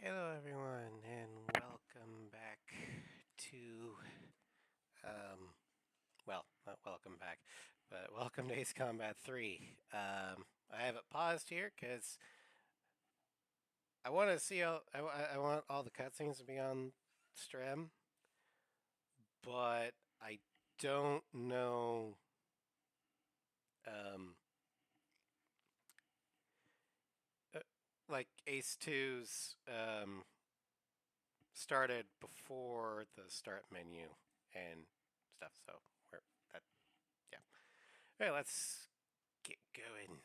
Hello everyone and welcome back to, well, not welcome back, but welcome to Ace Combat 3. I have it paused here because I want to see I want all the cutscenes to be on stream, but I don't know, um, uh, like Ace 2's, started before the start menu and stuff, so we're, that, yeah. All right, let's get going.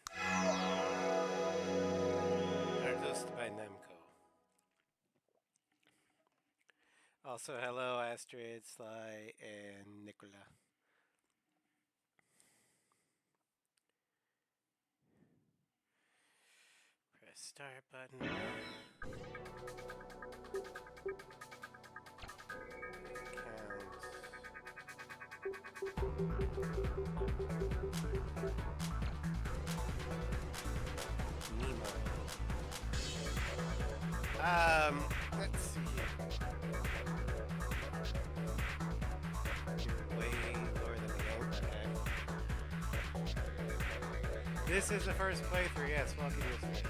Produced by Nemco. Also, hello, Astrid, Sly, and Nicola. Press start button. Nemo. Let's see. You're way lower than the game. Okay. This is the first playthrough, yes. Welcome to this.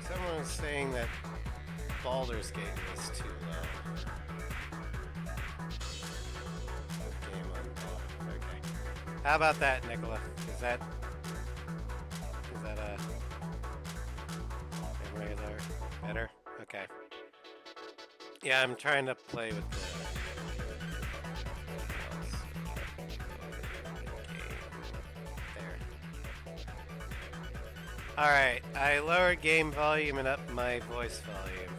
Someone was saying that Baldur's Gate was too low. Game on top. Okay. How about that, Nicola? Is that regular? Better? Okay. Yeah, I'm trying to play with the... There. Alright, I lowered game volume and up my voice volume.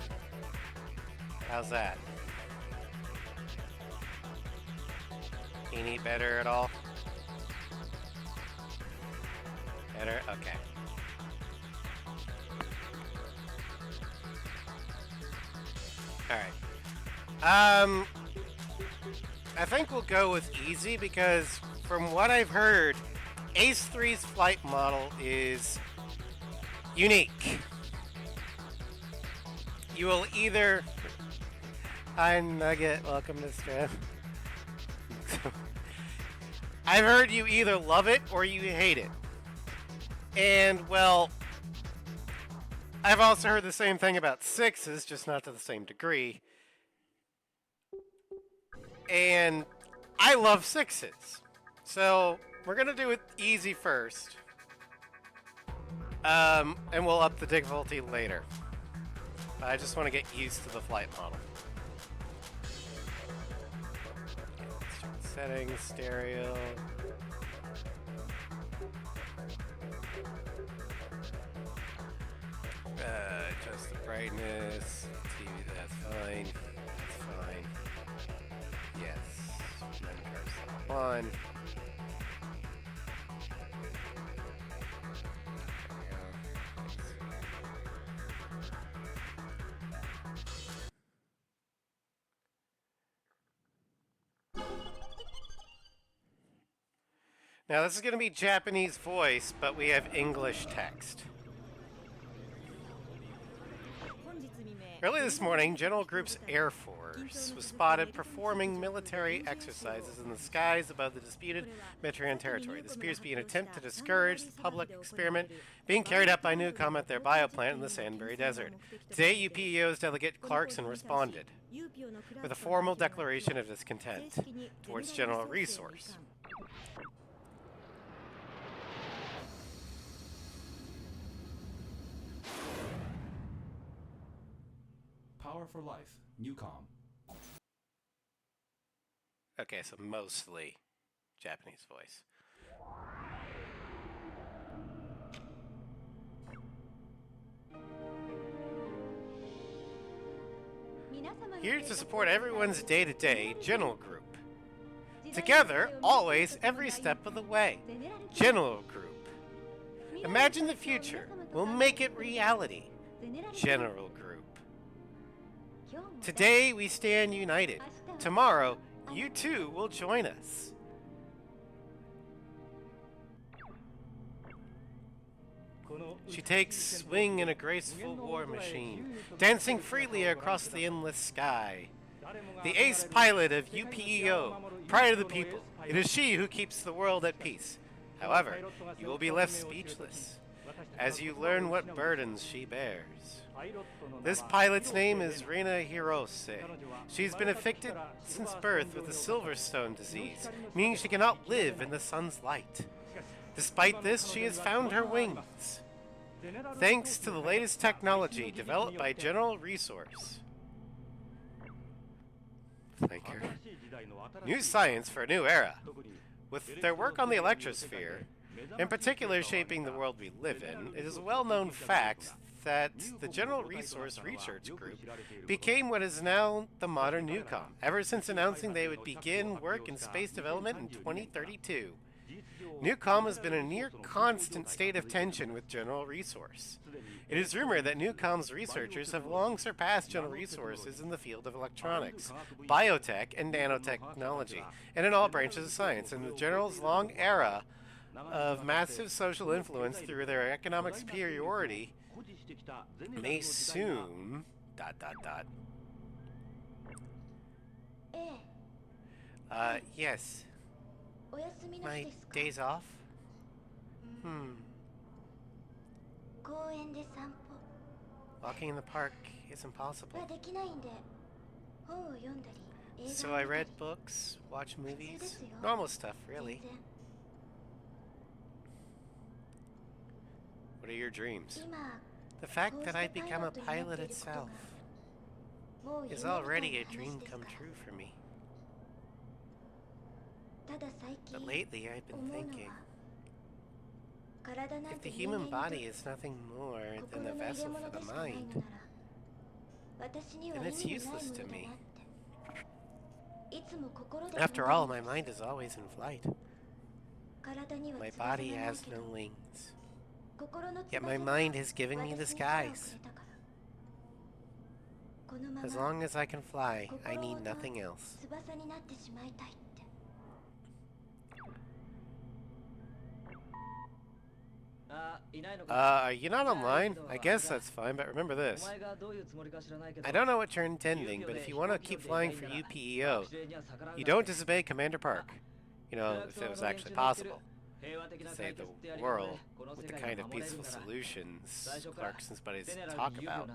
How's that? Any better at all? Better? Okay. Alright. I think we'll go with easy because from what I've heard, Ace 3's flight model is unique. You will either... Hi Nugget, welcome to stream. I've heard you either love it or you hate it. And, well, I've also heard the same thing about 6s, just not to the same degree. And I love 6s. So, we're going to do it easy first. And we'll up the difficulty later. I just want to get used to the flight model. Settings, stereo. Adjust the brightness. TV, that's fine. That's fine. Yes. Then cursor on. Now this is going to be Japanese voice, but we have English text. Early this morning, General Group's Air Force was spotted performing military exercises in the skies above the disputed Metrian territory. This appears to be an attempt to discourage the public experiment being carried out by Newcom at their bioplant in the Sandbury Desert. Today, UPEO's delegate Clarkson responded with a formal declaration of discontent towards General Resource. Power for Life, Newcom. Okay, so mostly Japanese voice. Here to support everyone's day-to-day, General Group. Together, always, every step of the way. General Group. Imagine the future. We'll make it reality. General Group. Today we stand united. Tomorrow, you too will join us. She takes wing in a graceful war machine, dancing freely across the endless sky. The ace pilot of UPEO, pride of the people. It is she who keeps the world at peace. However, you will be left speechless as you learn what burdens she bears. This pilot's name is Reina Hirose. She's been afflicted since birth with the Silverstone disease, meaning she cannot live in the sun's light. Despite this, she has found her wings, thanks to the latest technology developed by General Resource. Thank her. New science for a new era. With their work on the Electrosphere, in particular shaping the world we live in, it is a well-known fact that the General Resource Research Group became what is now the modern NUCOM, ever since announcing they would begin work in space development in 2032. NUCOM has been in a near constant state of tension with General Resource. It is rumored that NUCOM's researchers have long surpassed General Resources in the field of electronics, biotech, and nanotechnology, and in all branches of science, and the General's long era of massive social influence through their economic superiority may soon... ... yes. My days off? Walking in the park is impossible. So I read books, watched movies, normal stuff, really. What are your dreams? The fact that I've become a pilot itself is already a dream come true for me. But lately I've been thinking, if the human body is nothing more than a vessel for the mind, then it's useless to me. After all, my mind is always in flight. My body has no wings. Yet my mind has given me the skies. As long as I can fly, I need nothing else. You're not online? I guess that's fine, but remember this. I don't know what you're intending, but if you want to keep flying for UPEO, you don't disobey Commander Park. You know, if it was actually possible to save the world with the kind of peaceful solutions Clarkson's buddies talk about.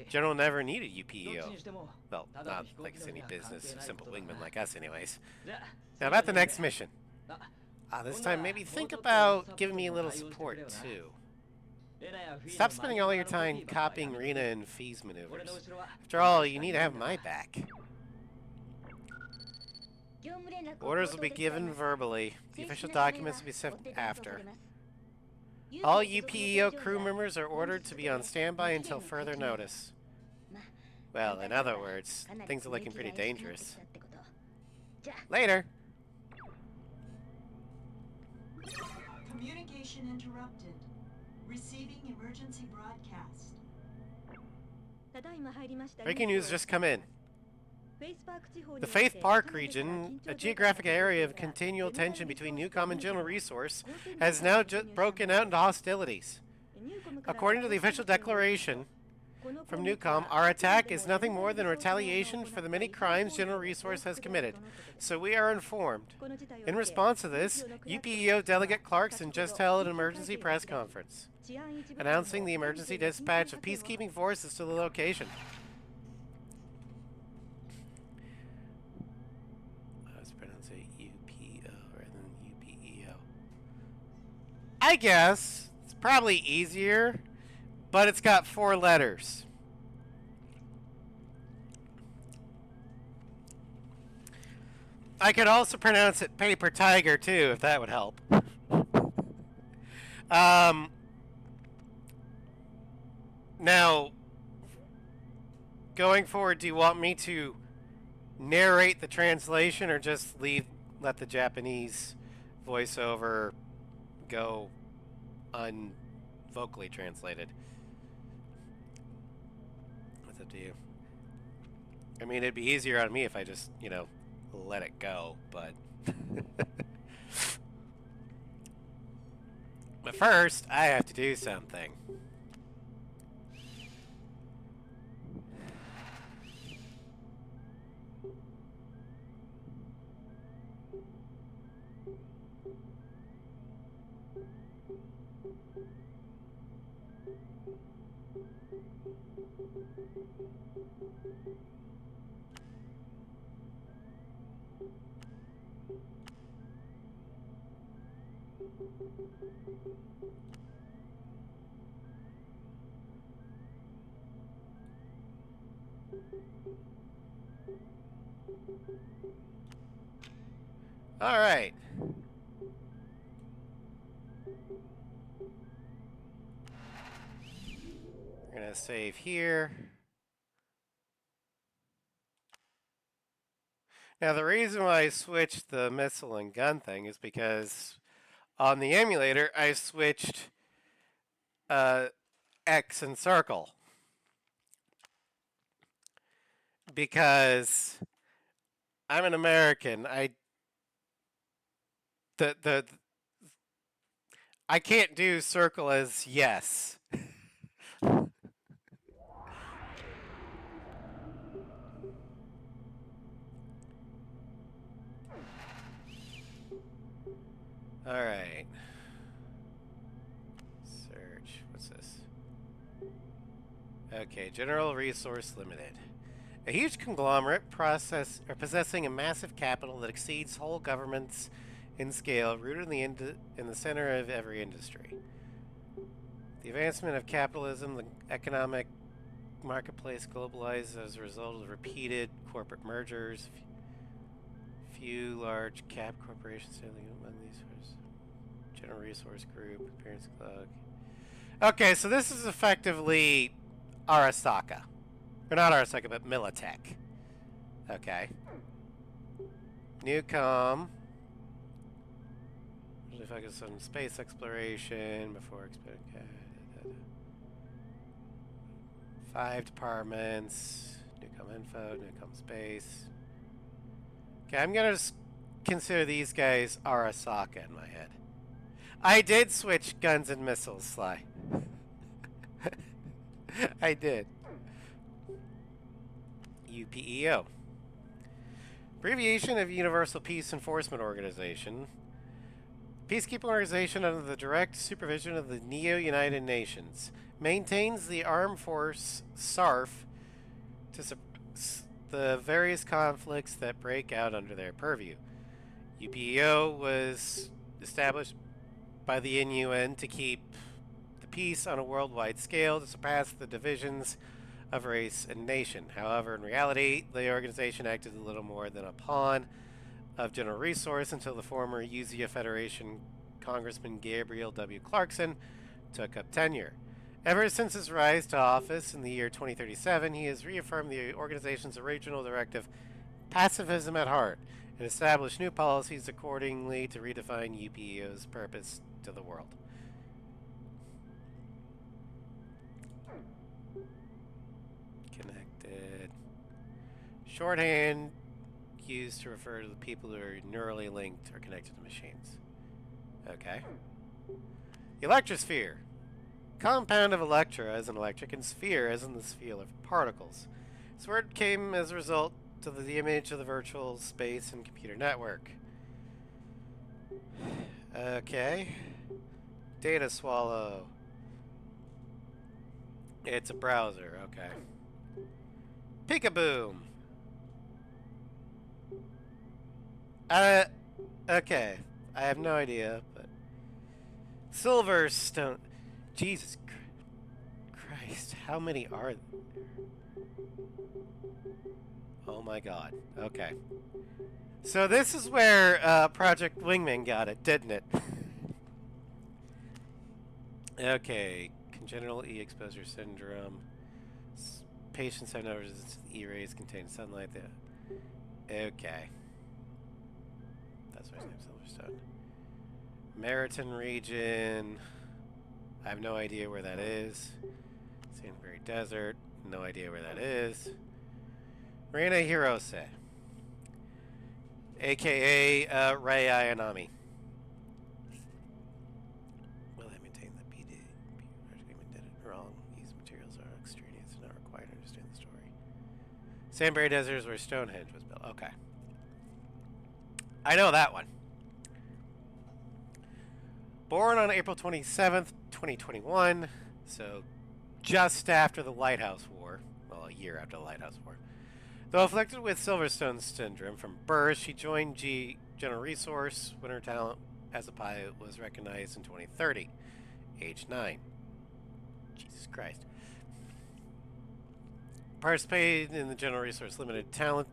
General never needed UPEO. Well, not like it's any business of simple wingmen like us anyways. Now about the next mission. This time maybe think about giving me a little support too. Stop spending all your time copying Rena and Fee's maneuvers. After all, you need to have my back. Orders will be given verbally. The official documents will be sent after. All UPEO crew members are ordered to be on standby until further notice. Well, in other words, things are looking pretty dangerous. Later! Communication interrupted. Receiving emergency broadcast. Breaking news just come in. The Faith Park region, a geographic area of continual tension between NUCOM and General Resource, has now broken out into hostilities. According to the official declaration from NUCOM, our attack is nothing more than a retaliation for the many crimes General Resource has committed, so we are informed. In response to this, UPEO Delegate Clarkson just held an emergency press conference, announcing the emergency dispatch of peacekeeping forces to the location. I guess it's probably easier, but it's got 4 letters. I could also pronounce it paper tiger too, if that would help. Now, going forward, do you want me to narrate the translation or just let the Japanese voiceover go unvocally translated? That's up to you. I mean, it'd be easier on me if I just, you know, let it go, but But first, I have to do something. All right. We're going to save here. Now, the reason why I switched the missile and gun thing is because on the emulator, I switched X and circle. Because I'm an American. The I can't do circle as yes. All right. Search. What's this? Okay, General Resource Limited. A huge conglomerate possessing a massive capital that exceeds whole governments in scale, rooted in the center of every industry. The advancement of capitalism, the economic marketplace globalized as a result of repeated corporate mergers. Few large cap corporations sailing among these General Resource Group, Appearance Cloud. Okay, so this is effectively Arasaka. Or not Arasaka, but Militech. Okay. Newcom. Usually focus on space exploration before expanding. 5 departments. Newcom Info, Newcom Space. Okay, I'm gonna just consider these guys Arasaka in my head. I did switch guns and missiles, Sly. I did. UPEO. Abbreviation of Universal Peace Enforcement Organization. Peacekeeping organization under the direct supervision of the Neo-United Nations. Maintains the armed force SARF to suppress the various conflicts that break out under their purview. UPEO was established by the UN to keep the peace on a worldwide scale to surpass the divisions of race and nation. However, in reality, the organization acted a little more than a pawn of General Resource until the former UZIA Federation Congressman Gabriel W. Clarkson took up tenure. Ever since his rise to office in the year 2037, he has reaffirmed the organization's original directive, pacifism at heart, and established new policies accordingly to redefine UPEO's purpose to the world. Connected. Shorthand used to refer to the people who are neurally linked or connected to machines. Okay. Electrosphere. Compound of electra as in electric and sphere as in the sphere of particles. This word came as a result of the image of the virtual space and computer network. Okay. Data swallow. It's a browser, okay. Peekaboom. Okay. I have no idea, but Silverstone. Jesus Christ, how many are there? Oh my god. Okay. So this is where Project Wingman got it, didn't it? Okay. Congenital E-exposure syndrome. Patients have no resistance to the E-rays contain sunlight. Okay. That's why his name's Silverstone. Meriton region. I have no idea where that is. Sandberry Desert. No idea where that is. Reina Hirose. AKA Rei Ayanami. Will Sandbury Desert is where Stonehenge was built. Okay. I know that one. Born on April 27th, 2021, so just after the Lighthouse War. Well, a year after the Lighthouse War. Though afflicted with Silverstone syndrome from birth, she joined General Resource when her talent as a pilot was recognized in 2030, age 9. Jesus Christ. Participated in the General Resource Limited Talent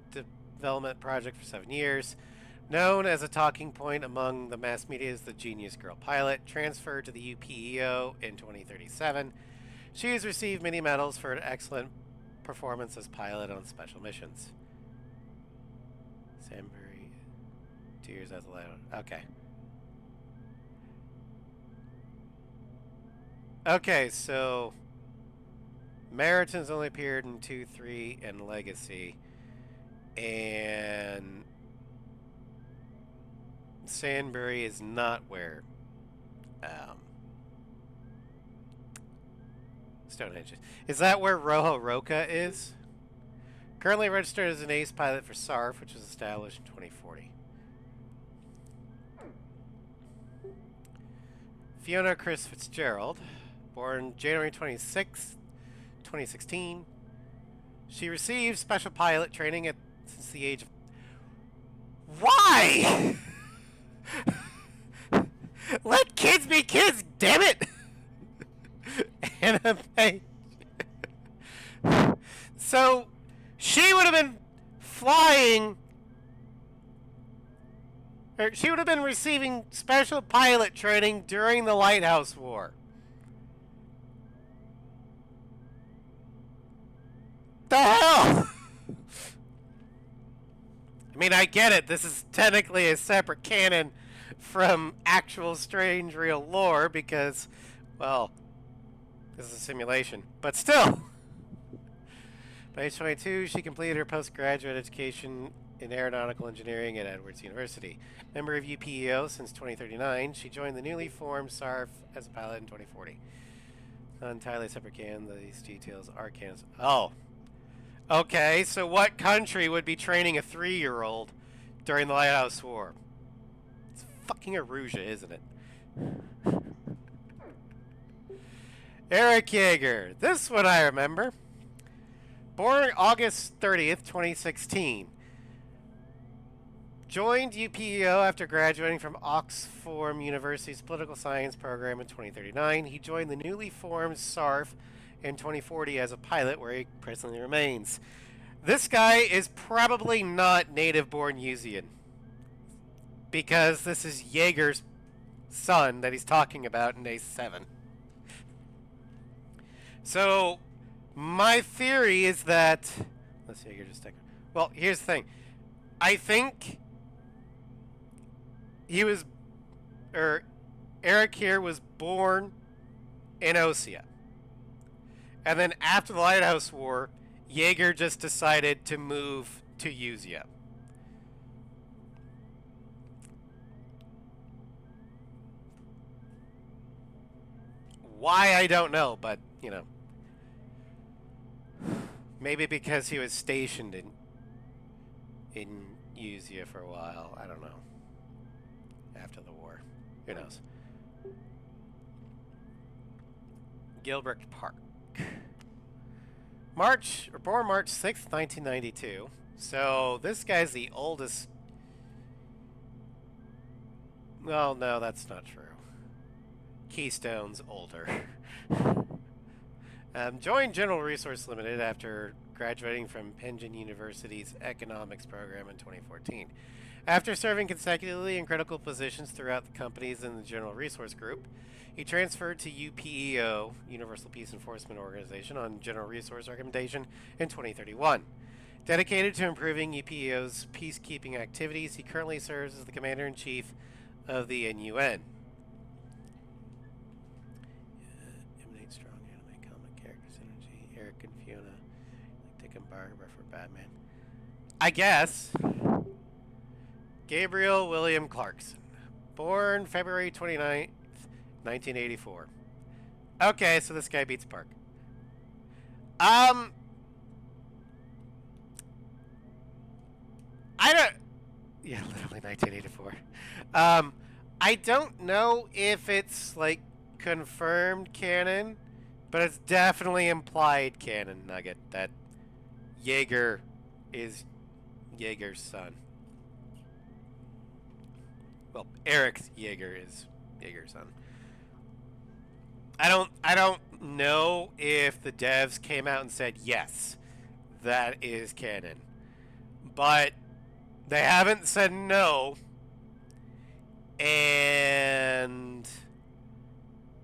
Development Project for 7 years. Known as a talking point among the mass media as the Genius Girl Pilot, transferred to the UPEO in 2037. She has received many medals for an excellent performance as pilot on special missions. Sandbury, 2 years as a pilot. Okay. Okay, so Meriton's only appeared in 2, 3, and Legacy. And Sandbury is not where Stonehenge is. Is that where Rojo Roca is? Currently registered as an ace pilot for SARF, which was established in 2040. Fiona Chris Fitzgerald, born January 26, 2016. She received special pilot training since the age of... Why? Let kids be kids, damn it! Anime. So, she would have been flying... Or she would have been receiving special pilot training during the Lighthouse War. The hell? I mean, I get it. This is technically a separate canon from actual strange real lore because, well, this is a simulation. But still. By age 22, she completed her postgraduate education in aeronautical engineering at Edwards University. Member of UPEO since 2039, she joined the newly formed SARF as a pilot in 2040. Not entirely separate canon. These details are canons. Oh. Okay, so what country would be training a 3-year-old during the Lighthouse War? It's fucking Arusia, isn't it? Eric Yeager. This one I remember. Born August 30th, 2016. Joined UPEO after graduating from Oxford University's Political Science program in 2039. He joined the newly formed SARF in 2040 as a pilot, where he presently remains. This guy is probably not native-born Yuzian, because this is Yeager's son that he's talking about in Ace 7. So, my theory is that... Let's see, Yeager just... Well, here's the thing. I think he was... Eric here was born in Osea. And then after the Lighthouse War, Yeager just decided to move to Usea. Why, I don't know, but, you know. Maybe because he was stationed in Usea for a while. I don't know. After the war. Who knows? Gilbert Park. Born March 6th, 1992. So this guy's the oldest. Well, no, that's not true. Keystone's older. Joined General Resource Limited after graduating from Penn University's economics program in 2014. After serving consecutively in critical positions throughout the companies in the General Resource Group, he transferred to UPEO, Universal Peace Enforcement Organization, on General Resource recommendation in 2031. Dedicated to improving UPEO's peacekeeping activities, he currently serves as the Commander-in-Chief of the NUN. Emanate strong anime comic character synergy. Eric and Fiona, like Dick and Barbara for Batman. I guess. Gabriel William Clarkson. Born February 29th, 1984. Okay, so this guy beats Park. Yeah, literally 1984. I don't know if it's like confirmed canon, but it's definitely implied canon, Nugget, that Jaeger is Jaeger's son. Well, Eric Jaeger is Jaeger's son. I don't know if the devs came out and said yes, that is canon. But they haven't said no. And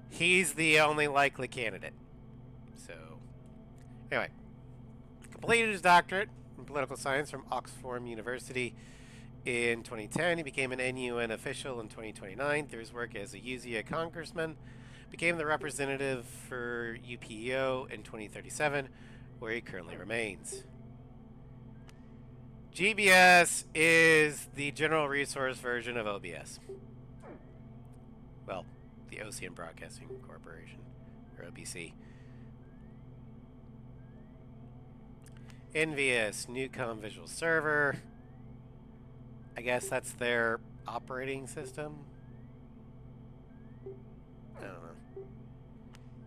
he's the only likely candidate. So, anyway, completed his doctorate in political science from Oxford University in 2010. He became an NUN official in 2029 through his work as a UZA congressman. Became the representative for UPEO in 2037, where he currently remains. GBS is the general resource version of OBS. Well, the Ocean Broadcasting Corporation, or OBC. Envious, Newcom Visual Server. I guess that's their operating system. I don't know.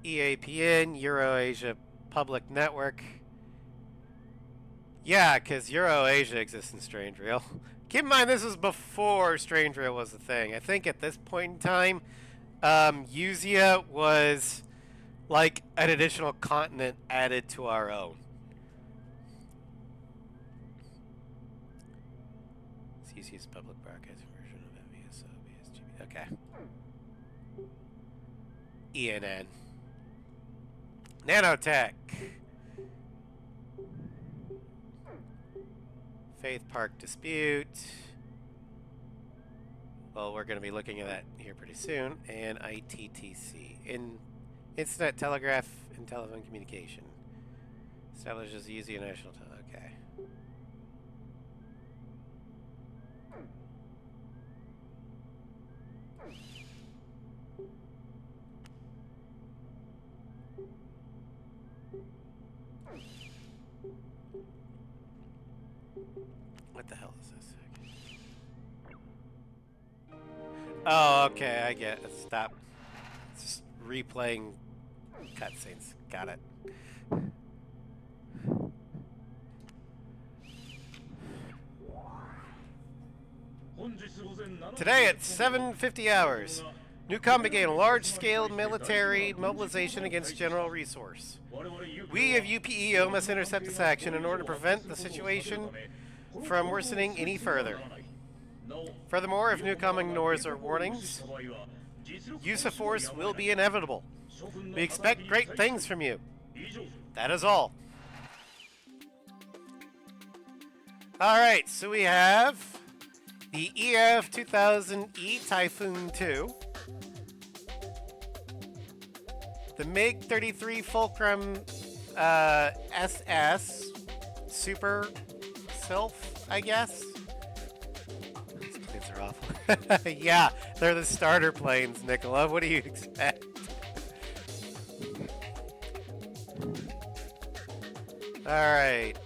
EAPN, Euroasia Public Network. Yeah, because Euroasia exists in Strange Reel. Keep in mind, this was before Strange Reel was a thing. I think at this point in time, UZIA was like an additional continent added to our own. CC's public broadcasting version of MVS, OBS, GB. Okay. ENN. Nanotech. Faith Park Dispute. Well, we're going to be looking at that here pretty soon. And ITTC. Internet Telegraph and Telephone Communication. Establishes UZIA National Okay. What the hell is this? Oh, okay, I get it. Stop. It's just replaying cutscenes. Got it. Today at 7:50 hours, Newcom began a large-scale military mobilization against General Resource. We of UPEO must intercept this action in order to prevent the situation from worsening any further. Furthermore, if Newcom ignores our warnings, use of force will be inevitable. We expect great things from you. That is all. Alright, so we have the EF 2000E Typhoon 2, the MiG-33 Fulcrum SS Super Sylph, I guess. These planes are awful. Yeah, they're the starter planes, Nicola. What do you expect? Alright.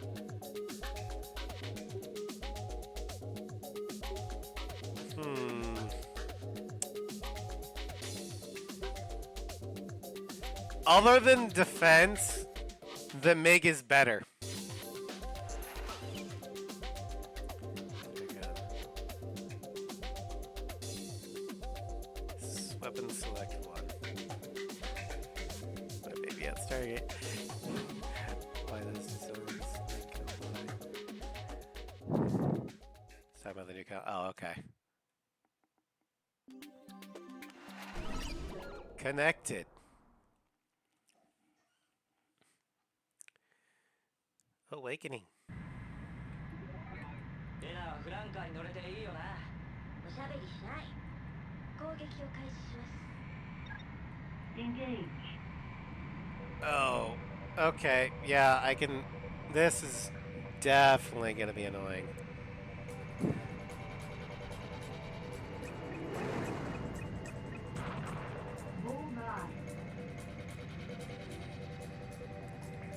Other than defense, the MiG is better. Weapon select one. Maybe at Stargate. Why this is so Let's talk about the new oh, okay. Connected. Awakening. Oh, okay. Yeah, I can. This is definitely going to be annoying.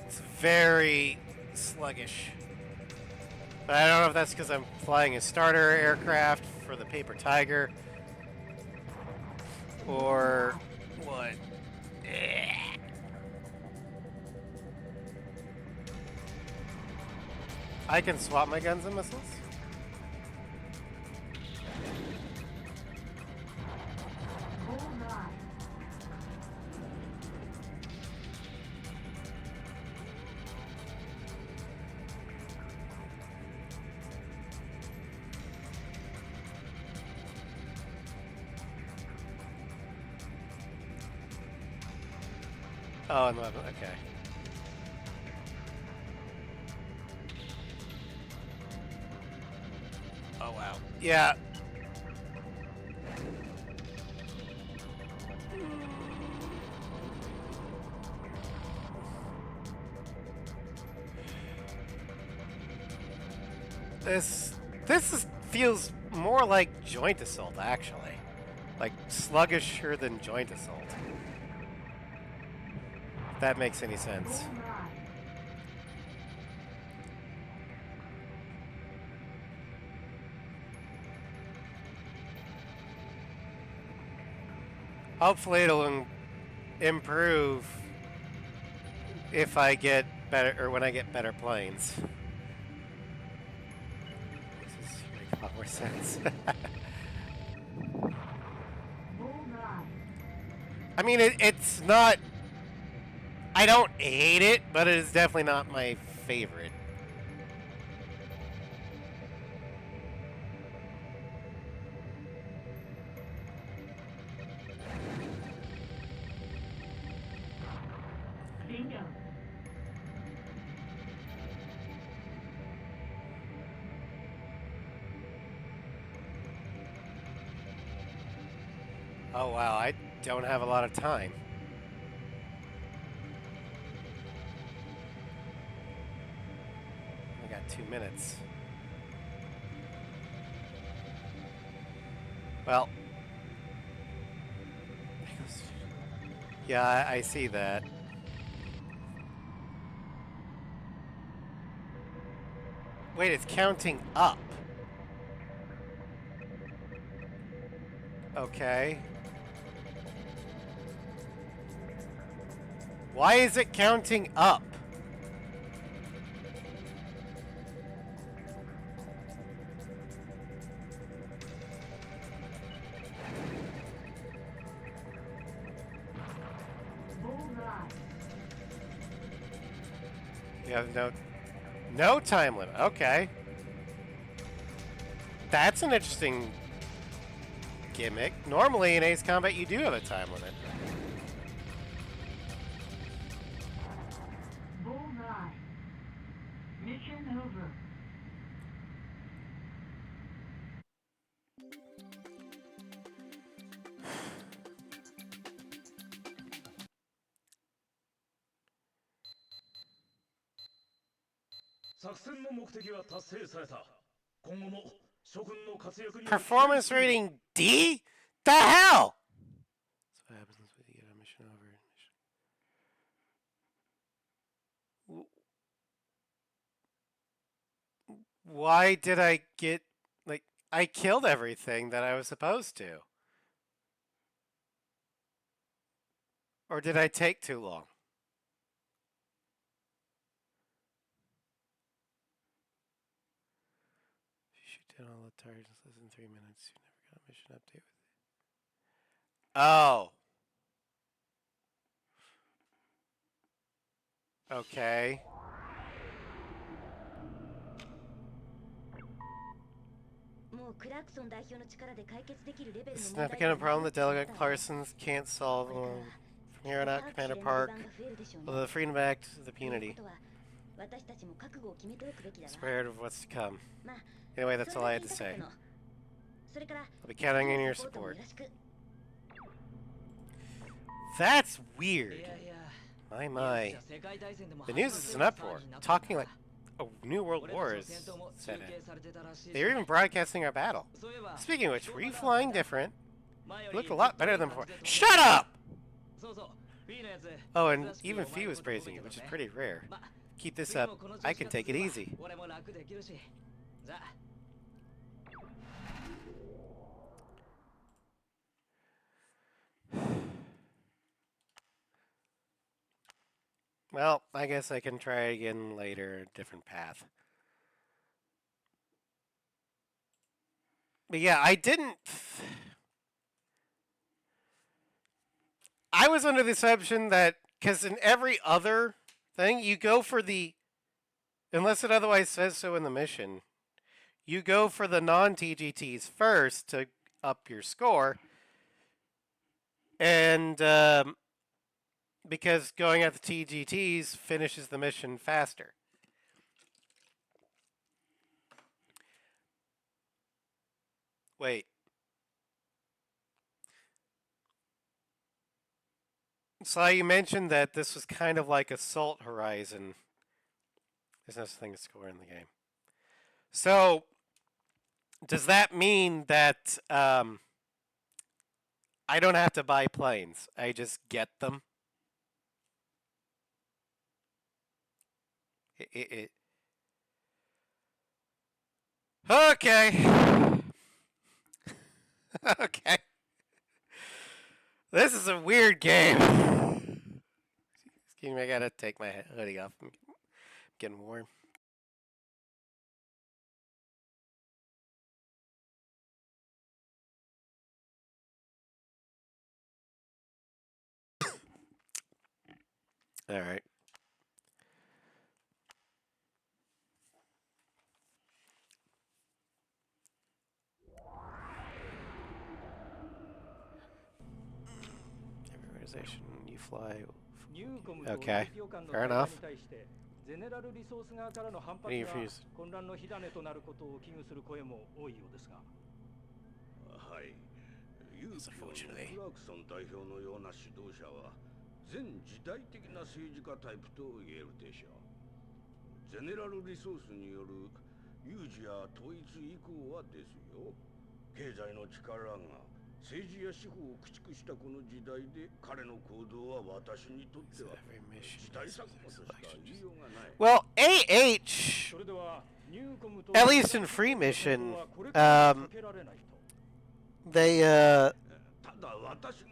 It's very sluggish. But I don't know if that's because I'm flying a starter aircraft for the Paper Tiger. Or what? I can swap my guns and missiles? Oh, and level, okay. Oh, wow. Yeah. Feels more like joint assault, actually. Like, sluggisher than joint assault. If that makes any sense. Hopefully it'll improve if I get better, or when I get better planes. This is make a lot more sense. I mean, it's not... I don't hate it, but it is definitely not my favorite. Oh wow, I don't have a lot of time. I got 2 minutes. Well. Yeah, I see that. Wait, it's counting up. Okay. Why is it counting up? You have no time limit. Okay. That's an interesting gimmick. Normally in Ace Combat you do have a time limit. Mission over. Performance rating D? The hell? That's what happens when you get a mission over. Why did I get, like, I killed everything that I was supposed to? Or did I take too long? If you shoot down all the targets in less than 3 minutes, you never got a mission update with it. Oh. Okay. The significant problem that Delegate Parsons can't solve alone. From here on out, Commander Park will the freedom act the punity. Spread of what's to come. Anyway, that's all I had to say. I'll be counting on your support. That's weird. My. The news is an uproar. Talking like a new world war is set in. They were even broadcasting our battle. Speaking of which, were you flying different? You looked a lot better than before. Shut up! Oh, and even Fee was praising you, which is pretty rare. Keep this up. I can take it easy. Well, I guess I can try again later, a different path. But yeah, I didn't... I was under the assumption that, because in every other thing, you go for the... Unless it otherwise says so in the mission, you go for the non-TGTs first to up your score. And because going at the TGTs finishes the mission faster. Wait. So you mentioned that this was kind of like Assault Horizon. There's no such thing as score in the game. So, does that mean that I don't have to buy planes? I just get them? Okay. Okay. This is a weird game. Excuse me, I gotta take my hoodie off. I'm getting warm. All right. Organization, you fly. Okay, fair enough. What do you refuse? Unfortunately. 全時代的な政治家タイプと言えるでしょう。ゼネラルリソースによる有事や統一以降はですよ。経済の力が政治や司法を駆逐したこの時代で彼の行動は私にとっては時代錯誤としか言いようがない。Well, AH, at least in free mission,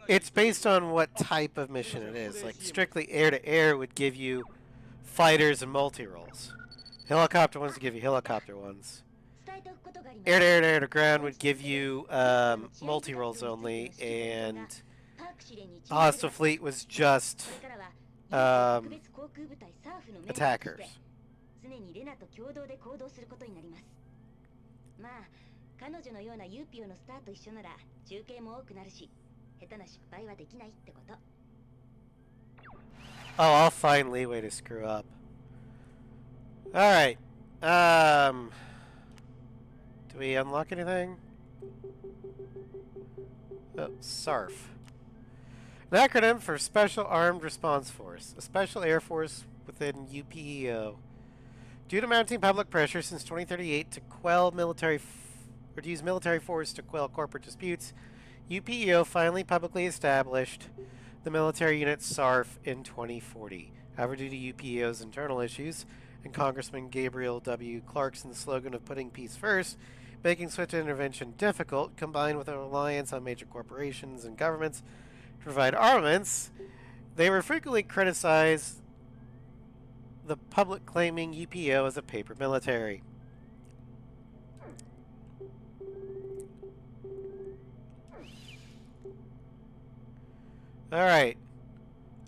it's based on what type of mission it is. Like, strictly air-to-air would give you fighters and multi-rolls. Helicopter ones would give you helicopter ones. Air-to-air and air-to-ground would give you multi-rolls only, and hostile fleet was just attackers. 彼女のような UPEO のスターと一緒なら中継も多くなるし、下手な失敗はできないってこと。Oh, I'll find leeway to screw up. Alright. Do we unlock anything? Oh, SARF. An acronym for Special Armed Response Force, a special air force within UPEO. Due to mounting public pressure since 2038 to quell military or to use military force to quell corporate disputes, UPEO finally publicly established the military unit SARF in 2040. However, due to UPEO's internal issues and Congressman Gabriel W. Clarkson's slogan of putting peace first, making swift intervention difficult, combined with a reliance on major corporations and governments to provide armaments, they were frequently criticized, the public claiming UPEO as a paper military. Alright.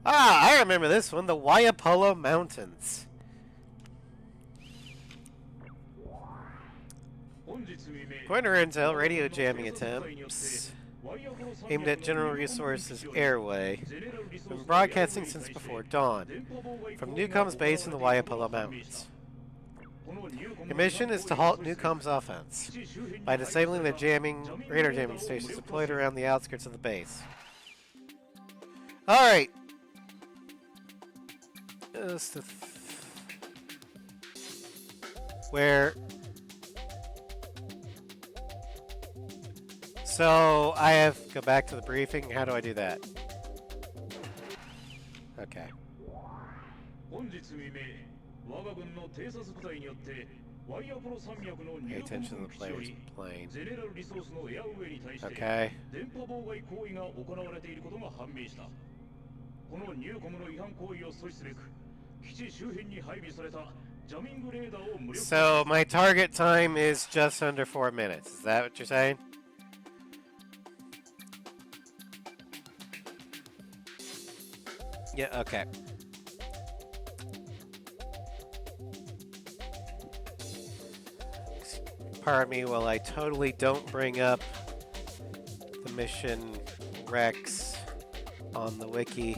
Ah, I remember this one, the Waiapolo Mountains. According to intel, radio jamming attempts aimed at General Resources Airway have been broadcasting since before dawn from Newcom's base in the Waiapolo Mountains. The mission is to halt Newcom's offense by disabling the radar jamming stations deployed around the outskirts of the base. Alright. Where... So, I have to go back to the briefing. How do I do that? Okay. Pay attention to the player's plane. Okay. So my target time is just under 4 minutes. Is that what you're saying? Yeah, okay. Pardon me while I totally don't bring up the mission Rex on the wiki.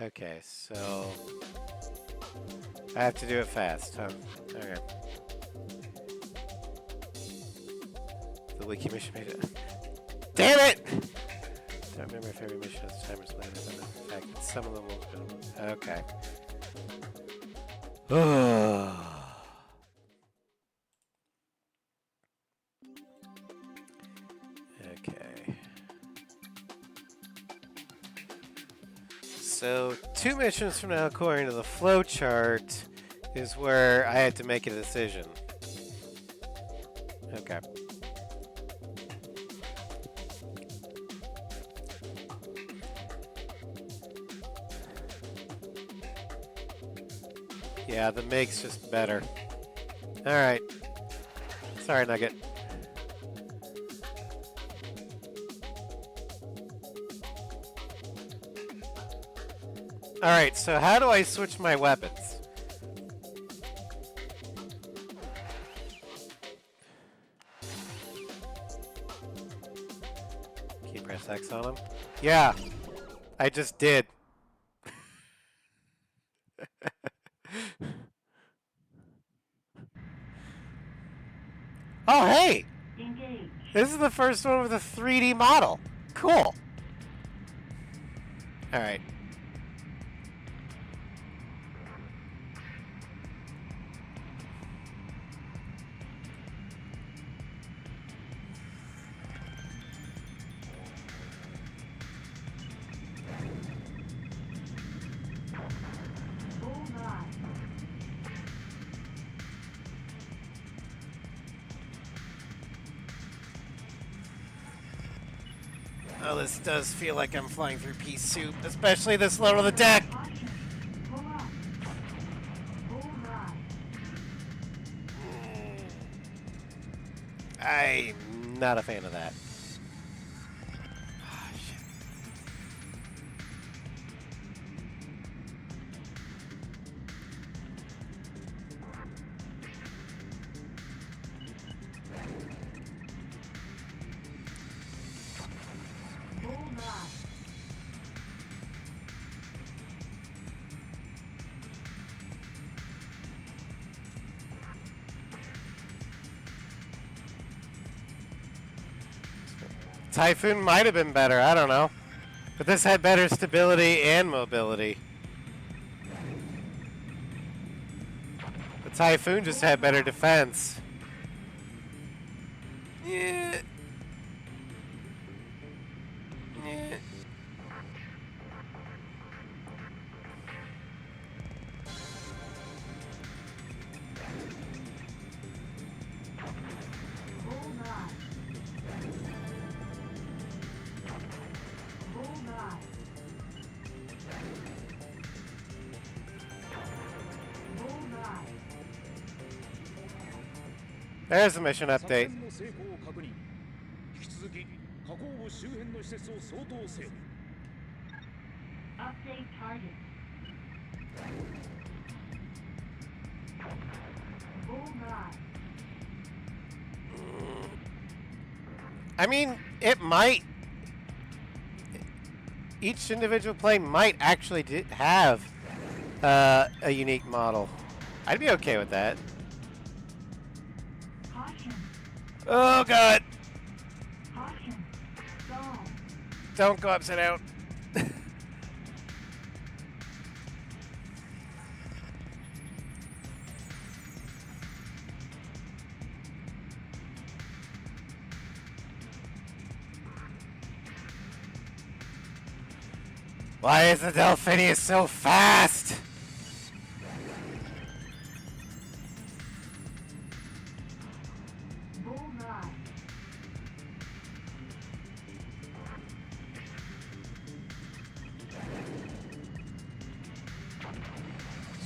Okay, so I have to do it fast, huh? Okay. The wiki mission made it. Damn it! Don't remember if every mission has timers landed, but in fact, some of them will. Okay. Okay. So 2 missions from now, according to the flowchart, is where I had to make a decision. Okay. Yeah, the MIG's just better. Alright. Sorry, Nugget. Alright, so how do I switch my weapons? Can you press X on them? Yeah, I just did. Oh, hey! Engage. This is the first one with a 3D model. Cool. Alright. Oh, this does feel like I'm flying through pea soup, especially this low to the deck. I'm not a fan of that. Oh, shit. Typhoon might have been better, I don't know. But this had better stability and mobility. The Typhoon just had better defense. Yeah. Yeah. There's the mission update. Update target. Bullseye. I mean, it might. Each individual plane might actually have a unique model. I'd be okay with that. Caution. Oh god! Caution. Stall. Don't go upside down. Why is the Delphinius so fast? Bullseye.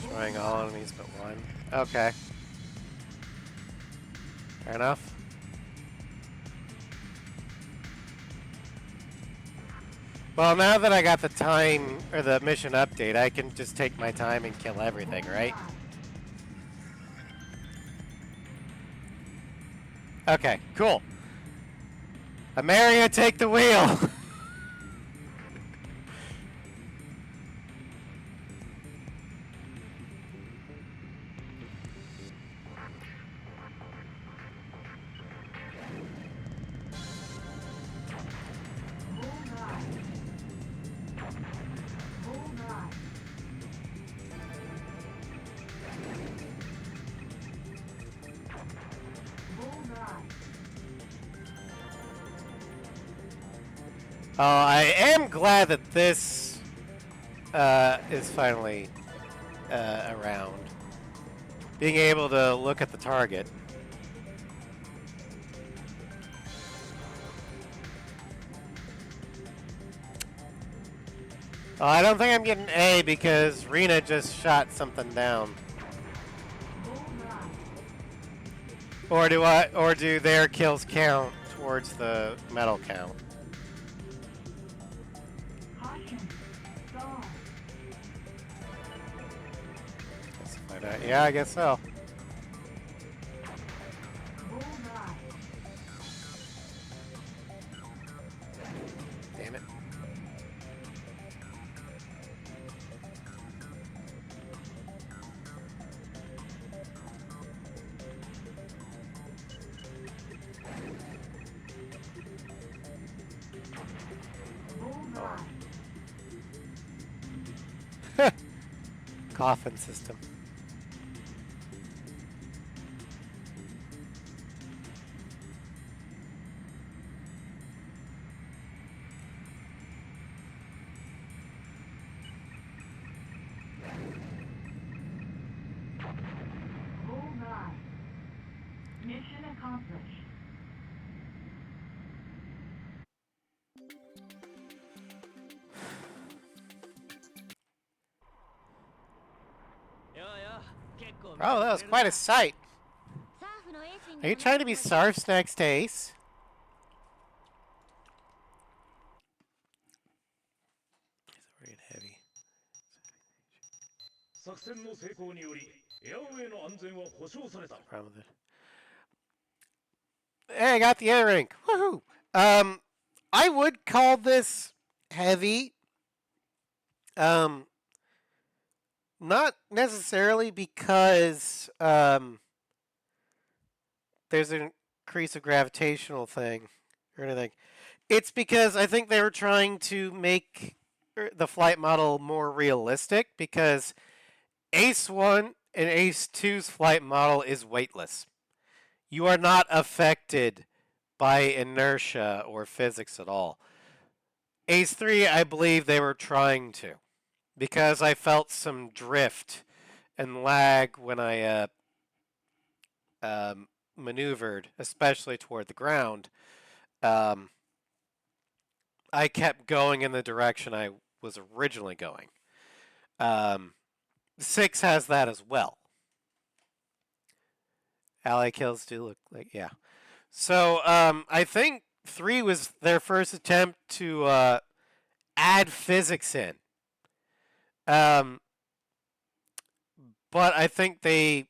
Destroying all enemies but one. Okay. Fair enough. Well, now that I got the time, or the mission update, I can just take my time and kill everything, right? Okay, cool. Ameria, take the wheel! Oh, I am glad that this is finally around. Being able to look at the target. Oh, I don't think I'm getting A because Rena just shot something down. Or do their kills count towards the medal count? Let's find out. Yeah, I guess so. Damn it. Coffin system. Bullseye. Mission accomplished. Oh, that was quite a sight. Are you trying to be Sarf's next ace? He's already heavy. Problem with it. Hey, I got the air rink. Woohoo! I would call this heavy. Not necessarily because there's an increase of gravitational thing or anything. It's because I think they were trying to make the flight model more realistic because Ace 1 and Ace 2's flight model is weightless. You are not affected by inertia or physics at all. Ace 3, I believe they were trying to because I felt some drift and lag when I maneuvered, especially toward the ground. I kept going in the direction I was originally going. 6 has that as well. Ally kills do look like, yeah. So I think 3 was their first attempt to add physics in. But I think they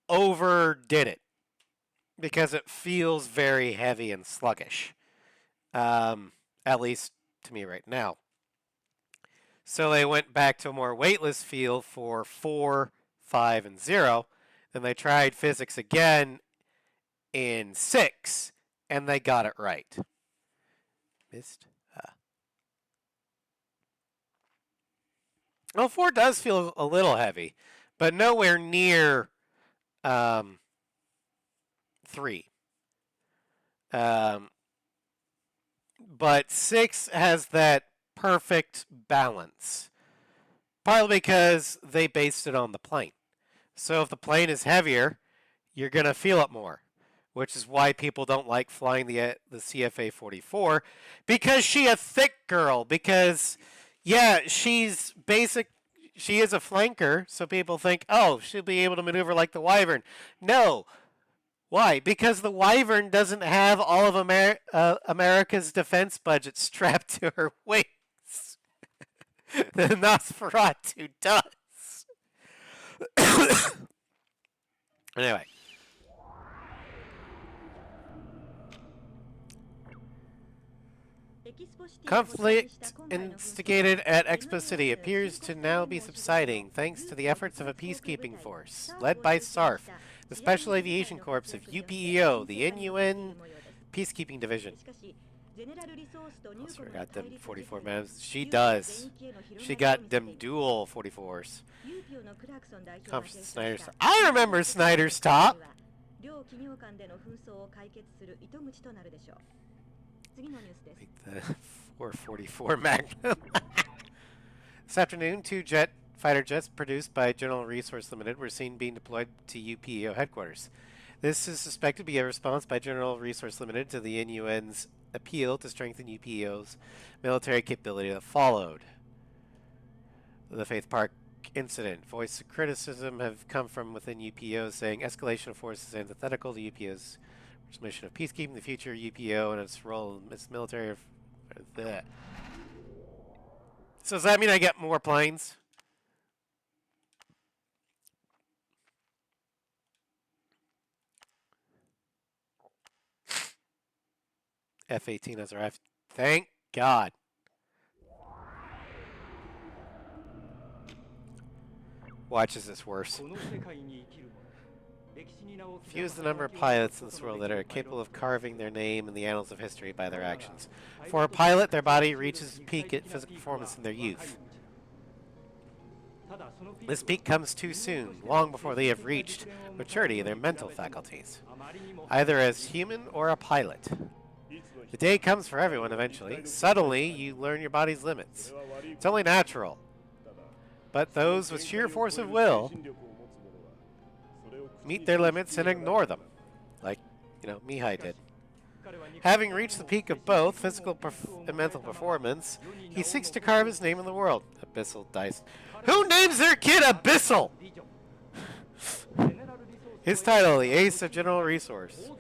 overdid it because it feels very heavy and sluggish. At least to me right now. So they went back to a more weightless feel for 4, 5, and 0. Then they tried physics again in 6, and they got it right. Missed. Well, 4 does feel a little heavy, but nowhere near 3. but 6 has that perfect balance. Partly because they based it on the plane. So if the plane is heavier, you're going to feel it more, which is why people don't like flying the CFA-44, because she a thick girl, because, yeah, she's basic. She is a flanker, so people think, oh, she'll be able to maneuver like the Wyvern. No. Why? Because the Wyvern doesn't have all of America's defense budget strapped to her wings. The Nosferatu does. Anyway. Conflict instigated at Expo City appears to now be subsiding thanks to the efforts of a peacekeeping force led by SARF, the Special Aviation Corps of UPEO, the NUN Peacekeeping Division. Almost forgot them 44 maps. She does. She got them dual 44s. Conference Snyder's Top. I remember Snyder's Top. Like the 444 Magnum. This afternoon, 2 fighter jets produced by General Resource Limited were seen being deployed to UPEO headquarters. This is suspected to be a response by General Resource Limited to the NUN's appeal to strengthen UPEO's military capability that followed the Faith Park incident. Voices of criticism have come from within UPEO saying escalation of force is antithetical to UPEO's mission of peacekeeping, the future of UPEO, and its role in its military. So does that mean I get more planes? F-18 as our F. Thank God. Watch as this worse. Few is the number of pilots in this world that are capable of carving their name in the annals of history by their actions. For a pilot, their body reaches peak at physical performance in their youth. This peak comes too soon, long before they have reached maturity in their mental faculties, either as human or a pilot. The day comes for everyone eventually. Suddenly, you learn your body's limits. It's only natural. But those with sheer force of will meet their limits and ignore them, like, Mihai did. Having reached the peak of both physical and mental performance, he seeks to carve his name in the world. Abyssal Dice. Who names their kid Abyssal? His title, the Ace of General Resource.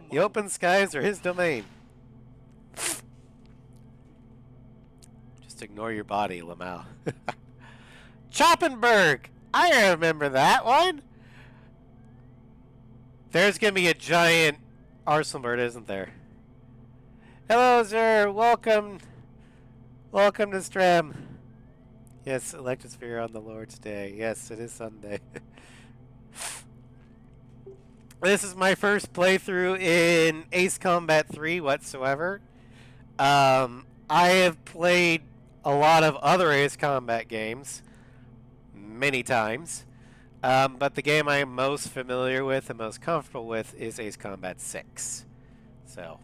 The open skies are his domain. Just ignore your body, Lamau. Choppenberg! I remember that one! There's gonna be a giant Arsenal, isn't there? Hello, sir. Welcome. Welcome to Stram. Yes, Electrosphere on the Lord's Day. Yes, it is Sunday. This is my first playthrough in Ace Combat 3 whatsoever. I have played a lot of other Ace Combat games many times. But the game I am most familiar with and most comfortable with is Ace Combat 6. So,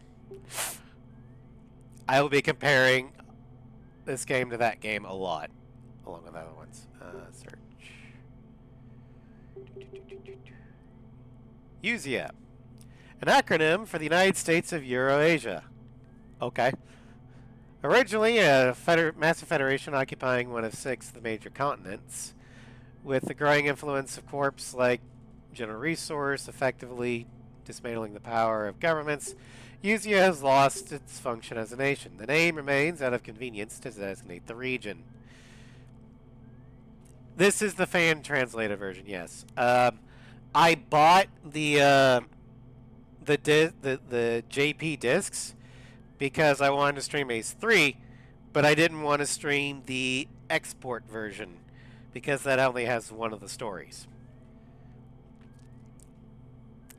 I will be comparing this game to that game a lot, along with other ones. Search. USEA. An acronym for the United States of Eurasia. Okay. Originally a massive federation occupying one of 6 of the major continents, with the growing influence of corps like General Resource effectively dismantling the power of governments, USEA has lost its function as a nation. The name remains out of convenience to designate the region. This is the fan-translated version, yes. I bought the JP discs because I wanted to stream Ace 3, but I didn't want to stream the export version because that only has one of the stories.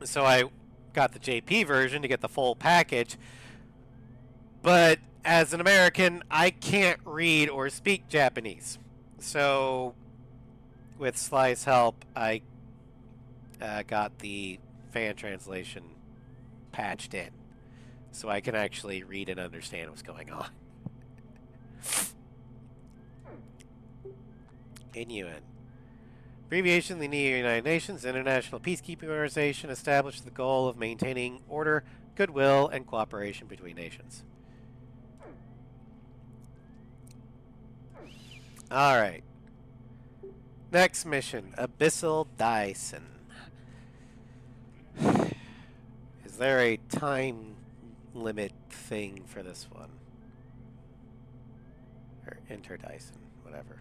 So I got the JP version to get the full package, but as an American, I can't read or speak Japanese. So with Sly's help, I got the fan translation patched in. so I can actually read and understand what's going on. In UN. Abbreviation, the United Nations International Peacekeeping Organization established the goal of maintaining order, goodwill, and cooperation between nations. Alright. Next mission, Abyssal Dyson. Is there a time limit thing for this one? Or Enter Dyson, whatever.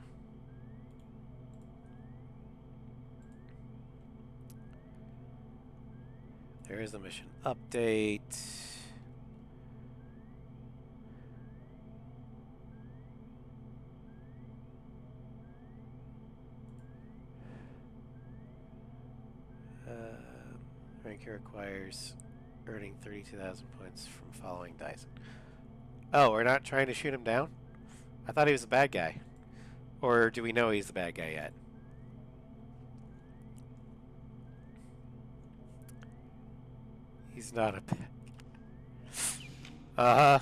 There is the mission update. Rank here requires earning 32,000 points from following Dyson. Oh, we're not trying to shoot him down? I thought he was a bad guy. Or do we know he's the bad guy yet? He's not a bad. Uh-huh.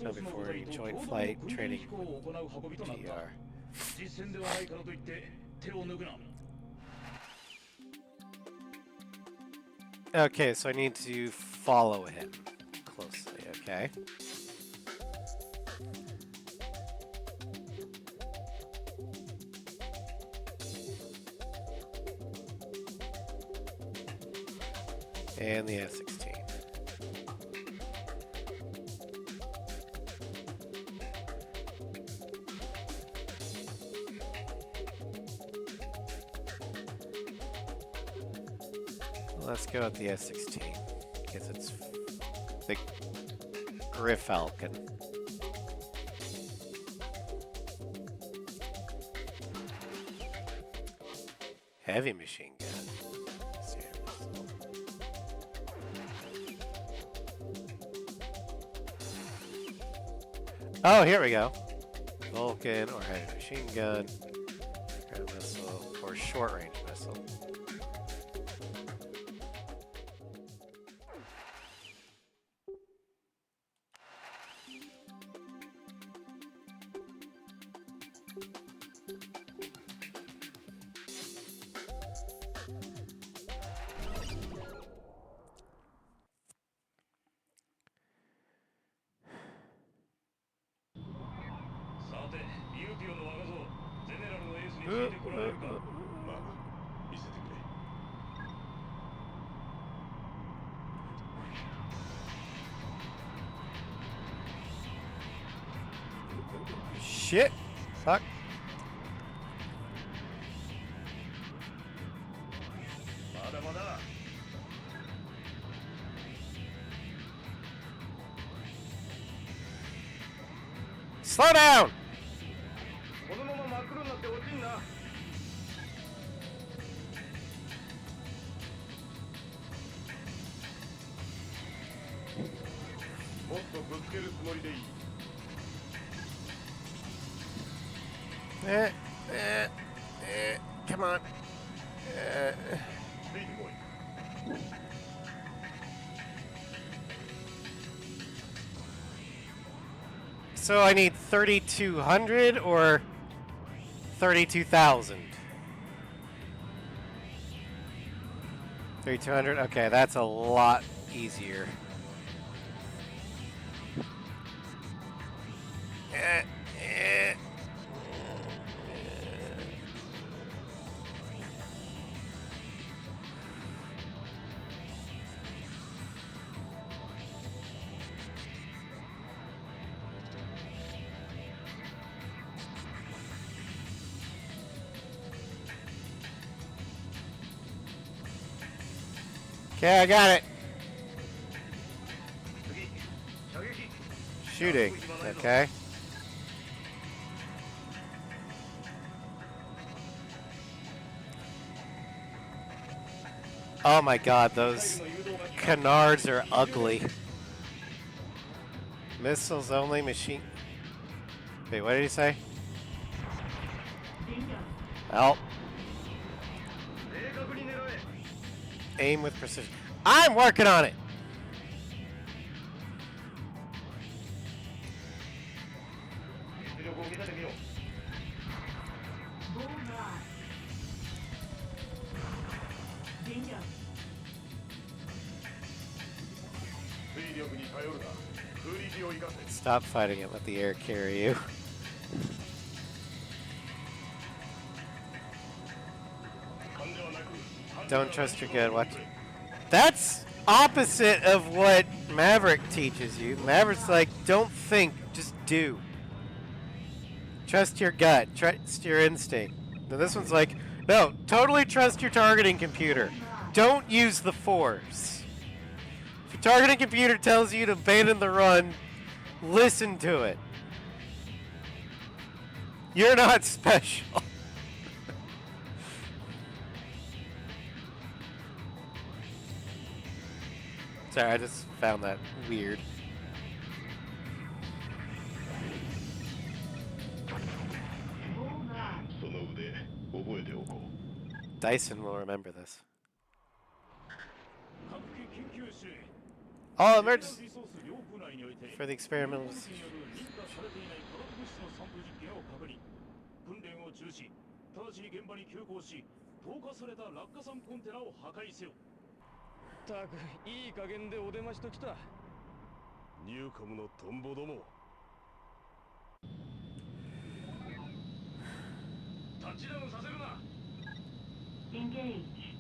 No, before you join flight training GR. Okay, so I need to follow him closely, okay? And the F-16. Let's go with the F-16, because it's the Griffalcon. Heavy machine gun. Oh, here we go. Vulcan or heavy machine gun, ground missile, or short range missile. Shit! Fuck. Slow down! Come on. So I need 3,200 or 32,000? 3,200? Okay, that's a lot easier. Okay, I got it. Shooting. Okay. Oh my god, those canards are ugly. Missiles only machine. Wait, what did he say? Well. Aim with precision. I'm working on it! Stop fighting it. Let the air carry you. Don't trust your gut. Watch. That's opposite of what Maverick teaches you. Maverick's like, don't think, just do. Trust your gut. Trust your instinct. Now this one's like, no, totally trust your targeting computer. Don't use the force. If your targeting computer tells you to abandon the run, listen to it. You're not special. Sorry, I just found that weird. Dyson will remember this. All emergency for the experimental. Engage.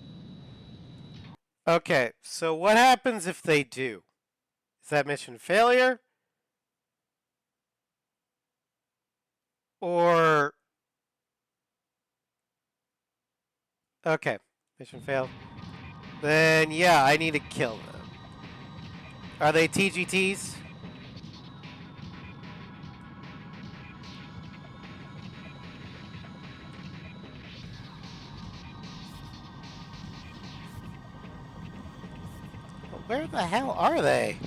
Okay, so what happens if they do? Is that mission failure? Or... Okay, mission failed. Then, yeah, I need to kill them. Are they TGTs? Where the hell are they?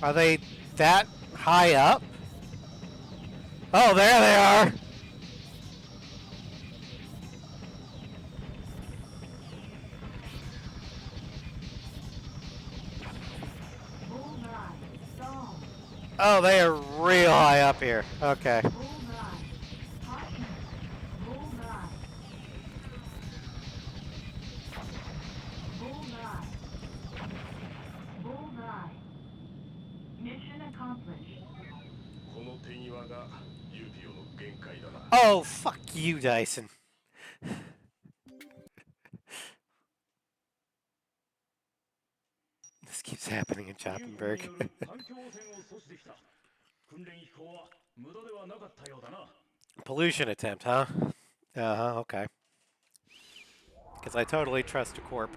Are they that high up? Oh, there they are! Oh, they are real high up here. Okay. Mission accomplished. Oh, fuck you, Dyson. This keeps happening in Choppenberg. Pollution attempt, huh? Uh-huh, okay. Because I totally trust a corp.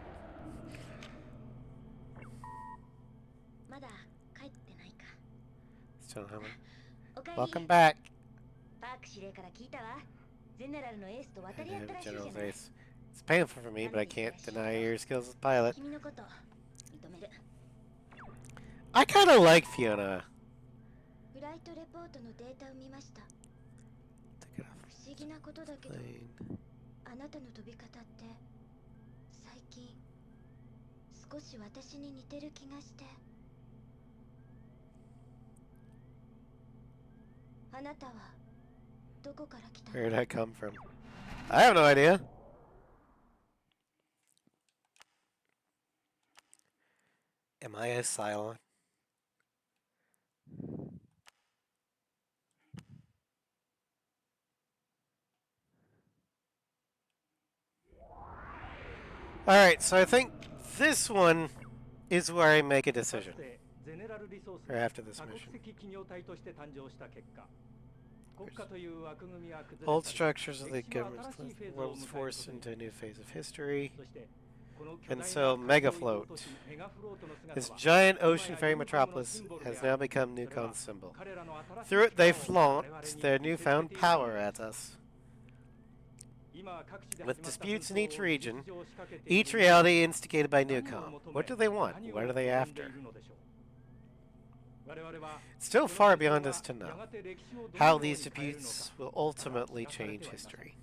Still haven't. Welcome back. General's ace. It's painful for me, but I can't deny your skills as pilot. I kind of like Fiona. Take it off the plane. Where did I come from? I have no idea. Am I a Cylon? Alright, so I think this one is where I make a decision. Or after this mission. Old structures of the government's world was forced into a new phase of history. And so Megafloat, this giant ocean-faring metropolis, has now become Newcon's symbol. Through it they flaunt their newfound power at us. With disputes in each region, each reality instigated by Newcom. What do they want? What are they after? It's still far beyond us to know how these disputes will ultimately change history.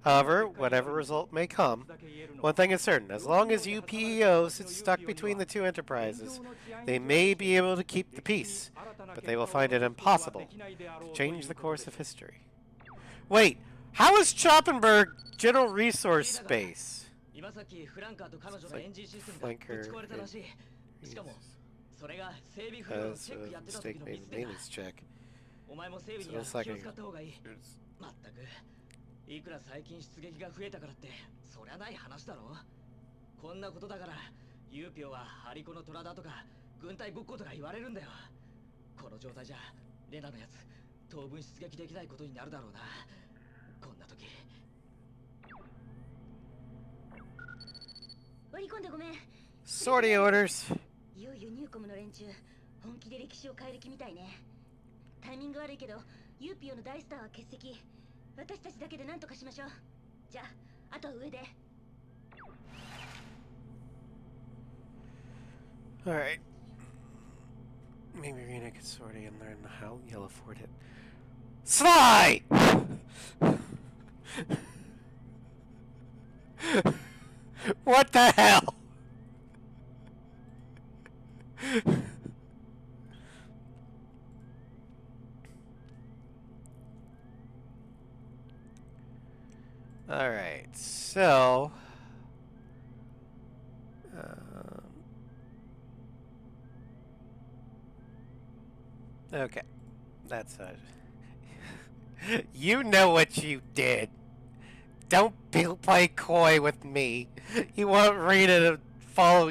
However, whatever result may come, one thing is certain. As long as UPEO sits stuck between the two enterprises, they may be able to keep the peace, but they will find it impossible to change the course of history. Wait, how is Choppenberg General Resource Space? It's like flanker. As a mistake made in maintenance check. So it's likeいくら最近出撃が増えたからってそりゃない話だろ。こんなことだからユーピョはハリコの虎だとか軍隊ぶっことか言われるんだよ。この状態じゃレナのやつ当分出撃できないことになるだろうな。こんな時。割り込んでごめん。Sortie orders. いよいよニューコムの連中本気で歴史を変える気みたいね。タイミング悪いけどユーピョの大スターは欠席。私たちだけで何とかしましょう。じゃあ、あとは上で。Alright. Maybe Rena could sortie and learn how Yellowford hit. Sly! What the hell? Alright, so... okay, that's you know what you did. Don't play coy with me. You want Rita to follow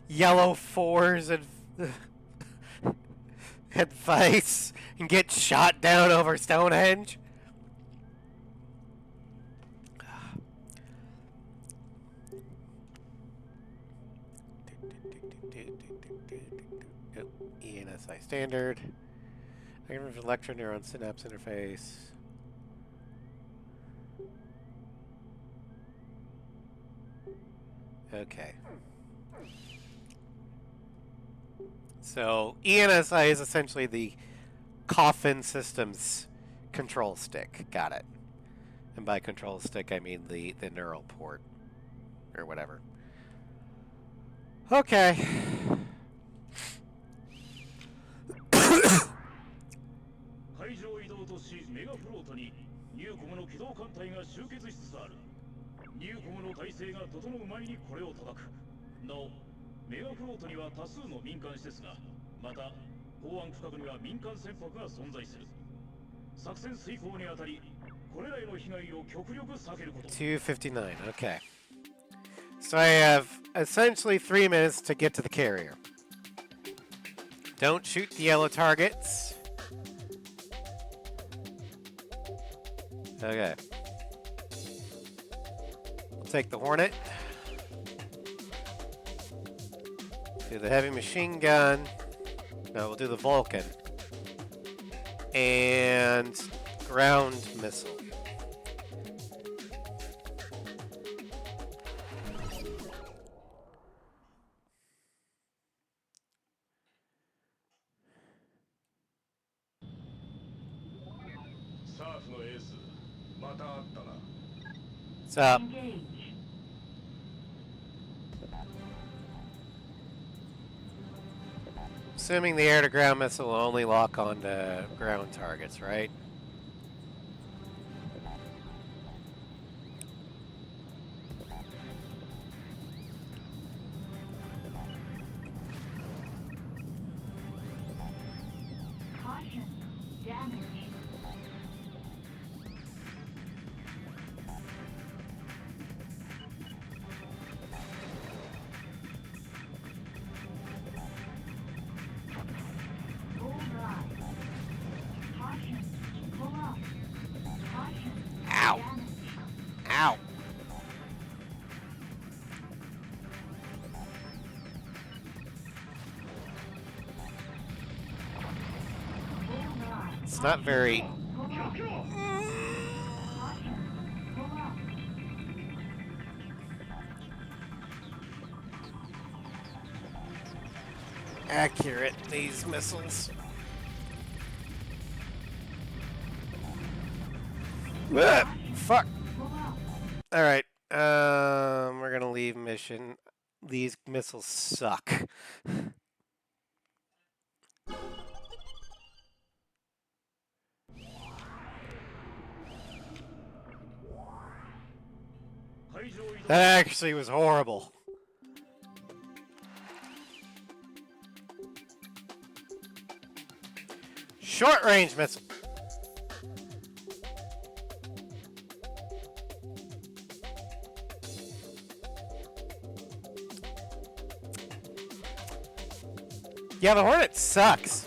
Yellow 4's advice and get shot down over Stonehenge? ENSI standard. Electroneuron synapse interface. Okay. So ENSI is essentially the coffin systems control stick. Got it. And by control stick, I mean the neural port or whatever. Okay. 海上移動都市メガフロートにニューコムの機動艦隊が集結しつつある。ニューコムの体制が整う前にこれを叩く。なお、メガフロートには多数の民間施設が、また港湾区画には民間船舶が存在する。作戦遂行にあたり、これらへの被害を極力避けること。259. Okay. So I have essentially 3 minutes to get to the carrier. Don't shoot the yellow targets. Okay. We'll take the Hornet. Do the heavy machine gun. No, we'll do the Vulcan. And ground missile. What's up? Assuming the air-to-ground missile will only lock on to ground targets, right? Caution. Damage. Bullseye. Caution. It's not very... accurate, these missiles. Ah, fuck. Alright, we're gonna leave mission. These missiles suck. That actually was horrible. Short range missile. Yeah, the Hornet sucks.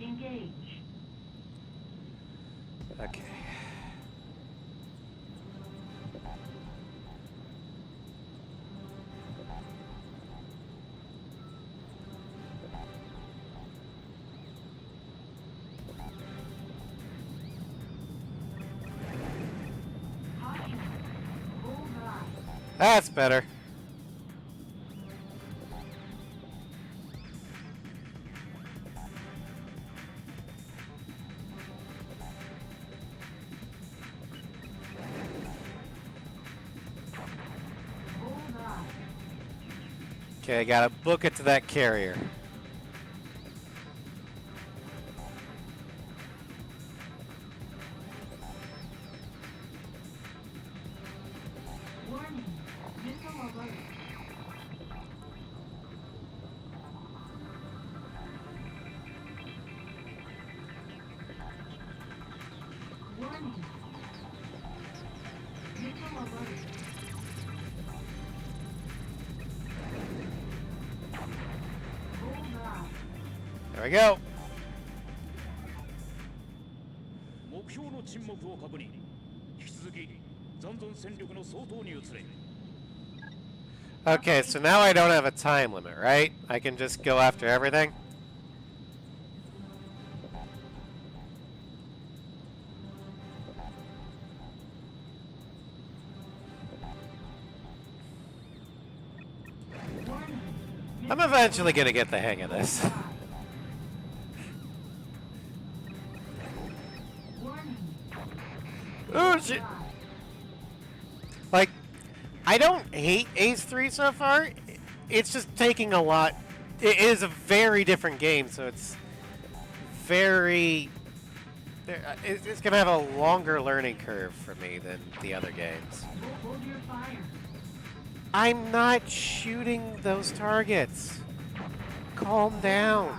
Engage. Okay. Caution. Bullseye. That's better. Bullseye. Okay, I gotta book it to that carrier. Warning. Missile alert. Warning. Missile alert. Bullseye. There we go. 目標の沈黙を確認。引き続き残存戦力の総投入つれ。 Okay, so now I don't have a time limit, right? I can just go after everything? Warning. I'm eventually gonna get the hang of this. Warning. Oh shit! Like, I don't hate Ace 3 so far. It's just taking a lot. It is a very different game, so it's very... It's gonna have a longer learning curve for me than the other games. Hold your fire. I'm not shooting those targets. Calm down.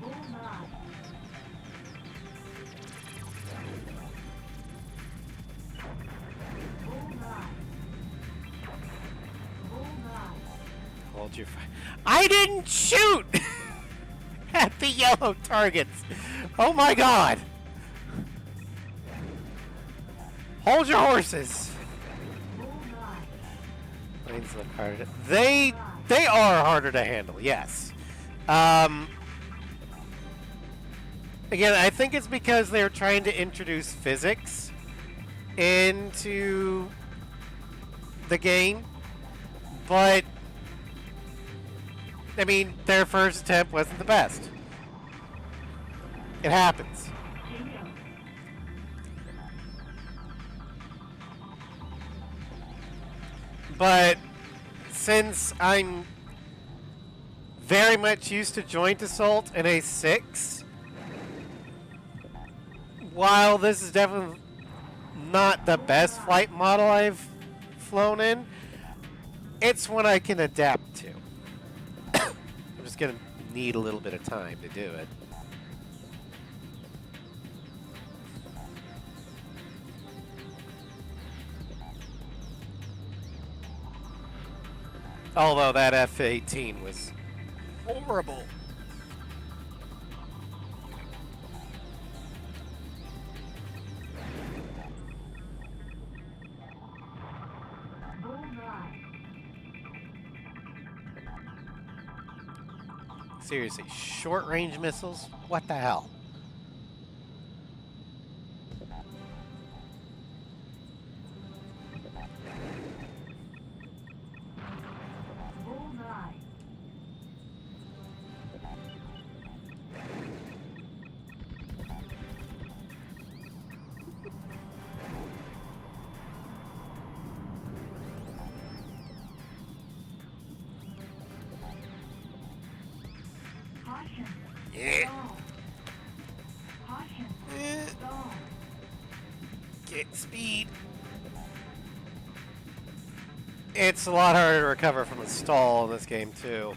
Bullseye. Bullseye. Bullseye. Hold your fire. I didn't shoot at the yellow targets. Oh my god. Hold your horses. Bullseye. Lanes look harder. They are harder to handle. Yes. Again, I think it's because they're trying to introduce physics into the game, but I mean, their first attempt wasn't the best. It happens. Bingo. But since I'm very much used to joint assault in A6, while this is definitely not the best flight model I've flown in. It's one I can adapt to. I'm just gonna need a little bit of time to do it. Although that F-18 was horrible. Seriously, short-range missiles? What the hell? Yeah. Get speed. It's a lot harder to recover from a stall in this game, too.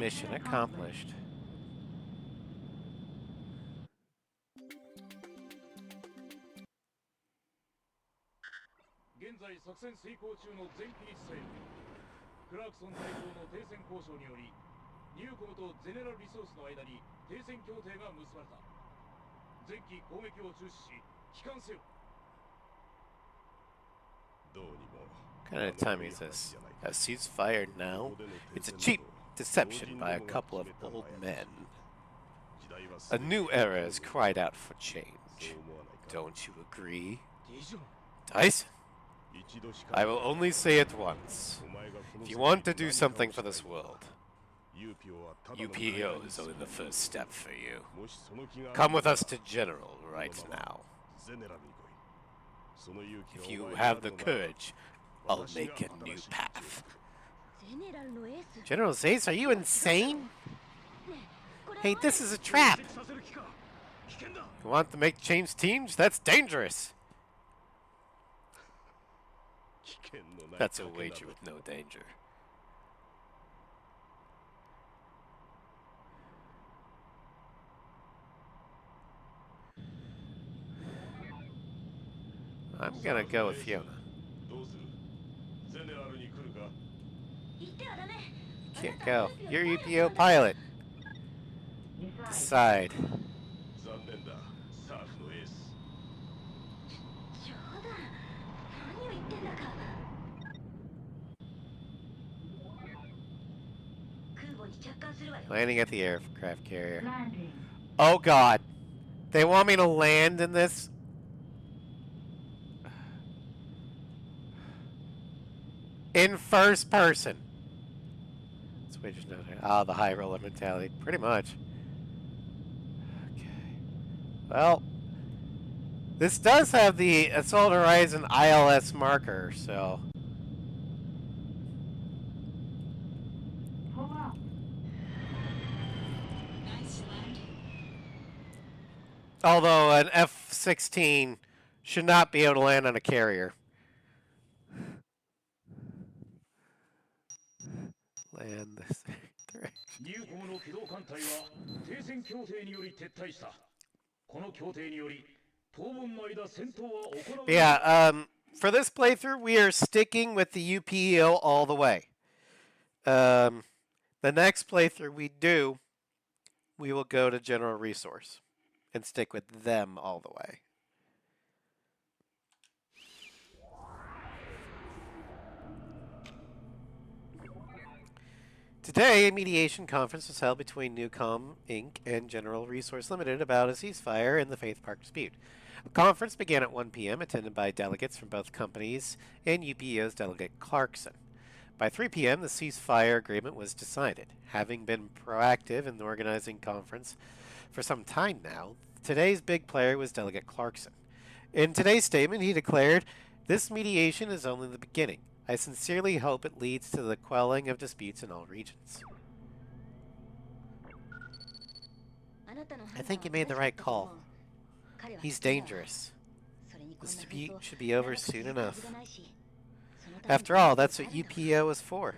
Mission accomplished. 現在作戦遂行中の全機一戦クラークソン大統の停戦交渉によりニューコムとゼネラルリソースの間に停戦協定が結ばれた全機攻撃を中止し帰還せよ What kind of timing is this? A ceasefire now? It's a cheap deception by a couple of old men. A new era has cried out for change. Don't you agree? Tyson? I will only say it once. If you want to do something for this world, UPEO is only the first step for you. Come with us to General right now. If you have the courage, I'll make a new path. General Ace, are you insane? Hey, this is a trap. You want to make change teams? That's dangerous. That's a wager with no danger. I'm gonna go with Fiona. Can't go. You're UPEO pilot. Decide. Landing at the aircraft carrier. Oh god. They want me to land in this? In first person. Ah, the high roller mentality. Pretty much. Okay. Well, this does have the Assault Horizon ILS marker, so. Although an F-16 should not be able to land on a carrier. Land this direction. Yeah, for this playthrough, we are sticking with the UPEO all the way. The next playthrough we will go to General Resource and stick with them all the way. To Today, a mediation conference was held between Newcom Inc. and General Resource Limited about a ceasefire in the Faith Park dispute. The conference began at 1 p.m., attended by delegates from both companies and UPEO's delegate Clarkson. By 3 p.m., the ceasefire agreement was decided. Having been proactive in the organizing conference for some time now, today's big player was Delegate Clarkson. In today's statement, he declared, "This mediation is only the beginning. I sincerely hope it leads to the quelling of disputes in all regions." I think you made the right call. He's dangerous. This dispute should be over soon enough. After all, that's what UPEO is for.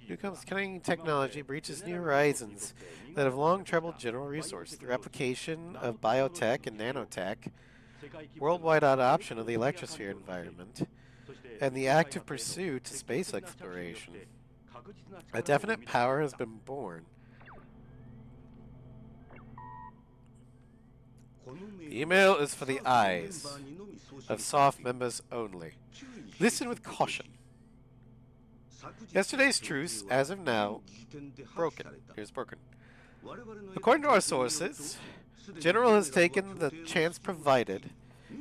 Newcom's cunning technology breaches new horizons that have long troubled General Resource through application of biotech and nanotech, worldwide adoption of the Electrosphere environment, and the active pursuit to space exploration. A definite power has been born. The email is for the eyes of soft members only. Listen with caution. Yesterday's truce, as of now, broken. Here's broken. According to our sources, the General has taken the chance provided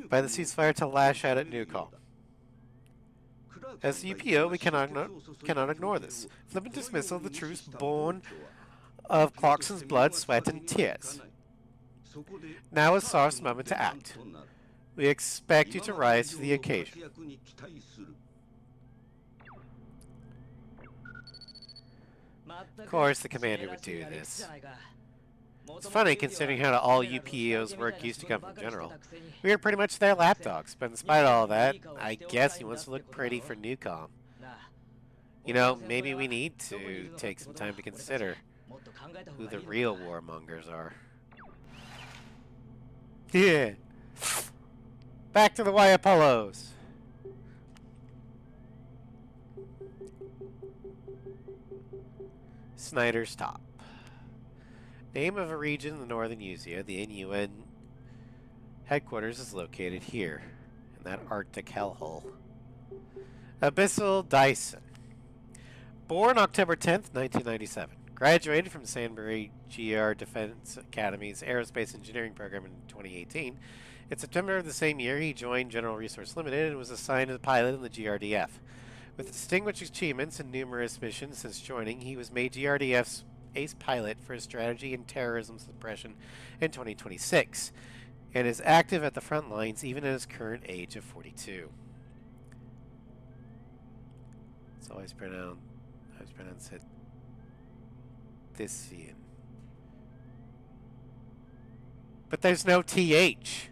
by the ceasefire to lash out at Newcom. As the UPEO, we cannot ignore this. Flippant dismissal of the truce born of Clarkson's blood, sweat, and tears. Now is Sar's moment to act. We expect you to rise to the occasion. Of course, the commander would do this. It's funny considering how all UPEO's work used to come from General. We are pretty much their lapdogs, but in spite of all that, I guess he wants to look pretty for Newcom. You know, maybe we need to take some time to consider who the real warmongers are. Yeah. Back to the Y Apollos. Snyder's Top. Name of a region in the northern Usia. The NUN headquarters is located here, in that Arctic hellhole. Abyssal Dyson. Born October 10th, 1997. Graduated from Sandbury GR Defense Academy's Aerospace Engineering program in 2018. In September of the same year, he joined General Resource Limited and was assigned as a pilot in the GRDF. With distinguished achievements and numerous missions since joining, he was made GRDF's ace pilot for his strategy and terrorism suppression in 2026, and is active at the front lines even at his current age of 42. It's always pronounced it Thyssian. But there's no TH.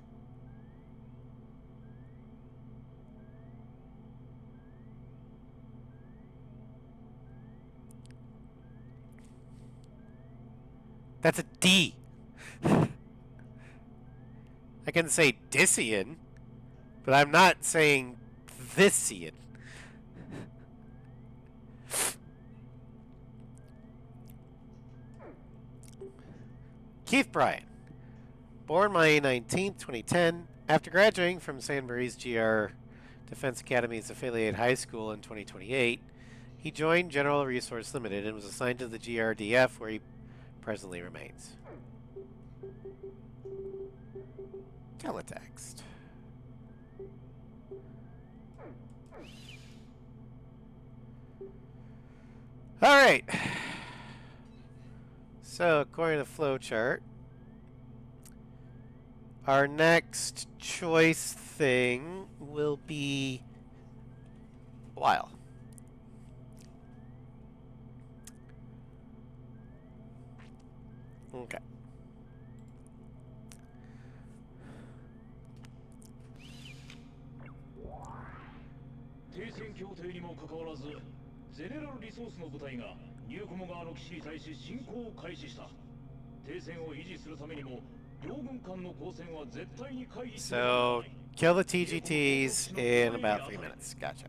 That's a D. I can say Dissian, but I'm not saying Thyssian. Keith Bryant. Born May 19th, 2010. After graduating from Sandbury's GR Defense Academy's affiliated high school in 2028, he joined General Resource Limited and was assigned to the GRDF, where he presently remains. Teletext. Alright. So, according to the flowchart, our next choice thing will be Weil. Okay. 停戦協定にもかかわらず、ゼネラルリソースの部隊がニューコモ側の基地に対し侵攻を開始した。停戦を維持するためにも、So, kill the TGTs in about 3 minutes. Gotcha.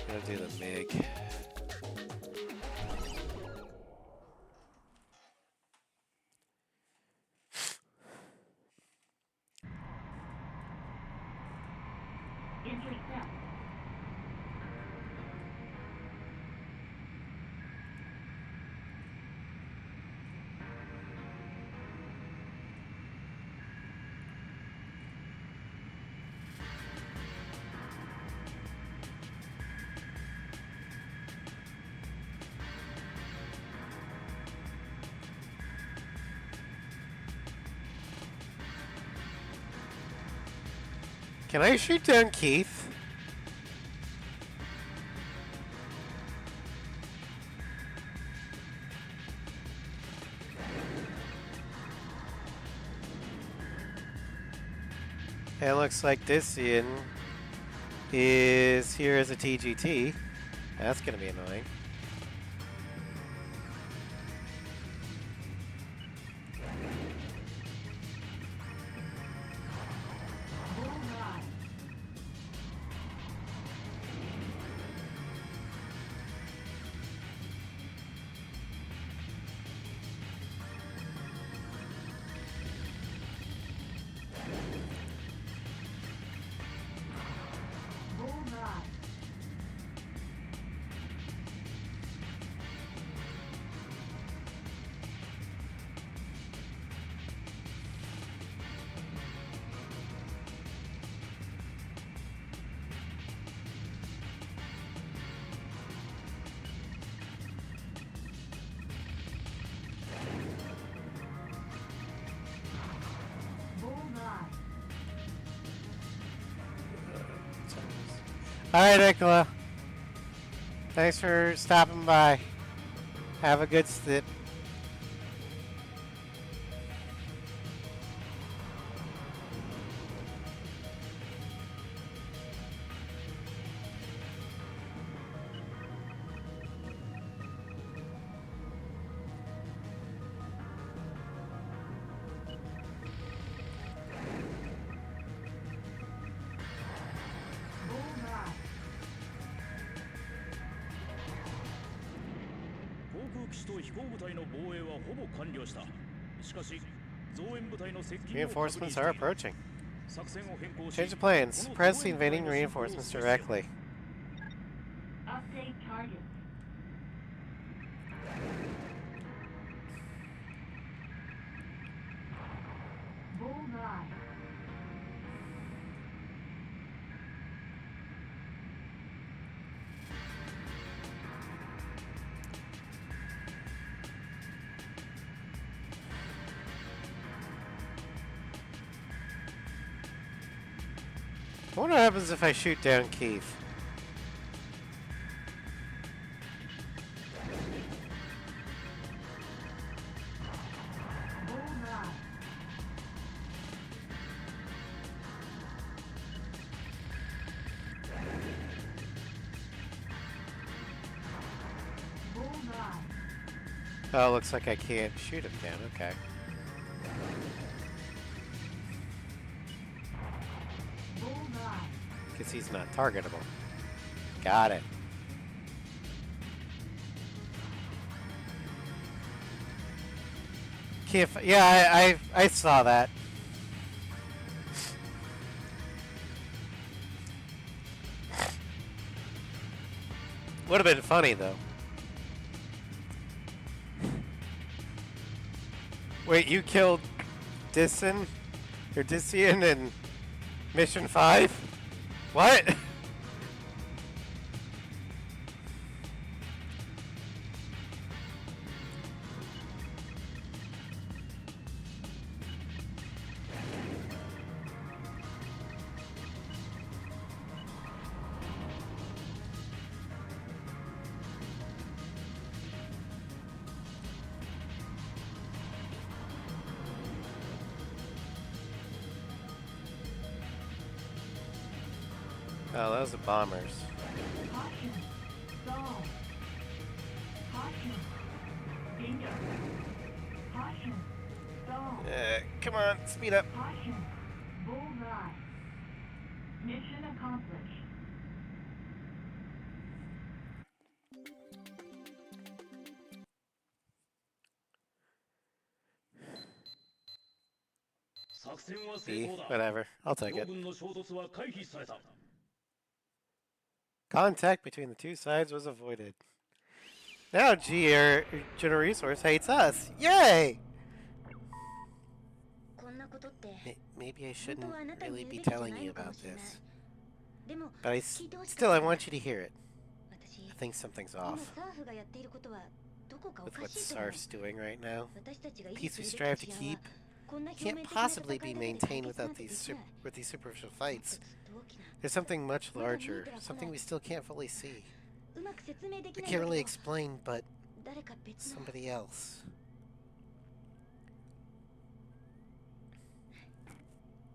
Gonna do the MiG. Intercept. Can I shoot down Keith? It looks like this Ian is here as a TGT. That's gonna be annoying. Bullseye. Bullseye. Bullseye. Alright, Nicola. Thanks for stopping by. Have a good sit. Bullseye. 航空機と飛行部隊の防衛はほぼ完了した。しかし、増援部隊の接近を確認 Reinforcements して are いる。 approaching. 作戦を変更し、 Change the plans. Press the invading reinforcements directly. Update target. Bullseye. I wonder what happens if I shoot down Keith. Bullseye. Bullseye. Oh, looks like I can't shoot him down. Okay. Bullseye. Because he's not targetable. Got it. Keith, yeah, I saw that. Would have been funny though. Wait, you killed Dissen or Dissian in Mission 5? What? Oh, those are bombers. Caution. Stall. Caution. Danger. Caution. Stall. Come on, speed up. Caution. Bullseye. Mission accomplished. B, whatever. I'll take it. 軍の衝突は回避された。 Contact between the two sides was avoided. Now General Resource hates us. Yay! こんなことって Maybe I 本 shouldn't 当はあなたに really 言う be べきじゃ telling ない you のかも about しれない this. でも But聞いてほしか still, っ I た want you to hear it. 私 I think something's 今 off サーフがやっていることはどこかお with か what しいと思う SARF's doing right now. 私たちが維 The 持 peace す we る strive べ to き治安 keep はこんな表面 can't 的な戦 possibly い be だけで解 maintained 決なん without てで these きない with these superficial もっ fights. とずっと大きな There's something much まだ見え larger, てはこ something ない we still can't fully see. うまく説明でき I ないん can't だ really けど explain, but 誰か別の somebody else.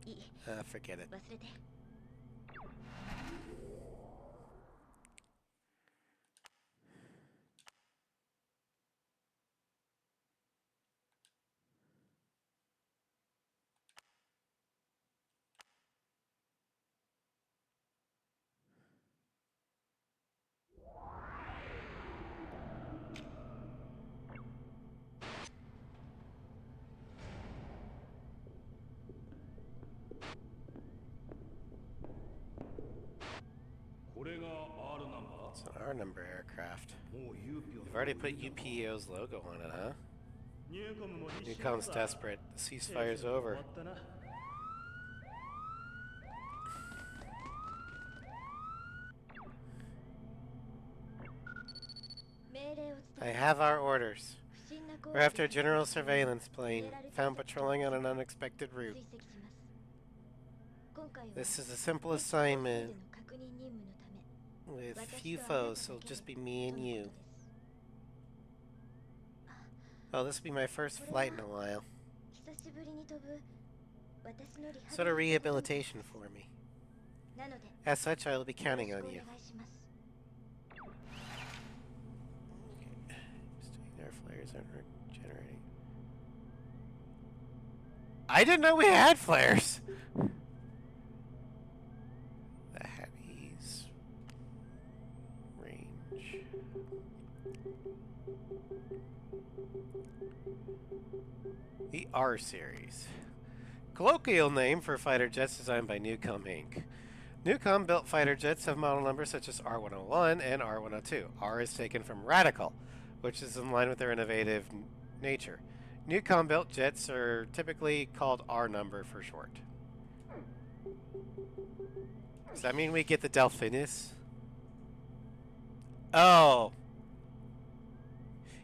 いい Forget it. 忘れて これが R ナンバ It's an R number aircraft. もう UPEO You've already put UPEO's logo on it, huh? ニューコムも必死 Newcom's desperate. The ceasefire's over. 終わったな 命令を I 伝え have our orders. 不審な行 We're 為 after a general surveillance plane found patrolling on an unexpected 追 route. 跡します今回は This is a simple assignment の確認任務のため with 私 few とあなた foes, so だ it'll け just be me と and の you. ことです Oh, this will be my first flight in a while. 久しぶりに飛ぶ私のリハ Sort of ビリ rehabilitation for me. なので As such, I will be よろ counting しく on お願 you. いします Just doing our flares aren't generating. I didn't know we had flares! The heavies. Range. The R series. Colloquial name for fighter jets designed by Newcom Inc. Newcom built fighter jets have model numbers such as R101 and R102. R is taken from radical, which is in line with their innovative nature. Newcom built jets are typically called R number for short. Does that mean we get the Delphinus? Oh.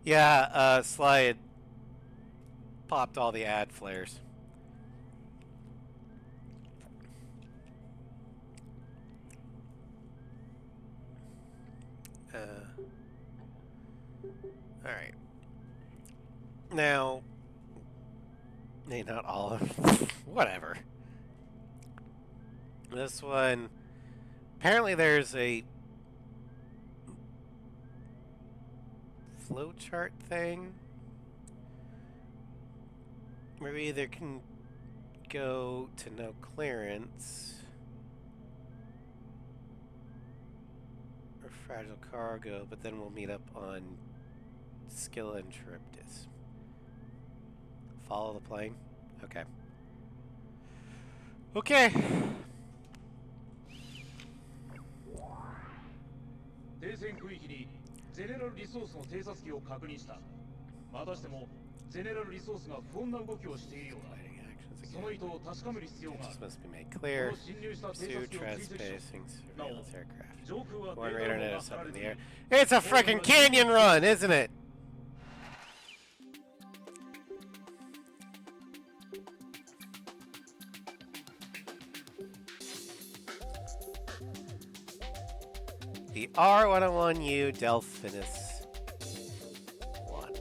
Yeah, Slide popped all the ad flares. Alright. Now, not all of whatever. This one, apparently there's a flowchart thing where we either can go to no clearance or fragile cargo, but then we'll meet up on Skill and Charybdis. Follow the plane? Okay. Okay. 停戦区域にゼネラルリソースの偵察機を確認した。またしてもゼネラルリソースが不穏な動きをしているようだ。 Fighting actions その意図を確かめる必要があ This る。 must be made こ clear. の侵入した偵 Pursue 察機を追跡し trespassing なお surveillance aircraft. 上空は One デー radar タ net が is 出さ up れ in て the い air. る。 It's a freaking canyon run, isn't it? The R101U Delphinus 1.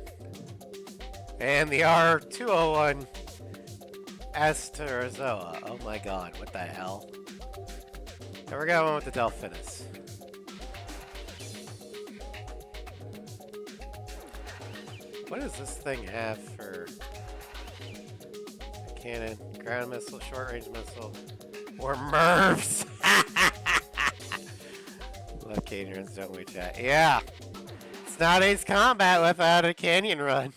And the R201 Asterazoa. Oh my god, what the hell? And we're going with the Delphinus. What does this thing have for cannon, ground missile, short range missile, or MIRVs? Love canyon runs, don't we, chat? Yeah. It's not Ace Combat without a canyon run.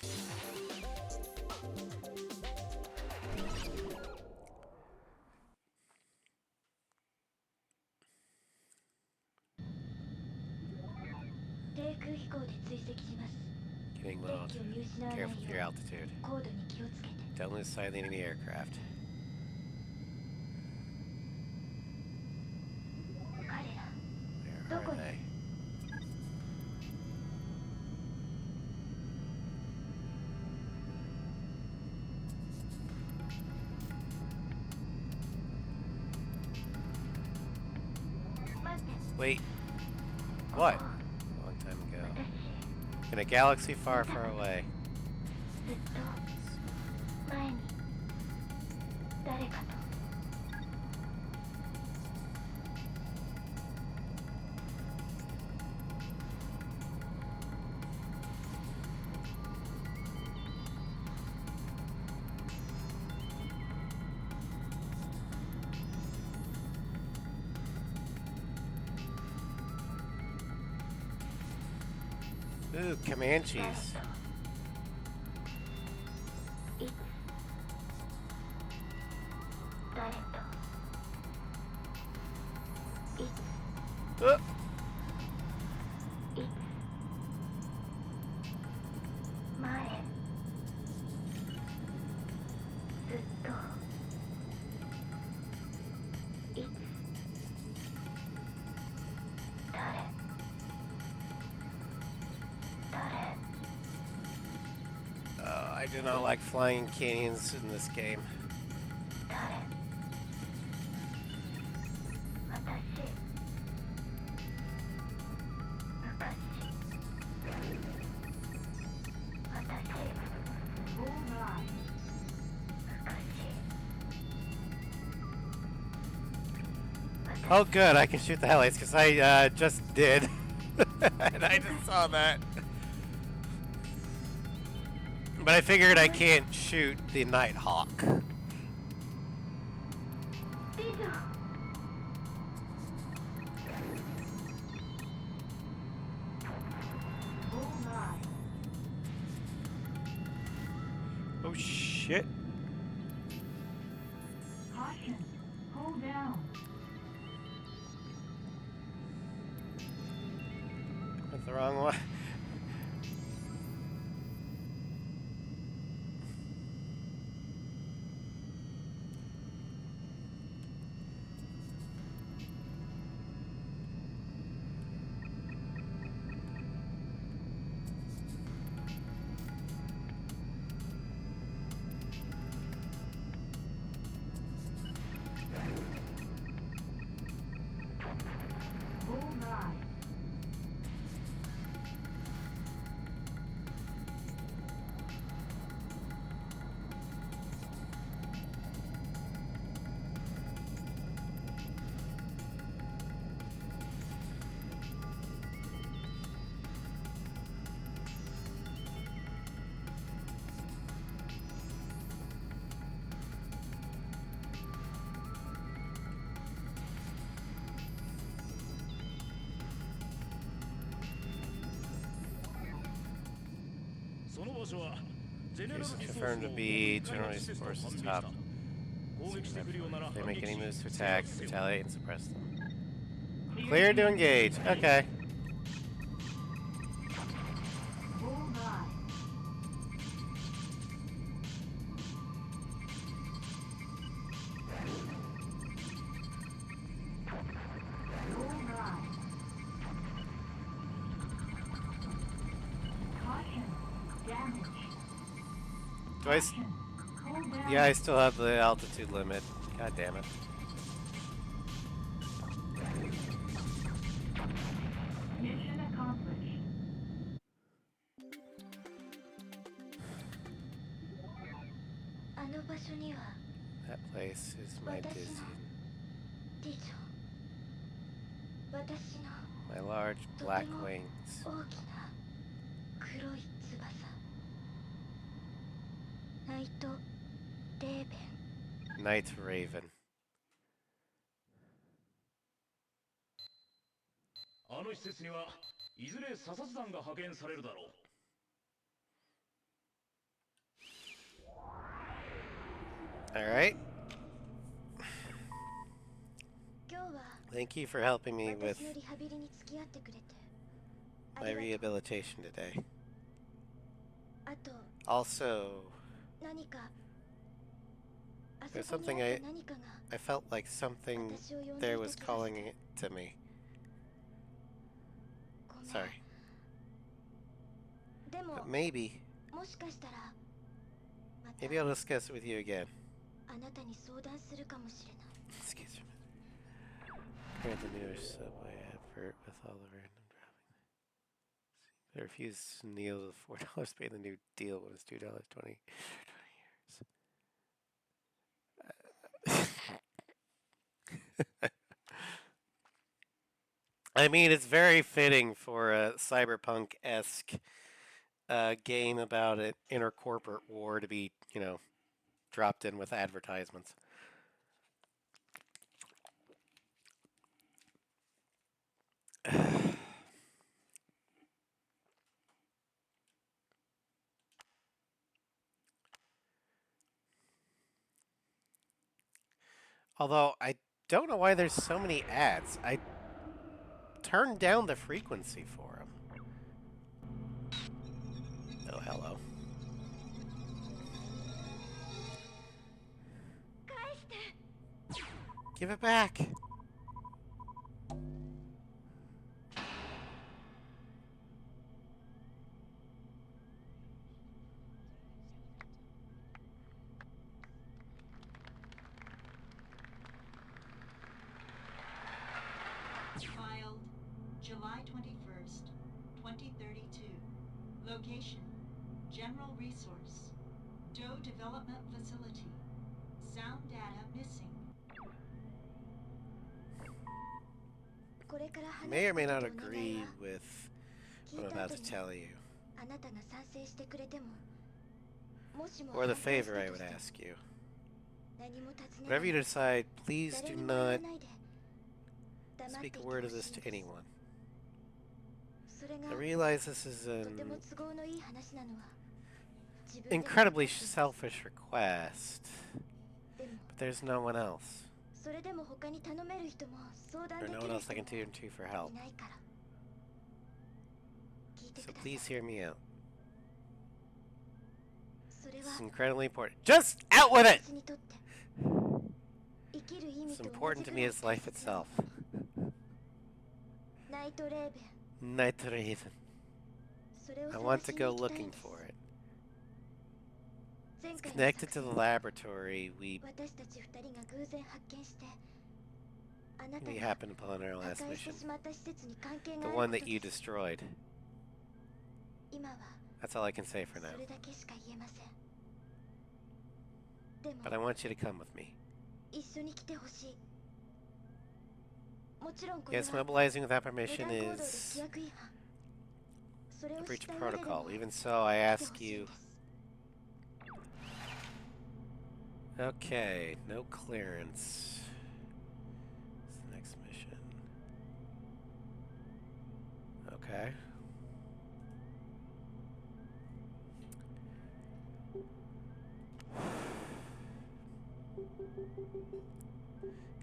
Getting low. Careful with your altitude. Don't lose sight of the enemy aircraft. Where are they? Wait. What? A long time ago. In a galaxy far, far away. Ooh, Comanches. I do not like flying canyons in this game. Oh good, I can shoot the helites because I just did. And I just saw that. But I figured I can't shoot the Nighthawk. Oh shit. Caution. Hold down. Went the wrong way. Bullseye. Jason confirmed to be General Force's top. If they make any moves to attack, retaliate, and suppress them. Clear to engage. Okay. Bullseye. Bullseye. Caution. Damage. Do I? Caution. Hold down. Yeah, I still have the altitude limit. God damn it. Mission accomplished. That place is my dizzy. 私の My large とて black も wings. 大きな黒い翼。ナイト・レーベン。 Night Raven. あの施設にはいずれ査察団が派遣されるだろう。Alright. 今日は Thank you for helping me with 私のリハビリに付き合ってくれてあ my りがとう。 rehabilitation today. あと Also, 何かあ there's そこ something にあ I った何かが I felt like something 私を呼んで there いた was 気がし calling て it to me. ごめん。 Sorry. でも But maybe もしかしたらまた maybe I'll discuss it with you again. あなたに相談するかもしれない。 Excuse me. Heard the newer subway advert with all the random dropping. They refused to kneel to the $4 pay the new deal when it's $2.20 years. I mean, it's very fitting for a cyberpunk-esque game about an intercorporate war to be, you know, dropped in with advertisements. Although, I don't know why there's so many ads. I turned down the frequency for them. Oh, hello. 返して。 Give it back. Filed July 21st, 2032. Location General Resource. Doe Development Facility. Sound data missing. これから話 May す or こ may と not とお願い agree は with 聞 what い I'm た about 後 to に tell you, あなたが賛成してくれてももしも or the 反対し favor た I と would しても ask you. 何も尋ねな Whatever い you で decide, please 誰 do にも言わ not ないで黙ってい speak て a ほ word of し this い to んです。 anyone. それが I realize this is とても an 都合のいい話なのは自分でも分か incredibly っています。 selfish request, でも but there's no one else. それでも他に頼める人も相談 There's で no き one る else 人 I も can turn to for help. いないから聞いて So ください。 please hear me out. それ This は is incredibly important. Just out with it! 私にとって生きる意味 It's と同 important じ to ぐ me らい as 大 life 切な itself. ナイトレーベン。 Night Raven. それを I 探 want し to に go 行きたいん looking です for it. 前 It's 回の connected 作 to the 戦 laboratory 私たち二人が偶然発見してあなた we が happened upon our 破 last 壊して mission. しまった施設に関係 The がある one こ that と you です。 destroyed. 今は That's all I can say for そ now. れだけしか言えません。で But I も want you to come with me. 一緒に来てほしい。もちろんこれ Yes, は mobilizing without 無 permission 断行動で is 規約違反。それ a を知 breach った of 上ででも protocol. 来 Even so, I て ask ほしいん you. です。 Okay, no clearance. What's the next mission? Okay.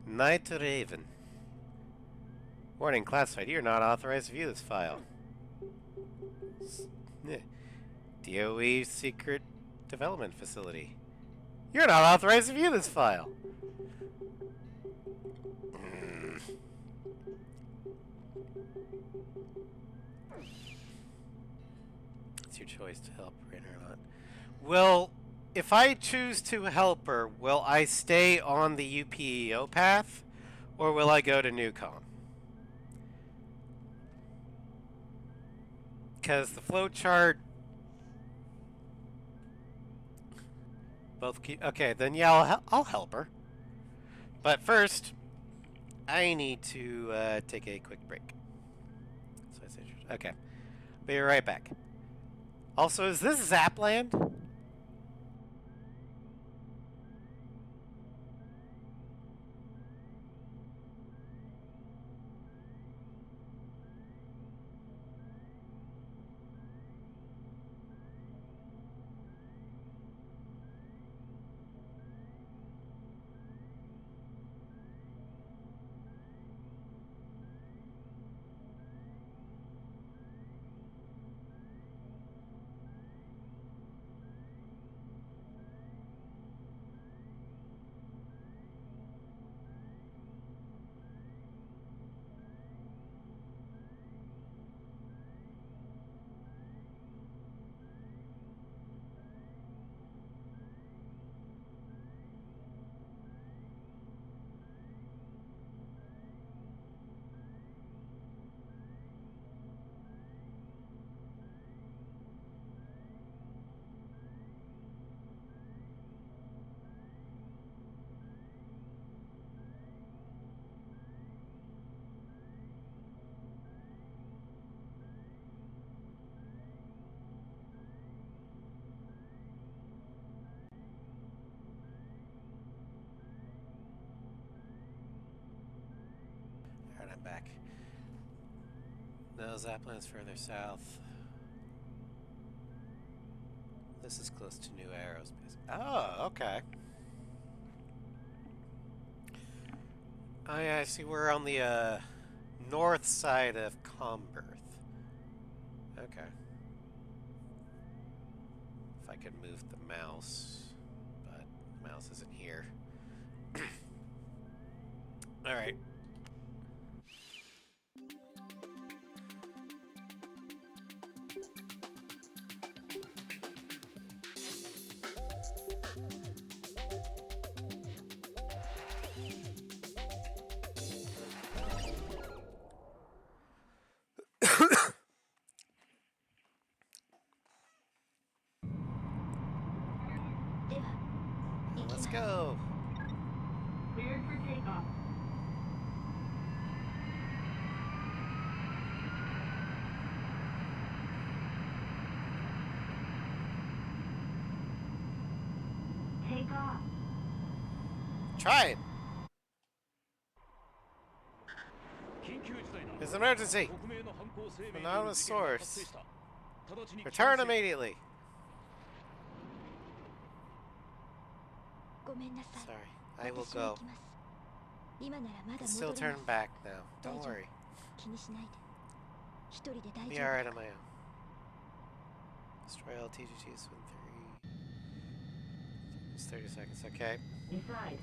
Night Raven. Warning, classified. You're not authorized to view this file. DOE Secret Development Facility. You're not authorized to view this file. It's your choice to help her or not. Well, if I choose to help her, will I stay on the UPEO path, or will I go to Newcom? Because the flowchart... Both keep... Okay, then yeah, I'll help her. But first, I need to take a quick break. So I said, okay. Be right back. Also, is this Zapland? Alright, I'm back. No, Zapland's further south. This is close to New Aerospace. Oh, okay. Oh yeah, I see we're on the north side of Comberth. Okay. If I could move the mouse, but the mouse isn't here. Alright. Let's go. Cleared for takeoff. Take off. Try it. It's an emergency. Anonymous source. Return immediately. Sorry, I will go. It's still turn back now. Don't worry. Be alright on my own. Destroy all TGGs within 3. It's 30 seconds, okay. Inside.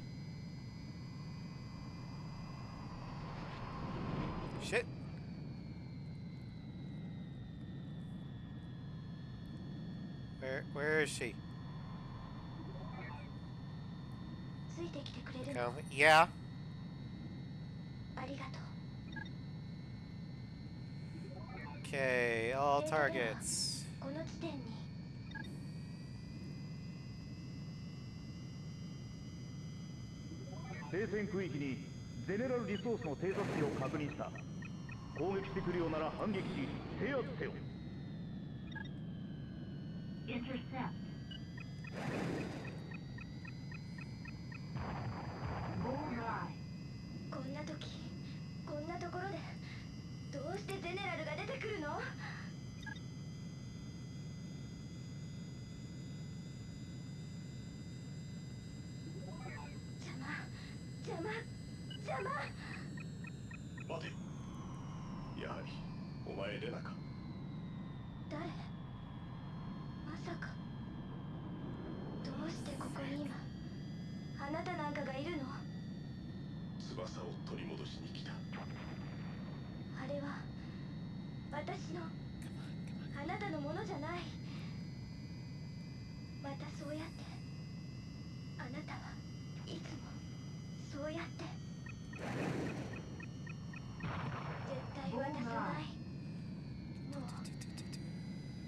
Shit. Where is she? Yeah. Okay, all targets. 聖戦区域にゼネラルリソースの偵察機を確認した。攻撃してくるようなら反撃し制圧せよ。Intercept. Bullseye. こんな時、こんなところでどうしてゼネラルが出てくるの？邪魔。待て。やはりお前レナか。誰？まさか。どうしてここに今あなたなんかがいるの？翼を取り戻しに来た。あれは私のあなたのものじゃない。またそうやってあなたはいつもそうやって絶対渡さない。もう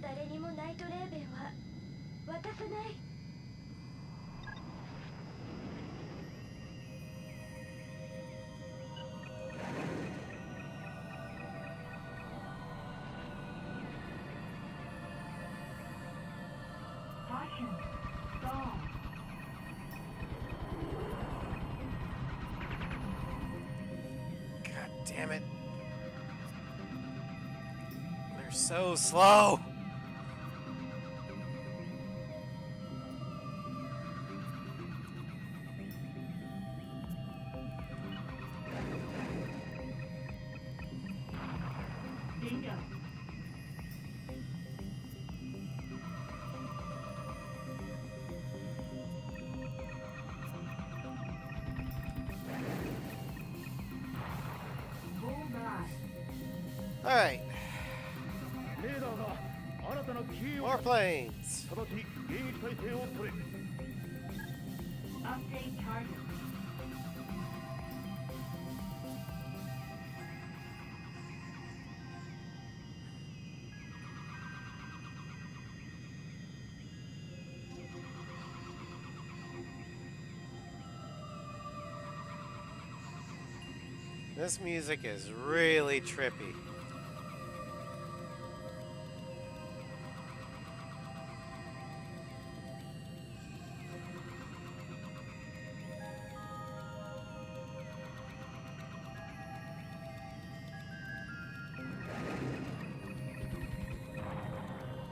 誰にもナイトレーベンは渡さない。Damn it. They're so slow. Bingo. Bullseye. All right. レーダーが新たなキーを More planes. 直ちに迎撃態勢を取れ Update target. This music is really trippy.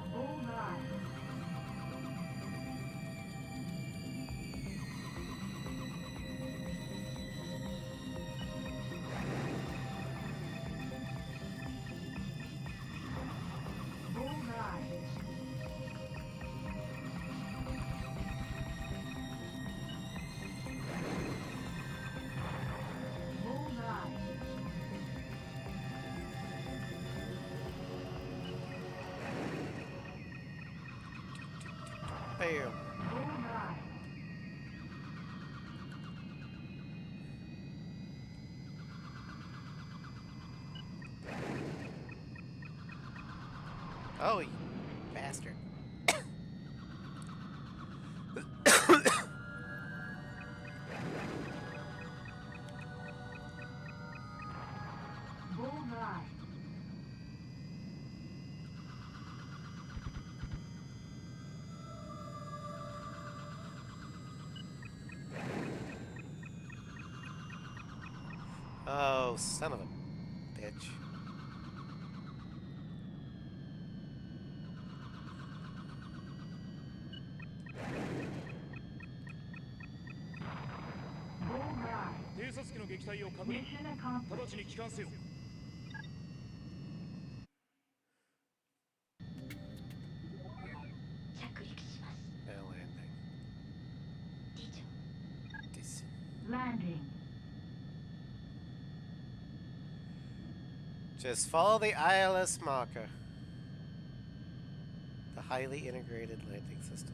Bullseye. Bullseye. Bullseye. Bam. Bullseye. Oh, you bastard. Bullseye. Oh, son of a bitch. Bullseye. 偵察機の撃退を確認 Mission accomplished. 直ちに帰還せよ着陸します。 No landing. 以上。 This. Landing. Just follow the ILS Maka. The highly integrated landing system.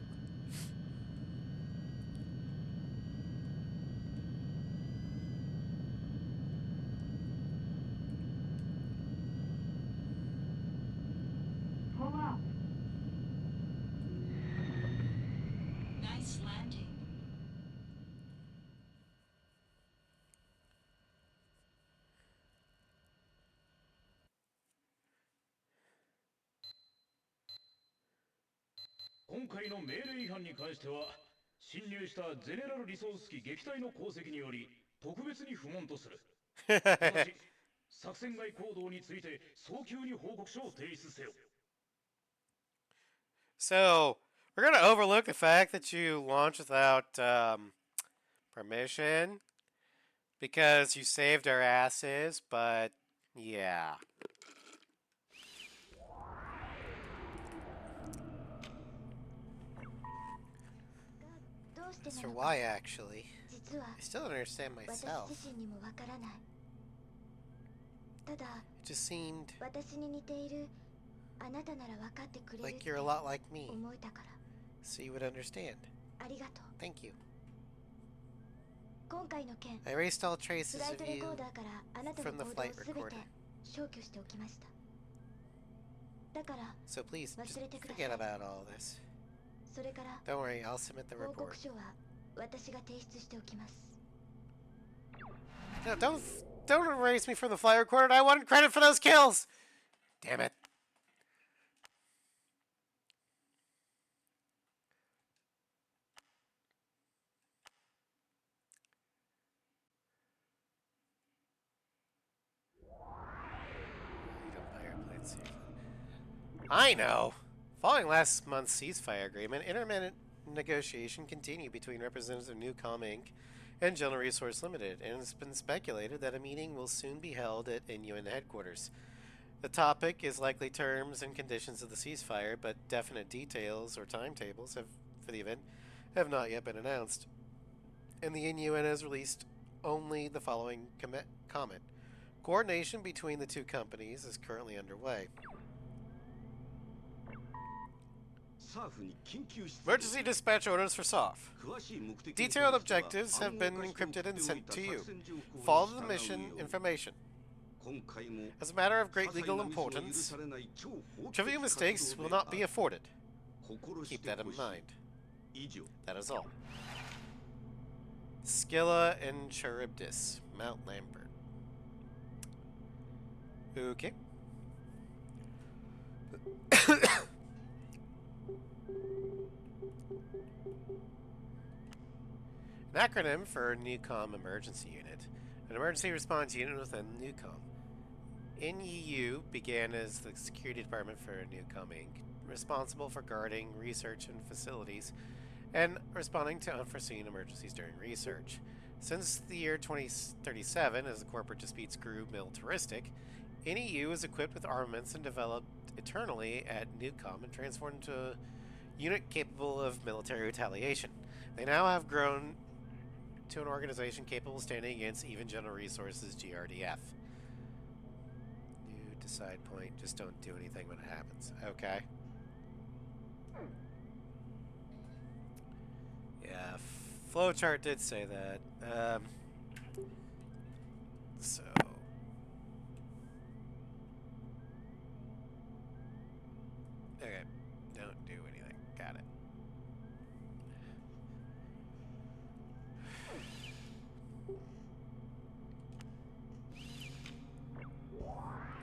Pull up. Nice landing. 今回の命令違反に関しては侵入したゼネラルリソース機撃退の功績により特別に不問とするただし作戦外行動について早急に報告書を提出せよ So, we're going to overlook the fact that you launched without permission because you saved our asses, but yeah. So why actually? 実は I still don't understand 私 myself. 自身にもわからない。ただ It just seemed 私に似ているあなたなら分かってくれるっ like て you're a lot like me, 思えたから so you would understand. ありがとう。 Thank you. 今回の件 I erased all フ traces ライ of トレ you コーダーからあなたの from the 行動を flight すべて recorder. 消去しておきました。だから So please, just 忘れてください。 forget about all this. それから Don't worry, I'll submit the 報 report. 告書は私が提出しておきます。 No, don't erase me from the flight recorder. I wanted credit for those kills. Damn it. I know. Following last month's ceasefire agreement, intermittent negotiation continued between representatives of Newcom Inc. and General Resource Limited, and it's been speculated that a meeting will soon be held at NUN headquarters. The topic is likely terms and conditions of the ceasefire, but definite details or timetables for the event have not yet been announced. And the NUN has released only the following comment. Coordination between the two companies is currently underway. Emergency dispatch orders for SOF. Detailed objectives have been encrypted and sent to you. Follow the mission information. As a matter of great legal importance, trivial mistakes will not be afforded. Keep that in mind. That is all. Scylla and Charybdis, Mount Lambert. Okay. An acronym for Newcom Emergency Unit, an emergency response unit within Newcom. NEU began as the security department for Newcom Inc., responsible for guarding research and facilities and responding to unforeseen emergencies during research. Since the year 2037, as the corporate disputes grew militaristic, NEU is equipped with armaments and developed eternally at Newcom and transformed into a unit capable of military retaliation. They now have grown to an organization capable of standing against even General Resources GRDF. New decide point, just don't do anything when it happens. Okay. Yeah, flowchart did say that. So... Okay, don't do anything. Got it.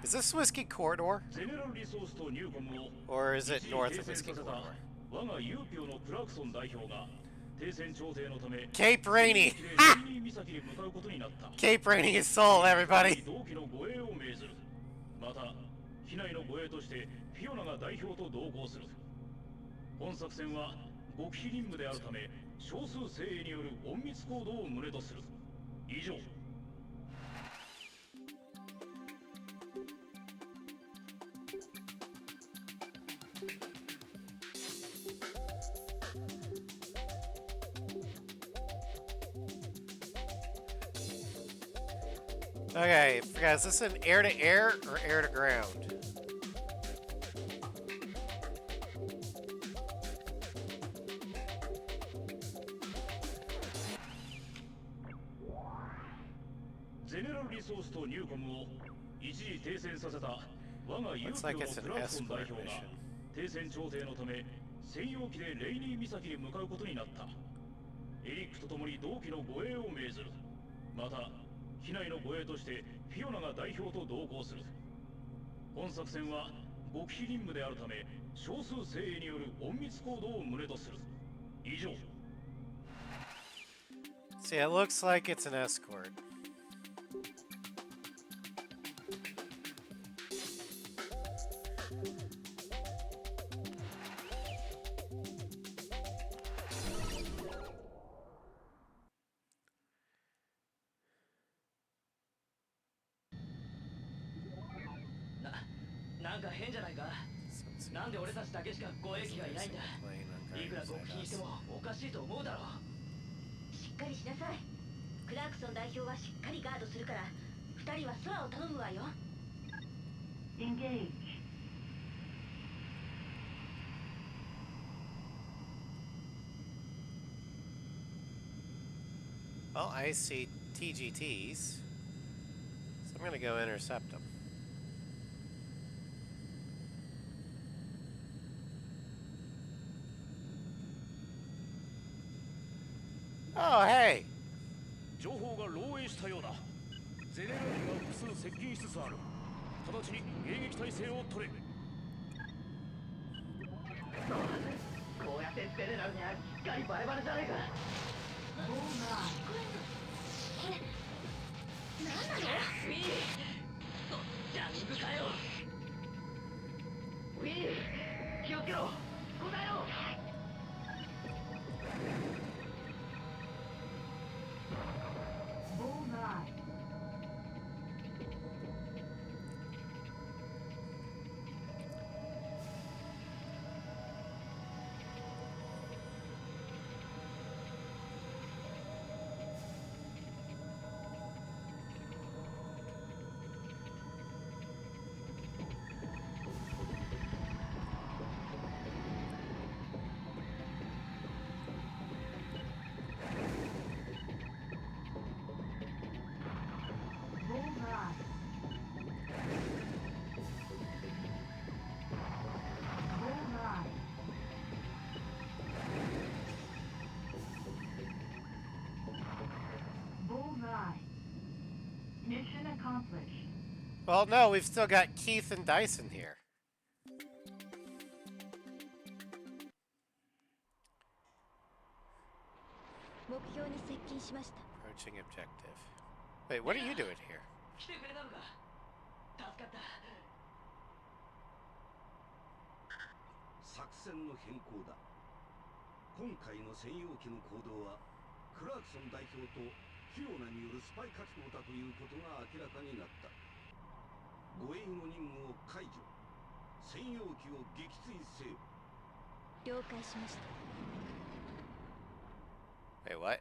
Is this Whiskey Corridor? Or is it north of Whiskey Corridor? Cape Rainy! Ha! Cape Rainy is sold, everybody! Okay, guys, is this an air-to-air or air-to-ground? Looks like it's an escort mission. See, it looks like it's an escort.なんで俺たちだけしか護衛機がいないんだ。いくら極秘にしてもおかしいと思うだろう。しっかりしなさい。クラークソン代表はしっかりガードするから、二人は空を頼むわよ。Engage. Well, I see TGTs, so I'm gonna go intercept them. Oh, hey! 情報が漏洩したようだ。ゼネラルが複数接近しつつある。直ちに迎撃態勢を取れ。こうやってゼネラルにはしっかりバレバレじゃねえか。これ何なの？ウィー、ジャミングかよ。ウィー。Mission accomplished. Well, no, we've still got Keith and Dyson here. Approaching objective. Wait, what are you doing here? 来てくれたのか。助かった。作戦の変更だ。今回の専用機の行動はクラークソン代表とフィオナによるスパイ活動だということが明らかになった。護衛の任務を解除。専用機を撃墜せよ。了解しました。 Wait, what?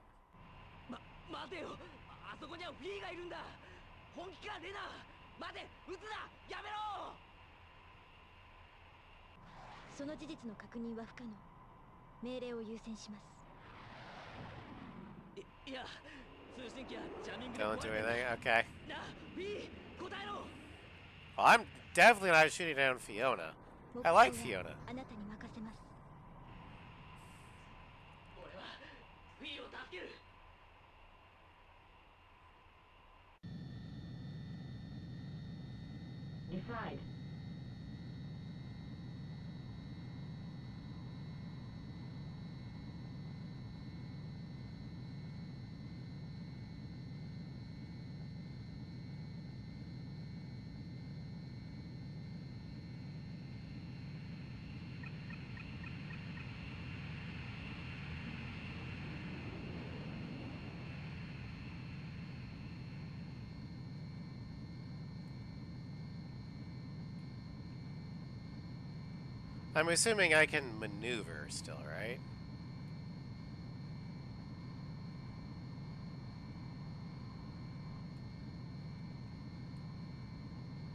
待てよ。あそこにはフィーがいるんだ。本気かレナ。待て、撃つな。やめろ。その事実の確認は不可能。命令を優先します。いや、通信機はジャミングで Don't 壊 do れてる。 anything? Okay. なあ、フィー、答えろ。 Well, I'm definitely not shooting down Fiona. I like Fiona. あなたに任せます。俺はフィーを助ける。Decide. I'm assuming I can maneuver still, right?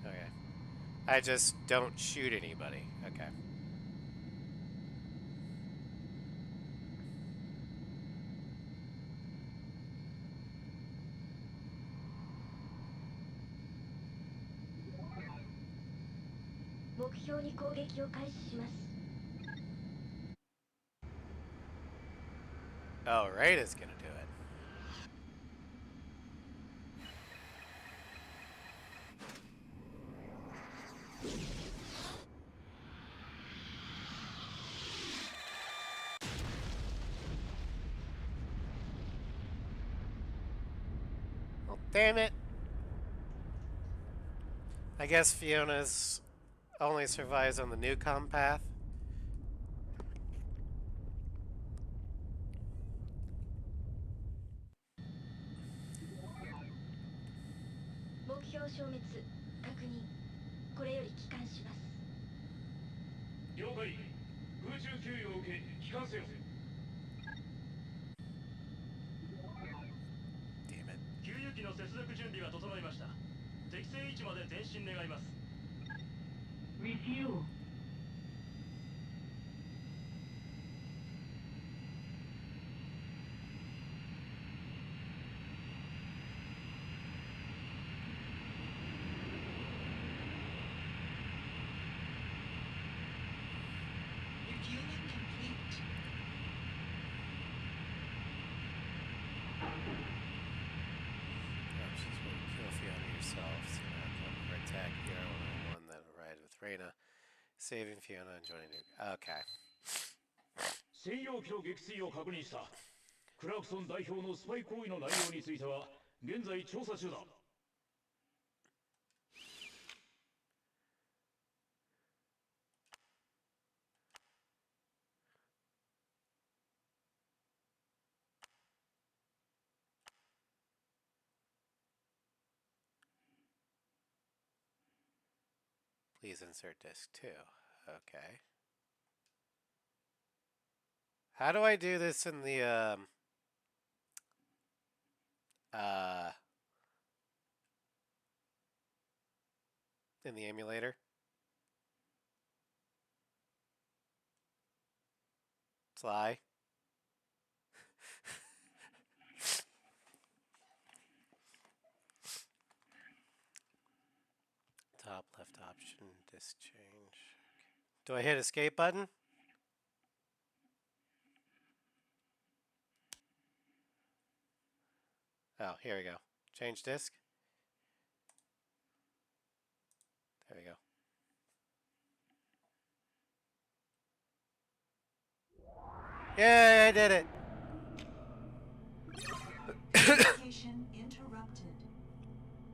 Okay. I just don't shoot anybody. Okay. Oh, Rada's gonna do it. Well, damn it. I guess Fiona's only survives on the Newcom path. 目標消滅確認。これより帰還します。了解。空中給与を受け帰還せよ。 Damn it. 給油機の接続準備が整いました。適正位置まで前進願います。 Refuel. Refueling complete. Options will kill Fiona yourself, so not come for attack PR 101, then ride with Reyna, saving Fiona and joining you. Okay. 専用機の撃墜を確認した。クラークソン代表のスパイ行為の内容については現在調査中だ。 Please insert disc 2. Okay. How do I do this in the, in the emulator? Sly? Top left option, disc change. Do I hit escape button? Oh, here we go. Change disc. There we go. Yeah, I did it. Communication interrupted.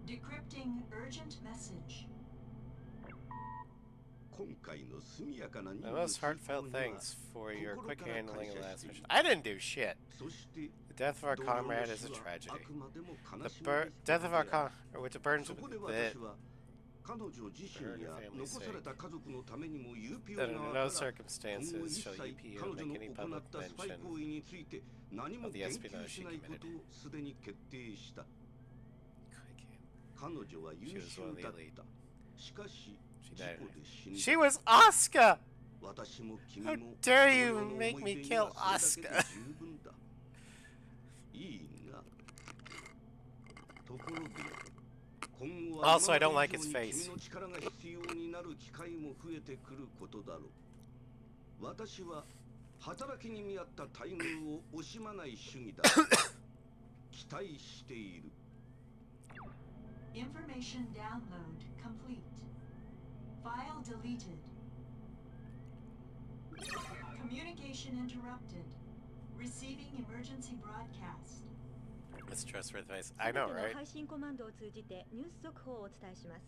Decrypting urgent message. The most heartfelt thanks for your quick handling of the last mission. I didn't do shit. The death of our comrade is a tragedy. The death of our which burdens with the family's sake. That under no circumstances shall UPEO make any public mention of the espionage she committed. She was one of the elite. She died. She was Asuka! How dare you make me kill Asuka? Also, I don't like his face. Information download complete. File deleted. Communication interrupted. Receiving emergency broadcast. It's trustworthy face. I know, right? 配信コマンドを通じてニュース速報をお伝えします。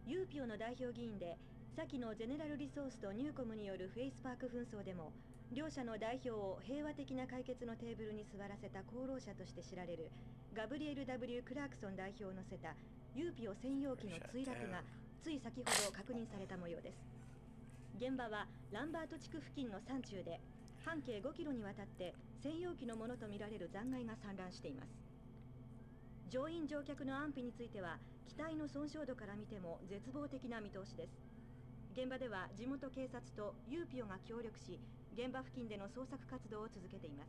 UPEO の代表議員で、先のゼネラルリソースとニューコムによるフェイスパーク紛争でも、両者の代表を平和的な解決のテーブルに座らせた功労者として知られるガブリエル・ W ・クラークソン代表を乗せた UPEO 専用機の墜落がつい先ほど確認された模様です。現場はランバート地区付近の山中で、半径5キロにわたって専用機のものとみられる残骸が散乱しています。乗員乗客の安否については、機体の損傷度から見ても絶望的な見通しです。現場では地元警察と UPEO が協力し、現場付近での捜索活動を続けています。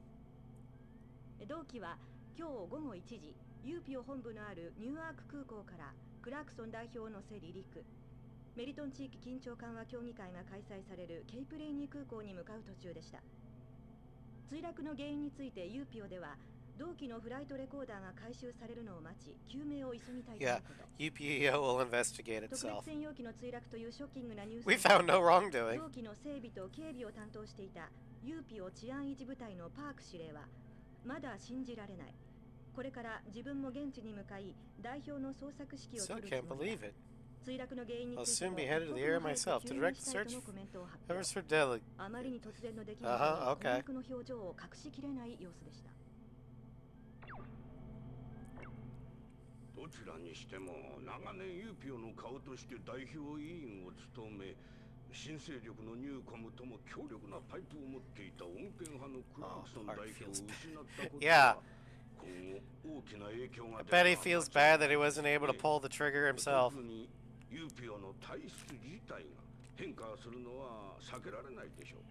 同機は今日午後1時、UPEO 本部のあるニューアーク空港からクラークソン代表を乗せ離陸。メリトン地域緊張緩和協議会が開催されるケイプレイニー空港に向かう途中でした。墜落の原因について UPEO では、同機のフライトレコーダーが回収されるのを待ち、究明を急ぎたいとのこと。UPEO will investigate 特 itself. 別専用機の墜落というショッキングなニュース。 We found no wrongdoing. 同機の整備と警備を担当していた UPEO 治安維持部隊のパーク司令は、まだ信じられない。これから自分も現地に向かい、代表の捜索指揮を Still 執るつ can't もり believe だ。 it. 墜落の原因に I'll ついて soon も be headed to the 一 area 刻も早 myself く to 究 direct 明 the したいと search. のコメントを発 Ever 表。 for Delig. あまりに突然の出来事 Uh-huh, で okay. 困惑の表情を隠しきれない様子でした。どちらにしても長年UPEOの顔として代表委員を務め、新勢力のニューコムとも強力なパイプを持っていた穏健派のクラークソン代表を失ったことは、今後大きな影響が I bet he feels bad that he wasn't able to pull the trigger himself. 特に UPEO の体質自体が変化するのは避けられないでしょう。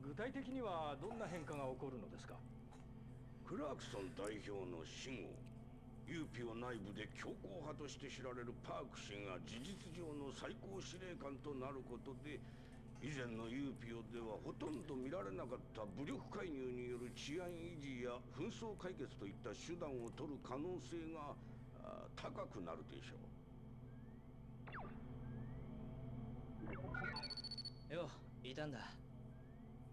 具体的にはどんな変化が起こるのですか？クラークソン代表の死後、UPEO 内部で強硬派として知られるパーク氏が事実上の最高司令官となることで、以前の UPEO ではほとんど見られなかった武力介入による治安維持や紛争解決といった手段を取る可能性が高くなるでしょう。よ、いたんだ。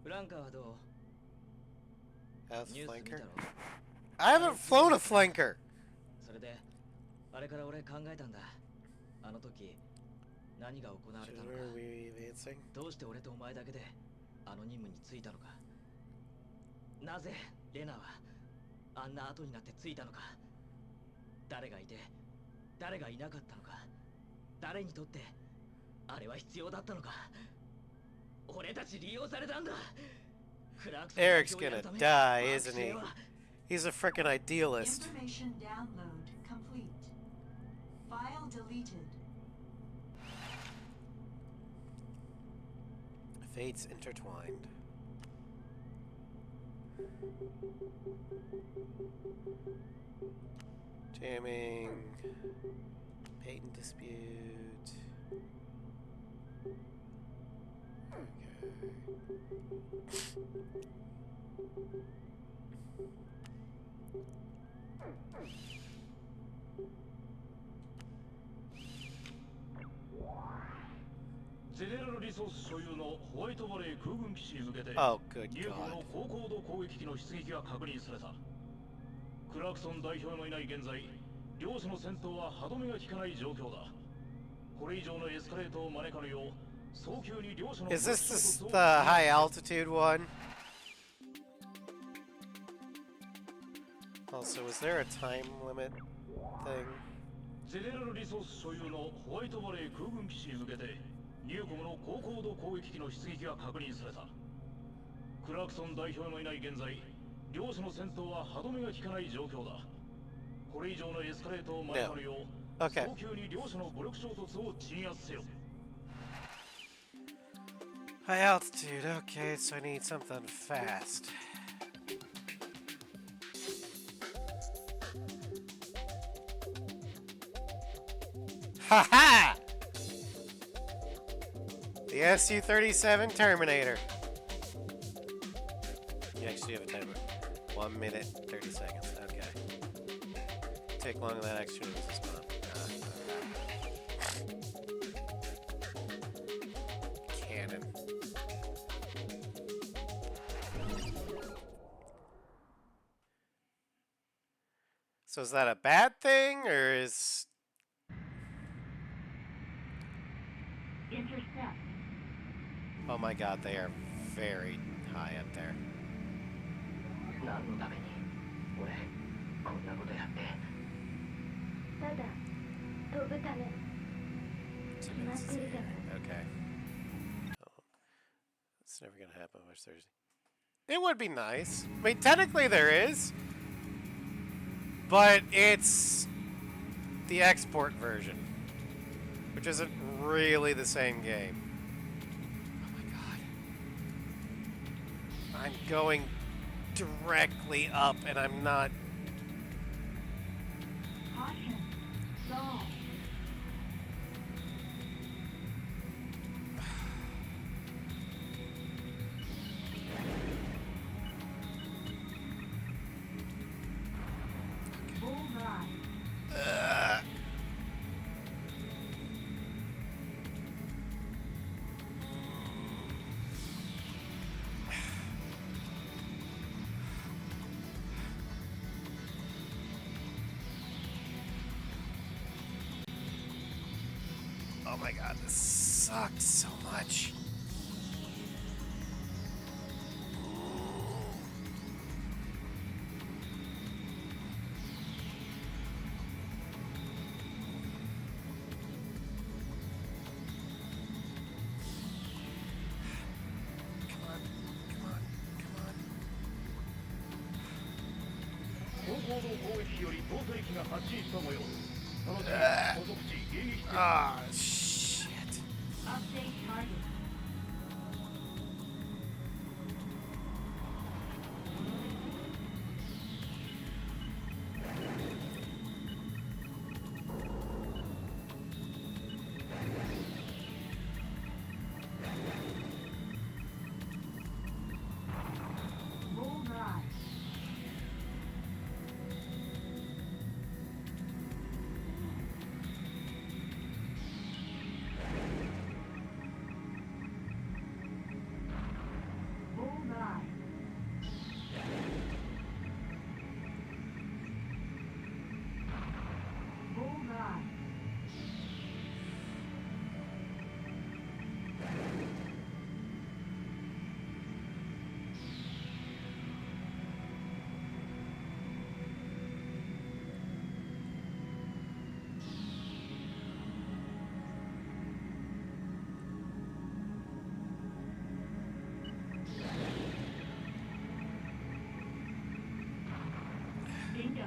フランカーはどう？ As ニュース見た flanker? ろ。 I haven't flown a flanker. それで、あれから俺考えたんだ。あの時、何が行われたのか。 Are we advancing? どうして俺とお前だけであの任務に就いたのか。なぜレナはあんな後になって着いたのか。誰がいて誰がいなかったのか。誰にとってあれは必要だったのか。俺たち利用されたんだ。 Eric's gonna die, isn't he? He's a frickin' idealist. Information download complete. File deleted. Fates intertwined. Jamming. Patent dispute. 所有のホワイトバレー空軍基地に向けて Oh, good ニューコム God. の高高度攻撃機の出撃が確認された。クラクソン代表のいない現在、両者の戦闘は歯止めが効かない状況だ。これ以上のエスカレートを招かぬよう、早急に両者の Is this the high altitude one? Also, is there a time limit thing? ゼネラルリソース所有のホワイトバレー空軍基地に向けてニューコムの高高度攻撃機の出撃が確認された。クラクソン代表のいない現在、両者の戦闘は歯止めが効かない状況だ。これ以上のエスカレートを招かぬよう、Okay. 早急に両者の武力衝突を鎮圧せよ。 High altitude, okay, so I need something fast. Ha-ha! The Su-37 Terminator. You actually have a timer. 1 minute, 30 seconds. Okay. Take longer than that extra to respond. Cannon. So is that a bad thing, or is... Intercept. Oh my god, they are very high up there. 何のために俺こんなことやって。ただ飛ぶため。決まってるじゃない。 Okay. Oh, it's never gonna happen much Thursday. It would be nice. I mean, technically there is, but it's the export version, which isn't really the same game. Oh my god. I'm going directly up and I'm not... Caution. Stall. Bullseye. Oh my god, this sucks so much. Come on, come on, come on. 高高度攻撃機より搭載機が発進した模様。直ちに補足地迎撃して Ah, shit. Update target. Bullseye. Bullseye. Bullseye. Bingo.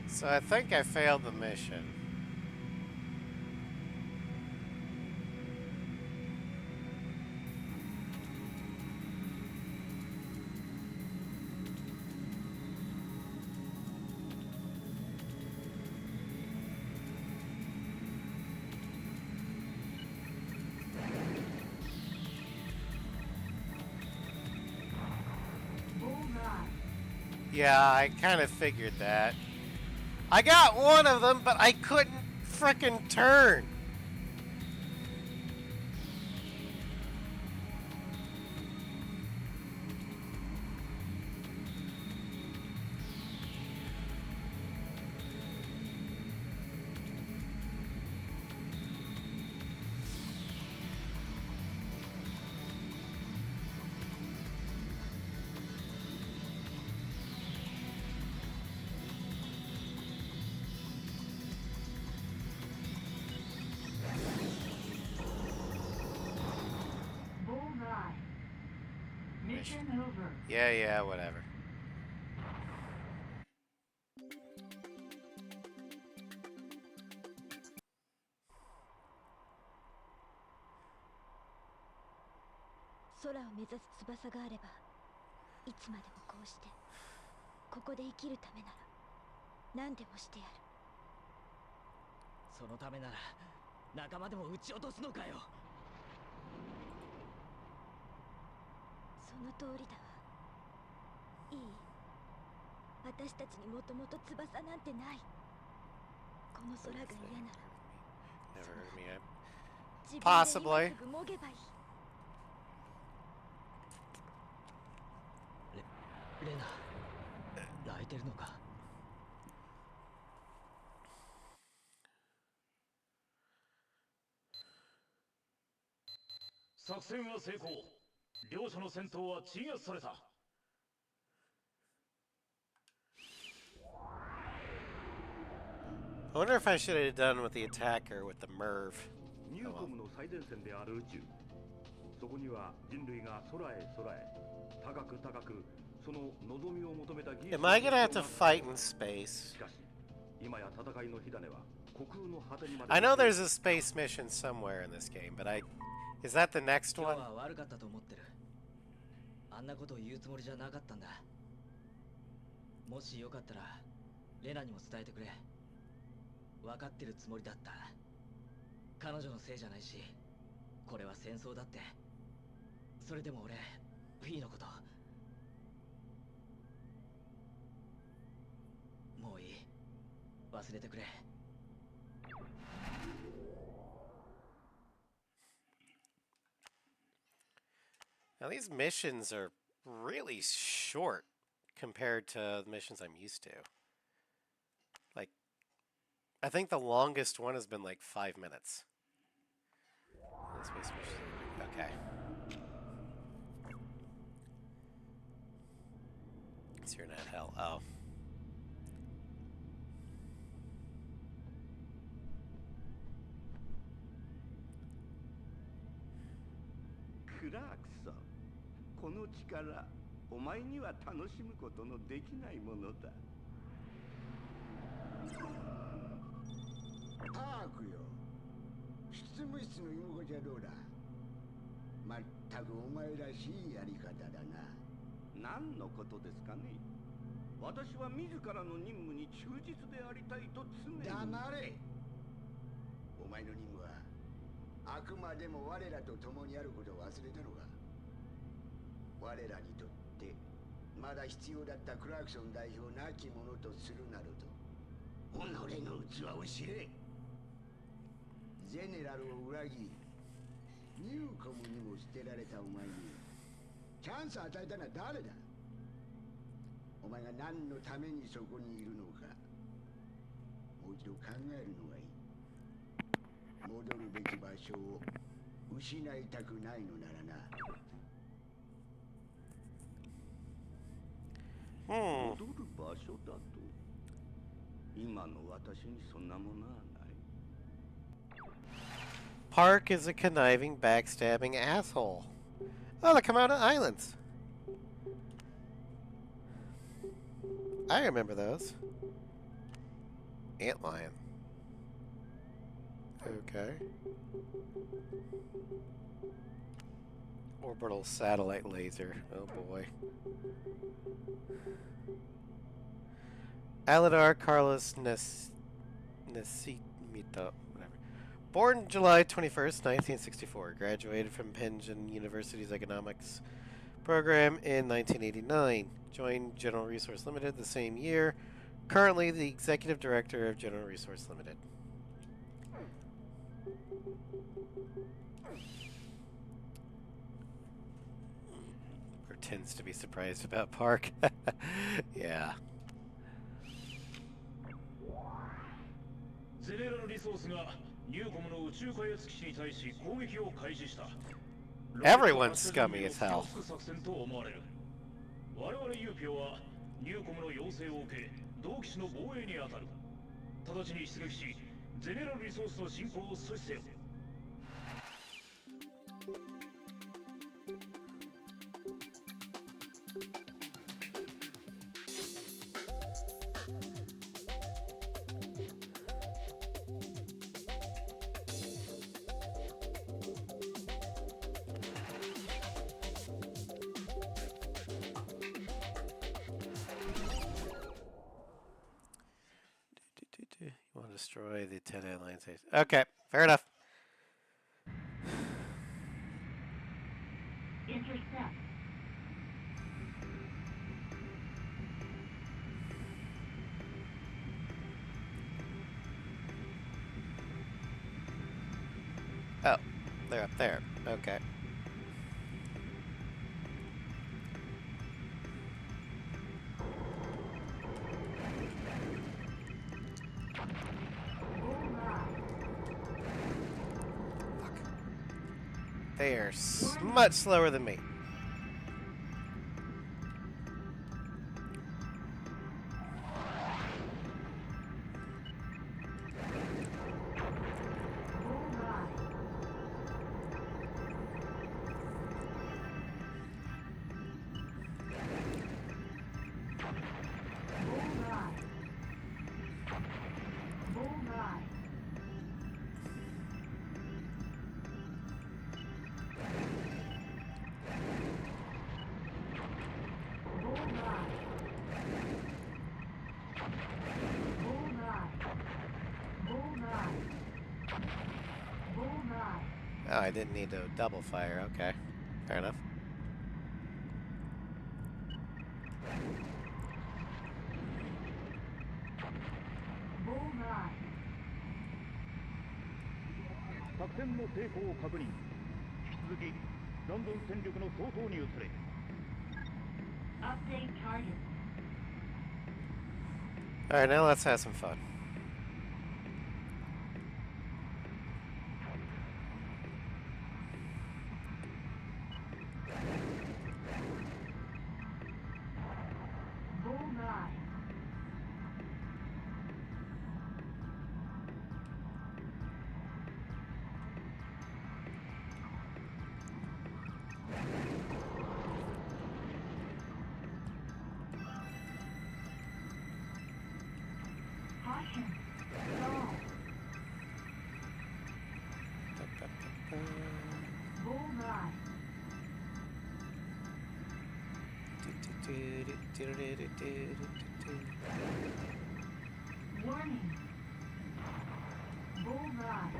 So I think I failed the mission. Yeah, I kind of figured that. I got one of them, but I couldn't frickin' turn. Bullseye. Mission over. Yeah, whatever.そのためなら仲間でも撃ち落とすのかよ。その通りだわ。いい？私たちにもともと翼なんてない。この空が嫌なら Never heard of me yet. 自分で Possibly. 今すぐもげばいい。レナ、泣いてるのか。作戦は成功。両者の戦闘は鎮圧された。I wonder if I should have done with the attacker with the Merv. ニューコムの最前線である宇宙。そこには人類が空へ空へ高く高くその望みを求めた技術。 Am I gonna have to fight in space? しかし今や戦いの火種は虚空の果てにまで。 I know there's a space mission somewhere in this game, but is that the next 今 one? 日は悪かったと思ってる。あんなことを言うつもりじゃなかったんだ。もしよかったらレナにも伝えてくれ。分かってるつもりだった。彼女のせいじゃないし、これは戦争だって。それでも俺、フィーのこともういい。忘れてくれ。Now these missions are really short compared to the missions I'm used to. Like, I think the longest one has been like 5 minutes. Space mission. Okay. So you're not hell. Oh. クラークソン、この力、お前には楽しむことのできないものだ。タークよ、執務室の居心地はどうだ。まったくお前らしいやり方だな。何のことですかね。私は自らの任務に忠実でありたいと常に。黙れ。お前の任務はあくまでも我らと共にあることを忘れたのか。我らにとってまだ必要だったクラークソン代表なきものとするなどと己の器を知れ。ゼネラルを裏切りニューコムにも捨てられたお前にチャンスを与えたのは誰だ。お前が何のためにそこにいるのかもう一度考えるのがいい。戻るべき場所を失いたくないのならな。戻る場所だと。今の私にそんなものはない。Park is a conniving, backstabbing asshole. Oh, the Komodo Islands. I remember those. Antlion. Okay. Orbital satellite laser. Oh boy. Aladar Carlos Necimito. Whatever. Born July 21st, 1964. Graduated from Penn University's economics program in 1989. Joined General Resource Limited the same year. Currently the executive director of General Resource Limited. Tends to be surprised about Park. Yeah. ゼネラルリソースがニューコムの宇宙開発基地に対し攻撃を開始した。 Everyone's scummy as hell. 作戦と思われる。我々ユーピオはニューコムの要請を受け、同基地の防衛に当たる。直ちに出撃し、ゼネラルリソースの進行を阻止せよ。 You want to destroy the 10 line states. Okay, fair enough. Intercept. Oh, they're up there. Okay. They are much slower than me. Oh, I didn't need to double fire. Okay, fair enough. Bullseye. 作戦の成功を確認。引き続き残存戦力の総投入すれ。 Update target. All right, now let's have some fun. Bullseye. Caution. Stall. Bullseye. Warning. Bullseye.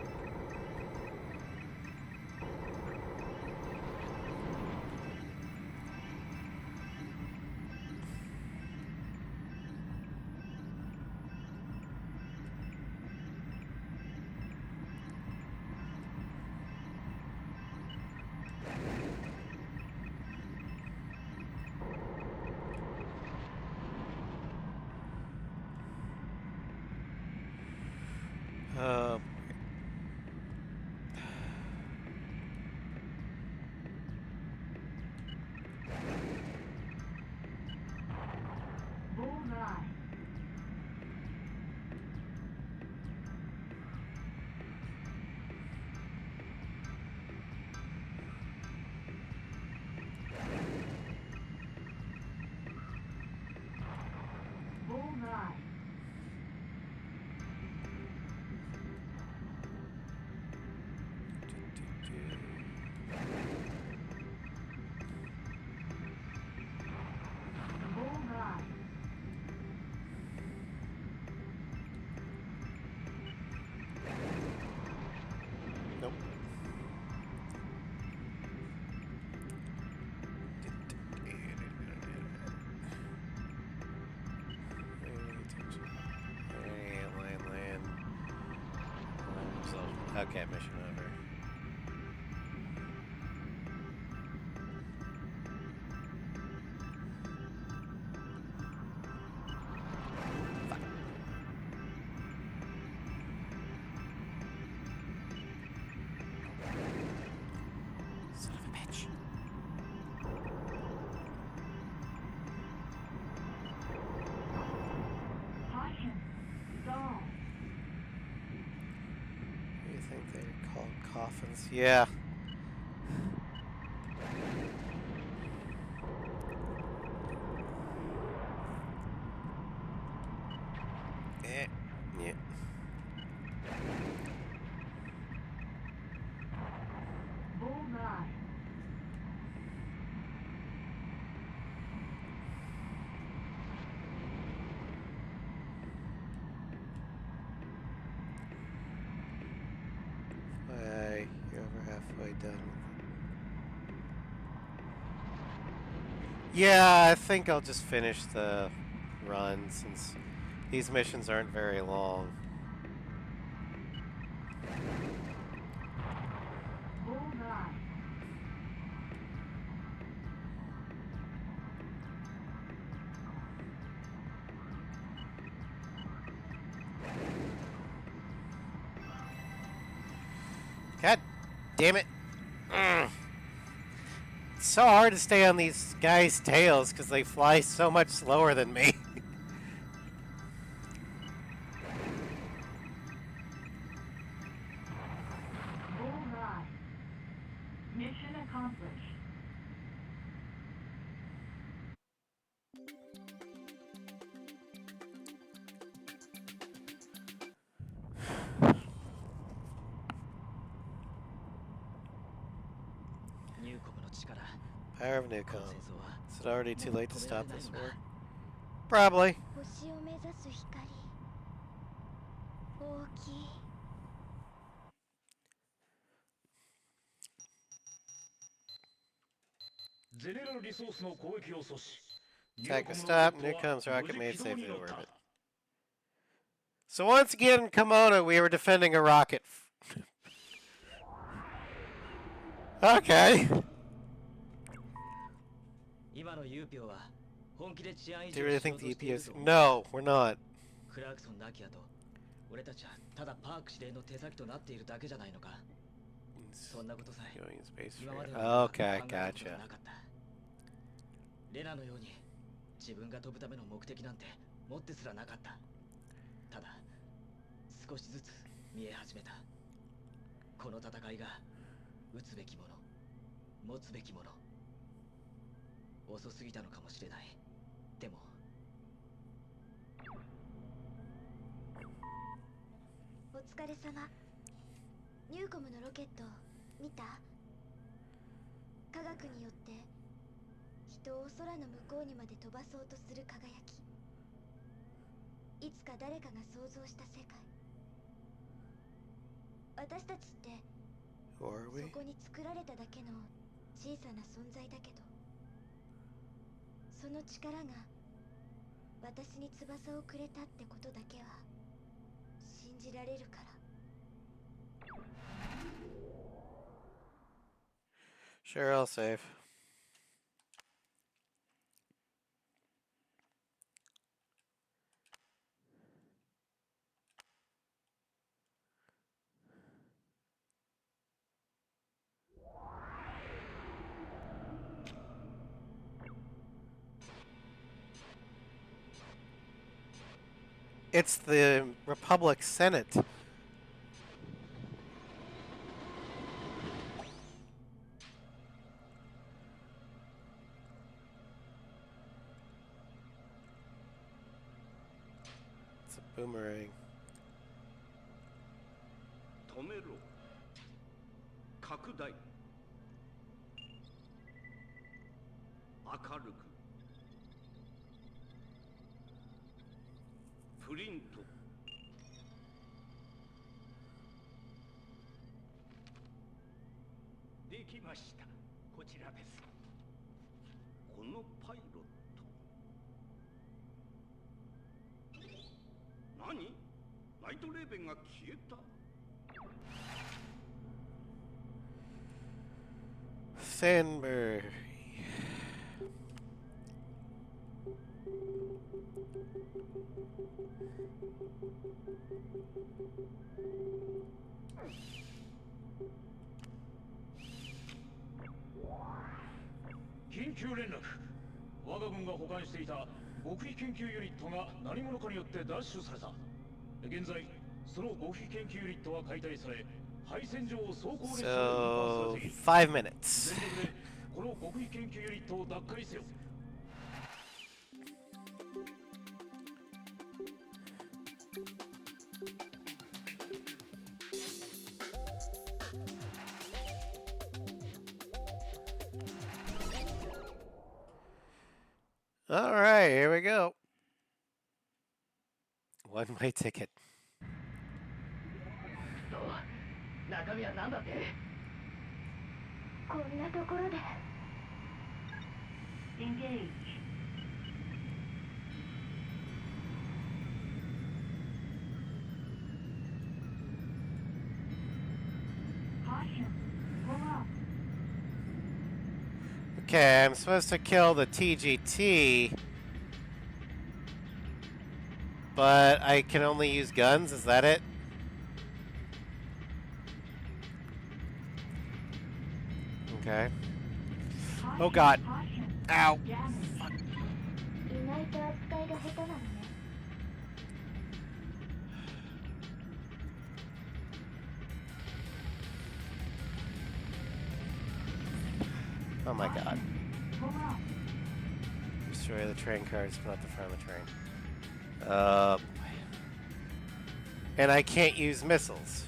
Oh. Okay, mission over. Son of a bitch. Caution. Stall. You think they're called coffins? Yeah. Yeah. Bullseye. Hey, you're over halfway done. Yeah, I think I'll just finish the run since these missions aren't very long. Bullseye. God damn it. It's so hard to stay on these guys' tails because they fly so much slower than me. Bullseye. Mission accomplished. Power of Newcom. Is it already too late to stop this war? Probably. 星を目指す光大きい ゼネラルリソースの攻撃を阻止。 Attack was stopped. Newcom's rocket made safely to orbit. So once again in Komodo, we were defending a rocket. Okay. Do you really think the UPEO is... No, we're not. Going in space for... Okay, gotcha. レナのように自分が飛ぶための目的なんて持ってすらなかった。ただ少しずつ見え始めた。この戦いが撃つべきもの、持つべきもの。遅すぎたのかもしれない。でもお疲れ様。ニューコムのロケット見た？科学によって人を空の向こうにまで飛ばそうとする輝き。いつか誰かが想像した世界。私たちってそこに作られただけの小さな存在だけど、その力が私に翼をくれたってことだけは信じられるから。Sure, I'll save. It's the Republic Senate. It's a boomerang. 止めろ。拡大。明るく。プリント。できました。こちらです。このパイロット。何？ナイトレーベンが消えた？ Sandberg.緊急連絡。我が軍が保管していた極秘研究ユニットが何者かによって奪取された。現在その極秘研究ユニットは解体され、配線上を走行列車で運搬されている。5 minutes. 全力でこの極秘研究ユニットを奪回せよ。All right, here we go. One-way ticket. 中身は何だって？こんなところで。Engage. Caution. Pull up. Okay, I'm supposed to kill the TGT, but I can only use guns. Is that it? Okay. Oh God. Ow. Fuck. 意外と扱いが下手なのね。Oh my God. Destroy the train cars, but not the front of the train. And I can't use missiles.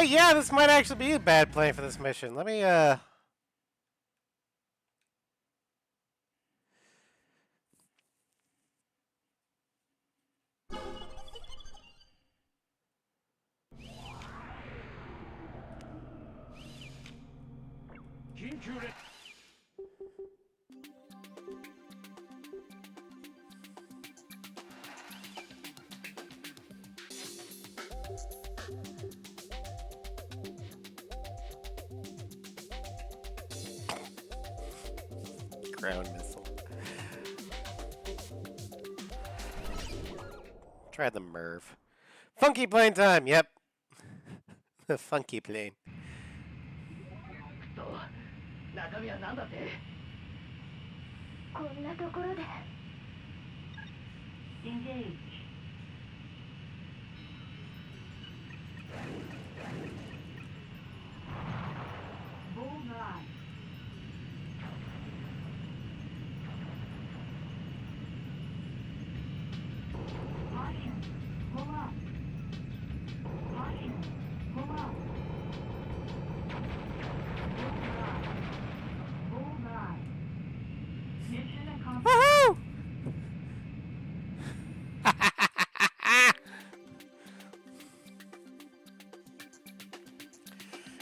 Yeah, this might actually be a bad plan for this mission. Let me, ground missile. Try the Merv. Funky plane time, yep. The funky plane. 中身は何だって？こんなところで。Engage. Bullseye. Caution. Pull up. Caution. Pull up. Bullseye. Bullseye. Mission accomplished. Woohoo!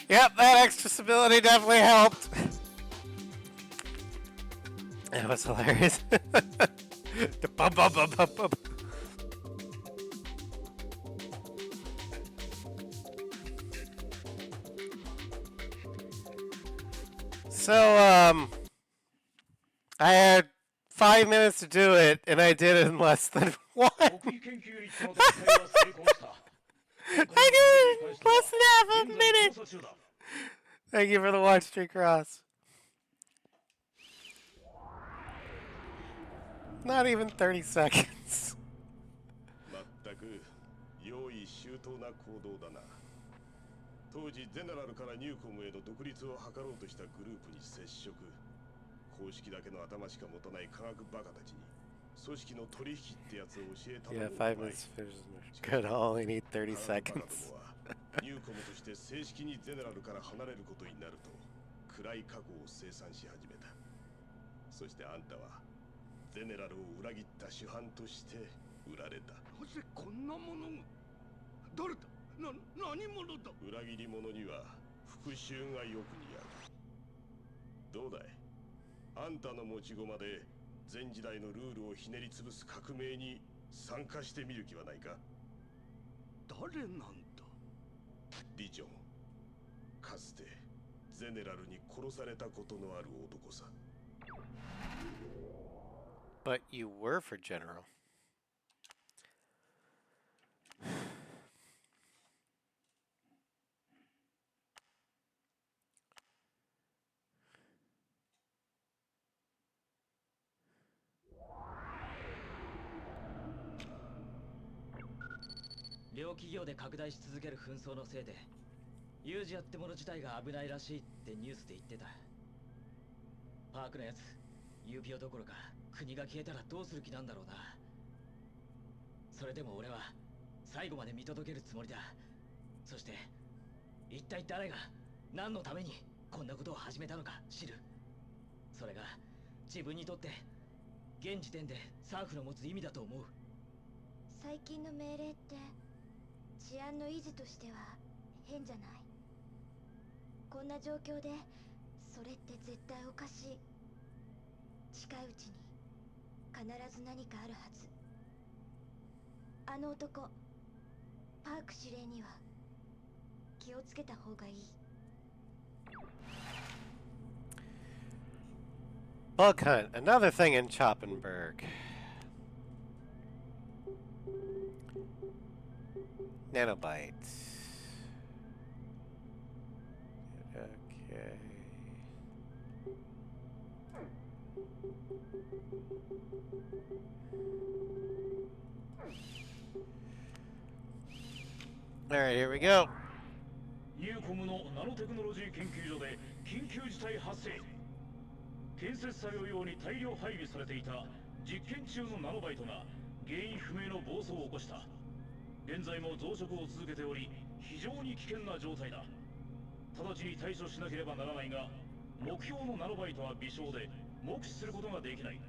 Yep, that extra stability definitely helped. That was hilarious. The bum, bum, bum, bum, bum. So, I had 5 minutes to do it, and I did it in less than one. I did it in less than half a minute. Thank you for the watch, Street Cross. Not even 30 seconds. 全く用意周到な行動だな。当時ゼネラルからニューコムへの独立を図ろうとしたグループに接触。公式だけの頭しか持たない科学バカたちに組織の取引ってやつを教えたのも Yeah, 5 minutes to finish this mission. Good, I only need 30 seconds. ニューコムとして正式にゼネラルから離れることになると暗い過去を清算し始めた。そしてあんたはゼネラルを裏切った主犯として売られた。なぜこんなものが？誰だ？何者だ？裏切り者には復讐がよく似合う。どうだい。あんたの持ち駒で前時代のルールをひねり潰す革命に参加してみる気はないか。誰なんだ。リチョン、かつてゼネラルに殺されたことのある男さ。But you were for General. "両企業で拡大し続ける紛争のせいでユージアってもの自体が危ないらしいってニュースで言ってた。パークのやつ、ユーピオどころか国が消えたらどうする気なんだろうな。それでも俺は最後まで見届けるつもりだ。そして一体誰が何のためにこんなことを始めたのか知る。それが自分にとって現時点でサーフの持つ意味だと思う。最近の命令って治安の維持としては変じゃない？こんな状況でそれって絶対おかしい。近いうちに必ず何かあるはず。あの男、パーク司令には気をつけた方がいい。Bug hunt, another thing in Choppenberg. Nanobites. Okay. Alright, here we go. ニューコムのナノテクノロジー研究所で緊急事態発生。建設作業用に大量配備されていた実験中のナノバイトが原因不明の暴走を起こした。現在も増殖を続けており、非常に危険な状態だ。直ちに対処しなければならないが、目標のナノバイトは微小で目視することができない。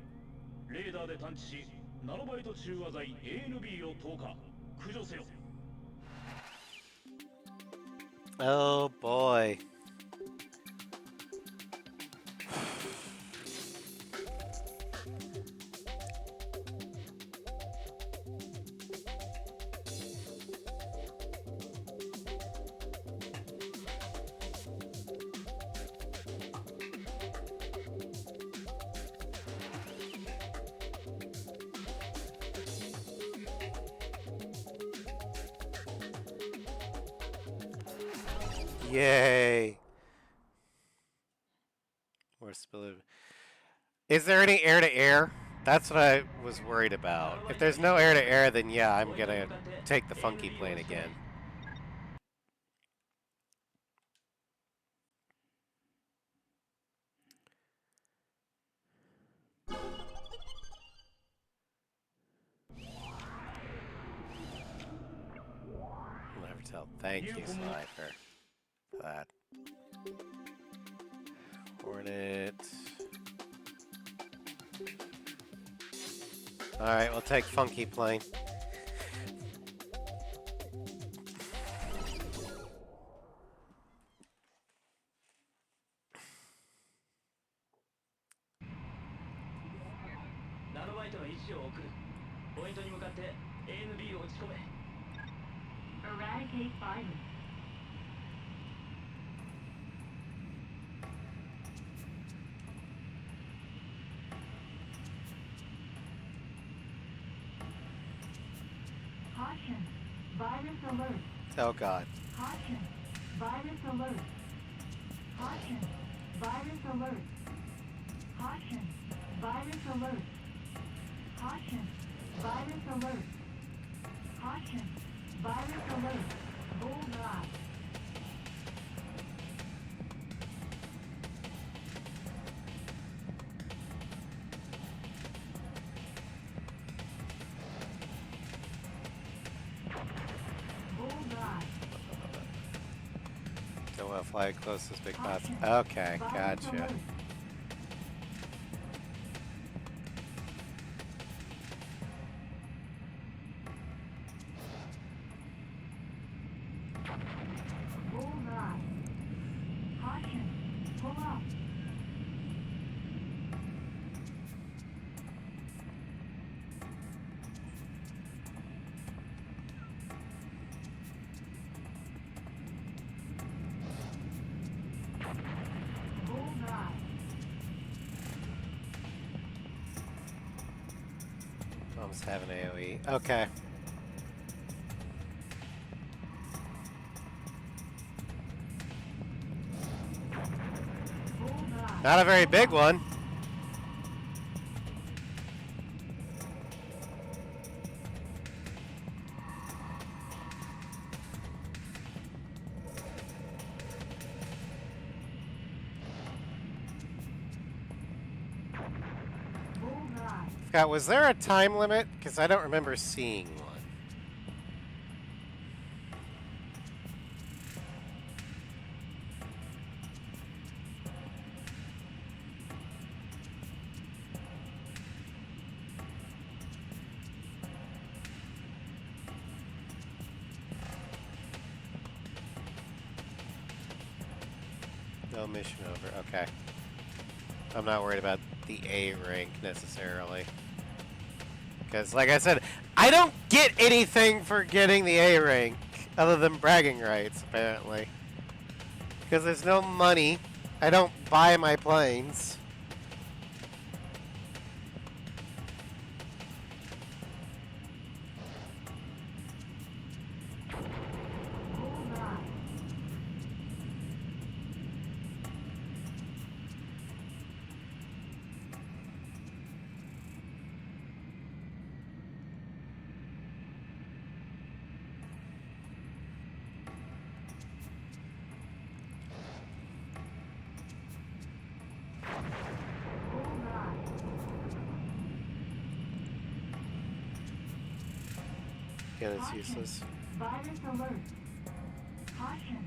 レーダーで探知し、ナノバイト中和剤 ANB を投下、駆除せよ。Oh boy. Yay. More spill. Is there any air-to-air? That's what I was worried about. If there's no air-to-air, then yeah, I'm gonna take the funky plane again. I'll never tell. Thank you, Sniper, for that. Hornet. Alright, we'll take funky plane. Eradicate virus. Caution. Virus alert. Oh god. Caution. Virus alert. Caution. Virus alert. Caution. Virus alert. Caution. Virus alert. Caution. Virus alert. Bullseye. Bullseye. Don't want to fly close to this big path. Okay, gotcha. Bullseye. Caution. Pull up. bombs have an AoE. Okay. Not a very big one. Scott, was there a time limit? Because I don't remember seeing one. No mission over. Okay. I'm not worried about the A rank necessarily. Because, like I said, I don't get anything for getting the A rank other than bragging rights, apparently. Because there's no money. I don't buy my planes. Gun is useless. Virus alert. Caution.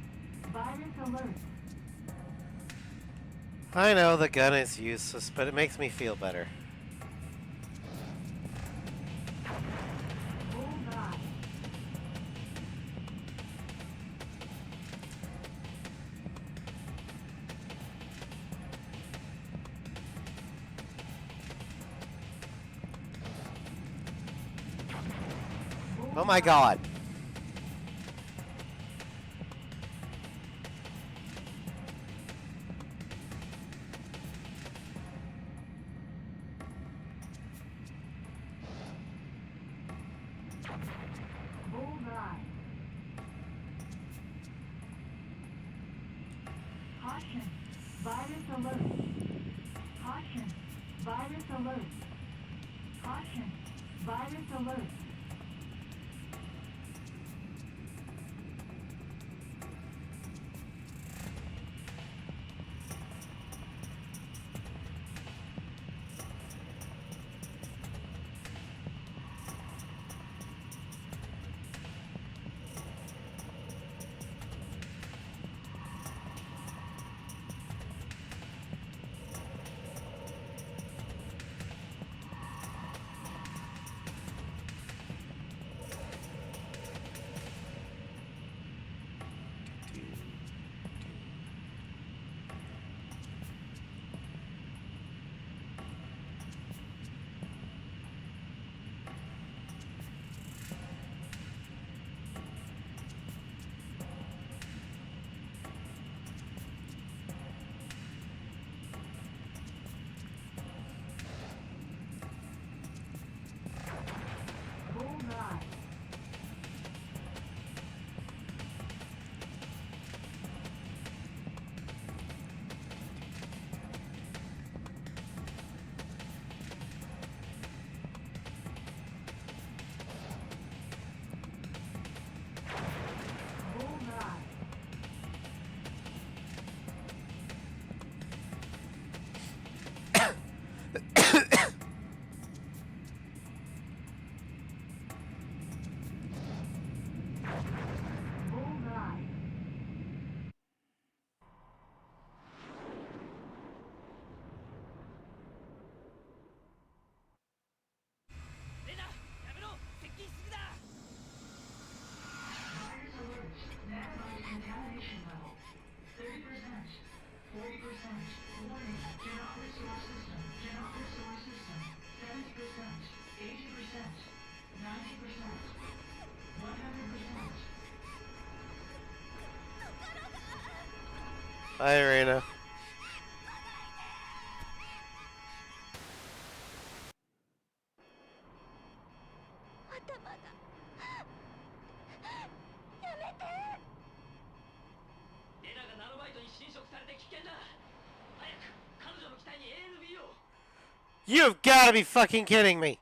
Virus alert. I know the gun is useless, but it makes me feel better. Bullseye. Oh my god. Bullseye. Caution. Virus alert. Caution. Virus alert. Caution. Virus alert. Bullseye. Bullseye. Bullseye. Virus alert. Nanobody's contamination level. 30%. 40%. Warning. Cannot restore system. Cannot restore system. 70%. 80%. 90%. 100%. Hi, Arena. 頭がやめて。レナがナノバイトに侵食されて危険だ。早く彼女の機体に ANB を。 You've gotta be fucking kidding me!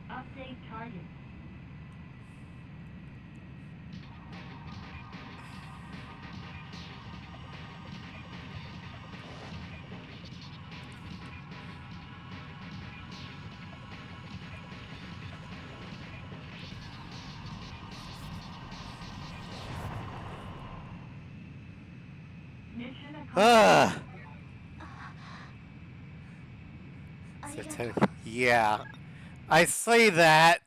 Update target. Mission accomplished. Yeah, I say that.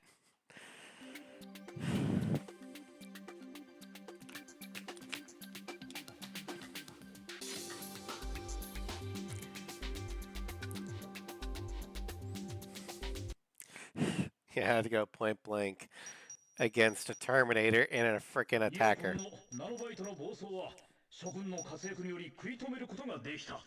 You had to go point blank against a Terminator and a freaking attacker. ナノバイトの暴走は諸君の活躍により食い止めることができた。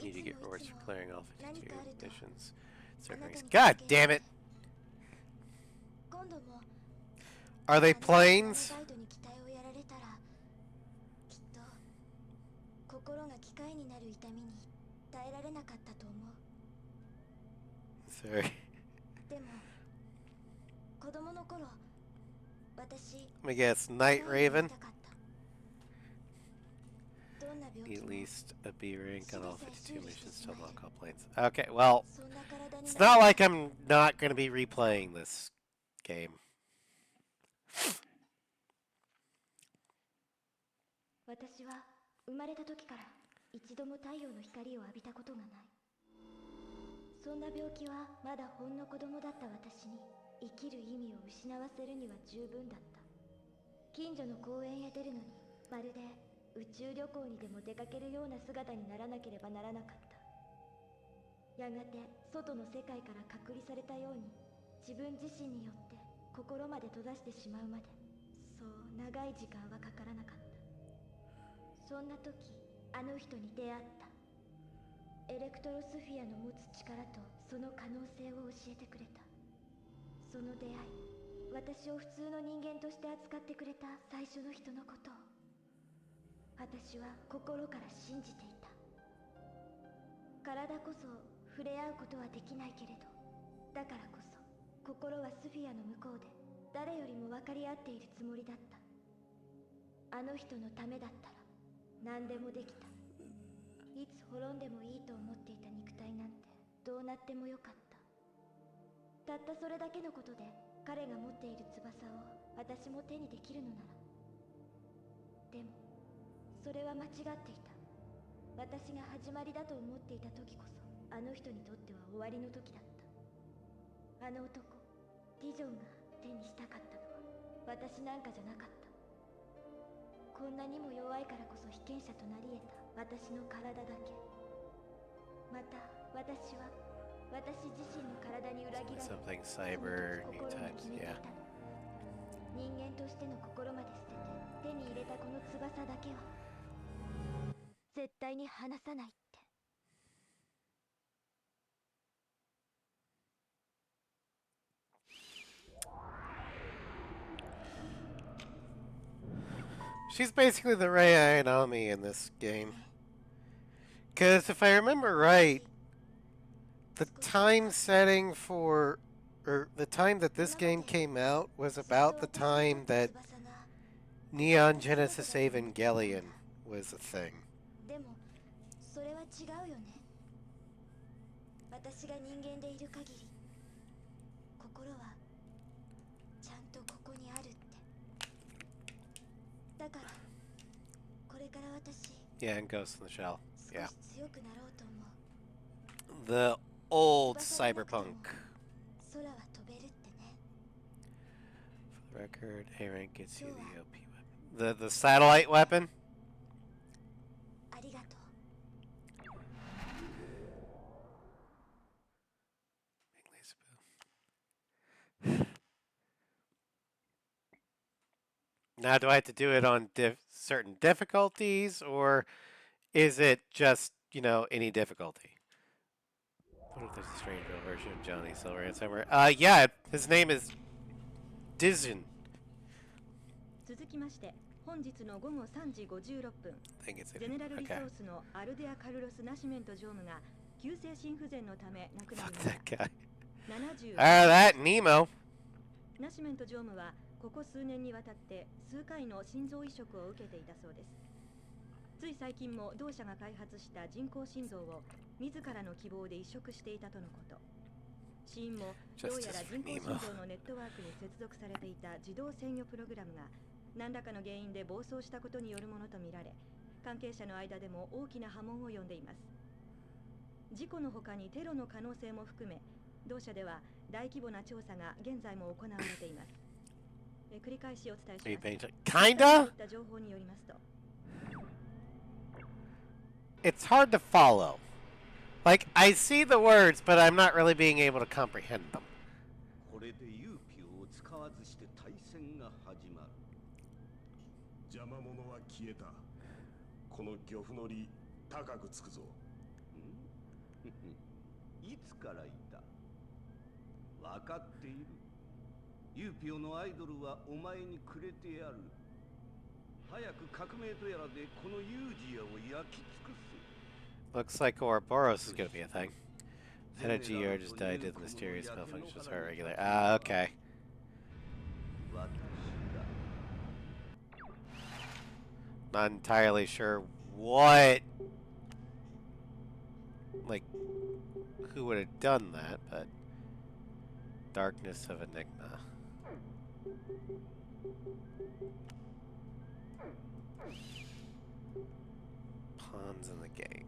Need to get rewards for clearing all 52 missions. God damn it! Are they planes? 心が機械になる痛みに耐えられなかったと思う。 Sorry. でも子供の頃私 Let me guess, Night Raven? At least a B rank on all 52 missions to unlock all planes. Okay, well, it's not like I'm not going to be replaying this game. 私は生まれた時から一度も太陽の光を浴びたことがない。そんな病気はまだほんの子供だった私に生きる意味を失わせるには十分だった。近所の公園へ出るのにまるで宇宙旅行にでも出かけるような姿にならなければならなかった。やがて外の世界から隔離されたように自分自身によって心まで閉ざしてしまうまでそう長い時間はかからなかった。そんな時あの人に出会った。エレクトロスフィアの持つ力とその可能性を教えてくれた。その出会い、私を普通の人間として扱ってくれた最初の人のことを私は心から信じていた。体こそ触れ合うことはできないけれど、だからこそ心はスフィアの向こうで誰よりも分かり合っているつもりだった。あの人のためだったら何でもできた。いつ滅んでもいいと思っていた肉体なんてどうなってもよかった。たったそれだけのことで彼が持っている翼を私も手にできるのなら。でもそれは間違っていた。私が始まりだと思っていた時こそあの人にとっては終わりの時だった。あの男ディジョンが手にしたかったのは私なんかじゃなかった。こんなにも弱いからこそ被験者となり得た私の体だけ。また私は私自身の体に裏切られ Something cyber, new types, yeah. 人間としての心まで捨てて手に入れたこの翼だけは絶対に離さないって。She's basically the Rei Ayanami in this game. Because if I remember right, the time setting for, or the time that this game came out was about the time that Neon Genesis Evangelion was a thing. でもそれは違うよね。私が人間でいる限り心はちゃんとここにあるって。だからこれから私 Yeah, and Ghost in the Shell. Yeah. 少し強くなろうと思う。 The old cyberpunk. 空は飛べるってね。 For the record, A rank gets you the OP weapon. The satellite weapon? ありがとう。Now, do I have to do it on certain difficulties, or is it just, you know, any difficulty? What if there's a strange version of Johnny Silverhand somewhere? Yeah, his name is Dizzen. 続きまして、本日の午後3時56分、 ゼネラルリソースのアルデア・カルロス・ナシメント常務が急性心不全のため亡くなりました。that Nemo. ナシメント常務はここ数年にわたって数回の心臓移植を受けていたそうです。つい最近も同社が開発した人工心臓を自らの希望で移植していたとのこと。死因もどうやら人工心臓のネットワークに接続されていた自動制御プログラムが何らかの原因で暴走したことによるものとみられ、関係者の間でも大きな波紋を呼んでいます。事故の他にテロの可能性も含め、同社では大規模な調査が現在も行われています。繰り返しお伝えします。Kinda? 情報によりますと、 It's hard to follow. Like, I see the words, but I'm not really being able to comprehend them. これでユーピオを使わずして対戦が始まる。邪魔者は消えた。この漁夫の利高くつくぞ。いつからいた？分かっている。ユーピオのアイドルはお前にくれてやる。早く革命とやらでこのユージアを焼き尽くす。 Looks like Ouroboros is going to be a thing. Head of GR just died due to the mysterious malfunction of heart regulator. Ah, okay. Not entirely sure what, like, who would have done that, but Darkness of Enigma. Pawns in the game.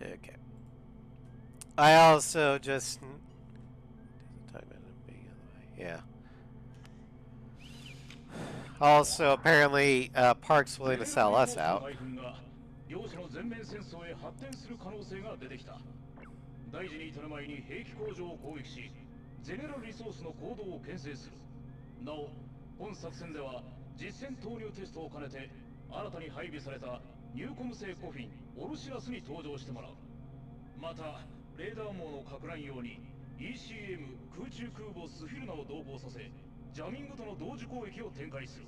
Okay. I also just... Yeah. Also, apparently, Park's willing to sell us out. 両者の全面戦争へ発展する可能性が出てきた。大事に至る前に兵器工場を攻撃し、ゼネラルリソースの行動を牽制する。なお、本作戦では実戦投入テストを兼ねて新たに配備されたニューコム製コフィンオルシラスに登場してもらう。またレーダー網の拡乱用に ECM 空中空母スフィルナを同行させジャミングとの同時攻撃を展開する。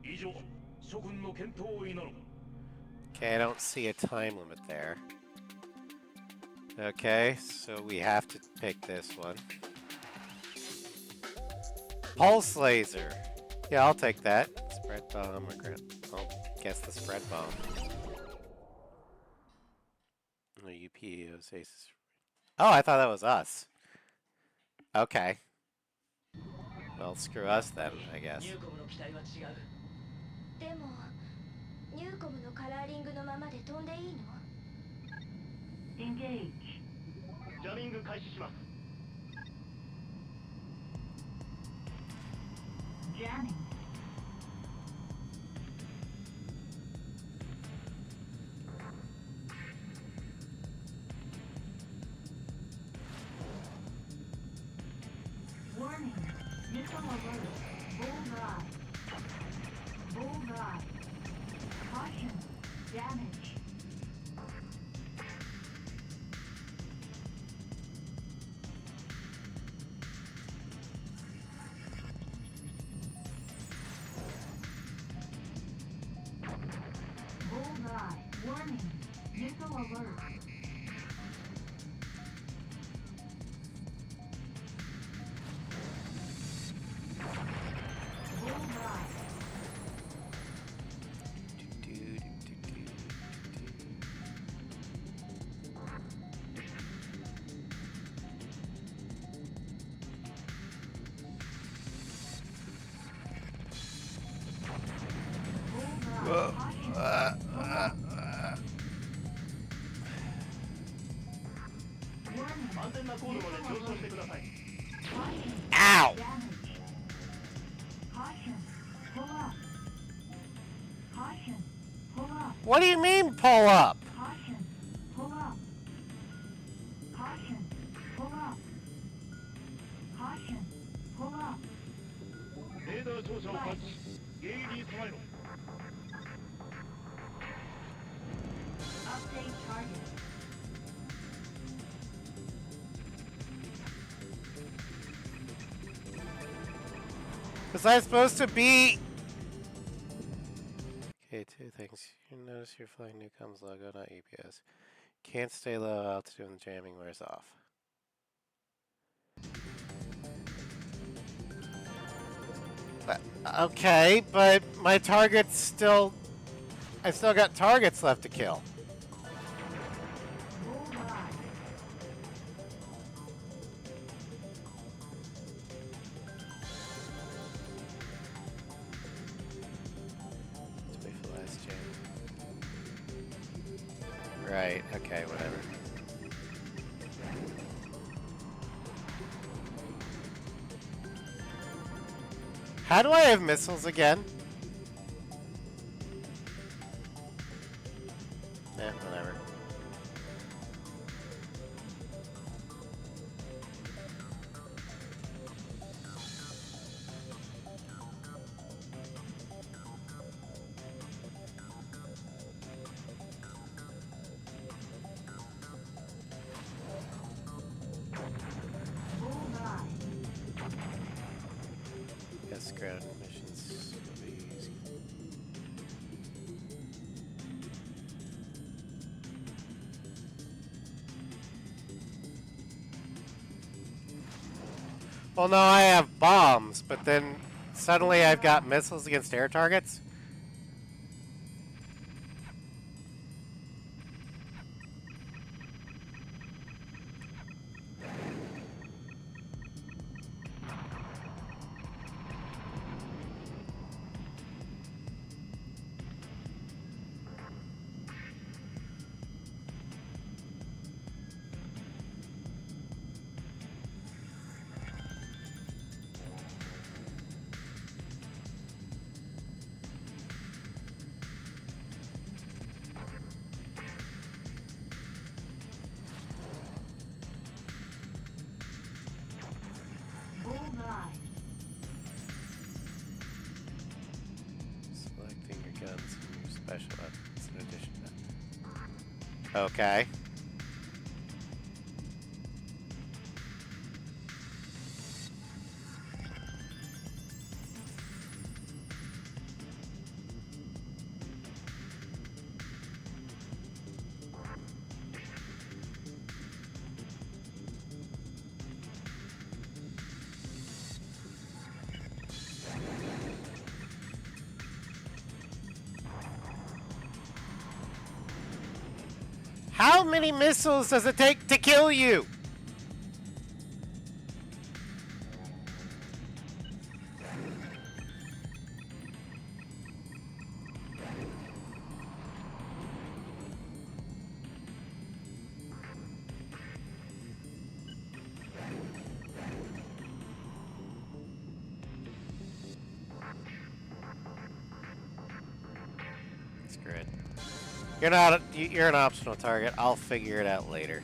以上、諸君の健闘を祈る。 Okay, I don't see a time limit there. Okay, so we have to pick this one. Pulse laser. Yeah, I'll take that. Spread bomb or I'll guess the spread bomb. UPEO says. Oh, I thought that was us. Okay. Well, screw us then, I guess. でもニューコムのカラーリングのままで飛んでいいの？ Engage. ジャミング開始します。 Jamming. Warning. Missile alert. Bullseye. Bullseye. Caution. Damage. Bullseye. Warning. Missile alert. Bullseye. Ow! What do you mean, pull up? Caution. Pull up. Caution. Pull up. Caution. 照射を感知迎撃に備えろ Update target. Was I supposed to be? Okay, two things. You notice you're flying Newcom's logo, not UPS. Can't stay low altitude when the jamming wears off. Okay, but my target's still... I still got targets left to kill. Let's wait for the last jam. Right, okay, whatever. How do I have missiles again? Whatever. Yes, ground missions will be easy. Well, no, I have bombs, but then suddenly I've got missiles against air targets? Selecting your guns and your special weapons in addition to that. Okay. How many missiles does it take to kill you? Screw it. You're an optional target. I'll figure it out later.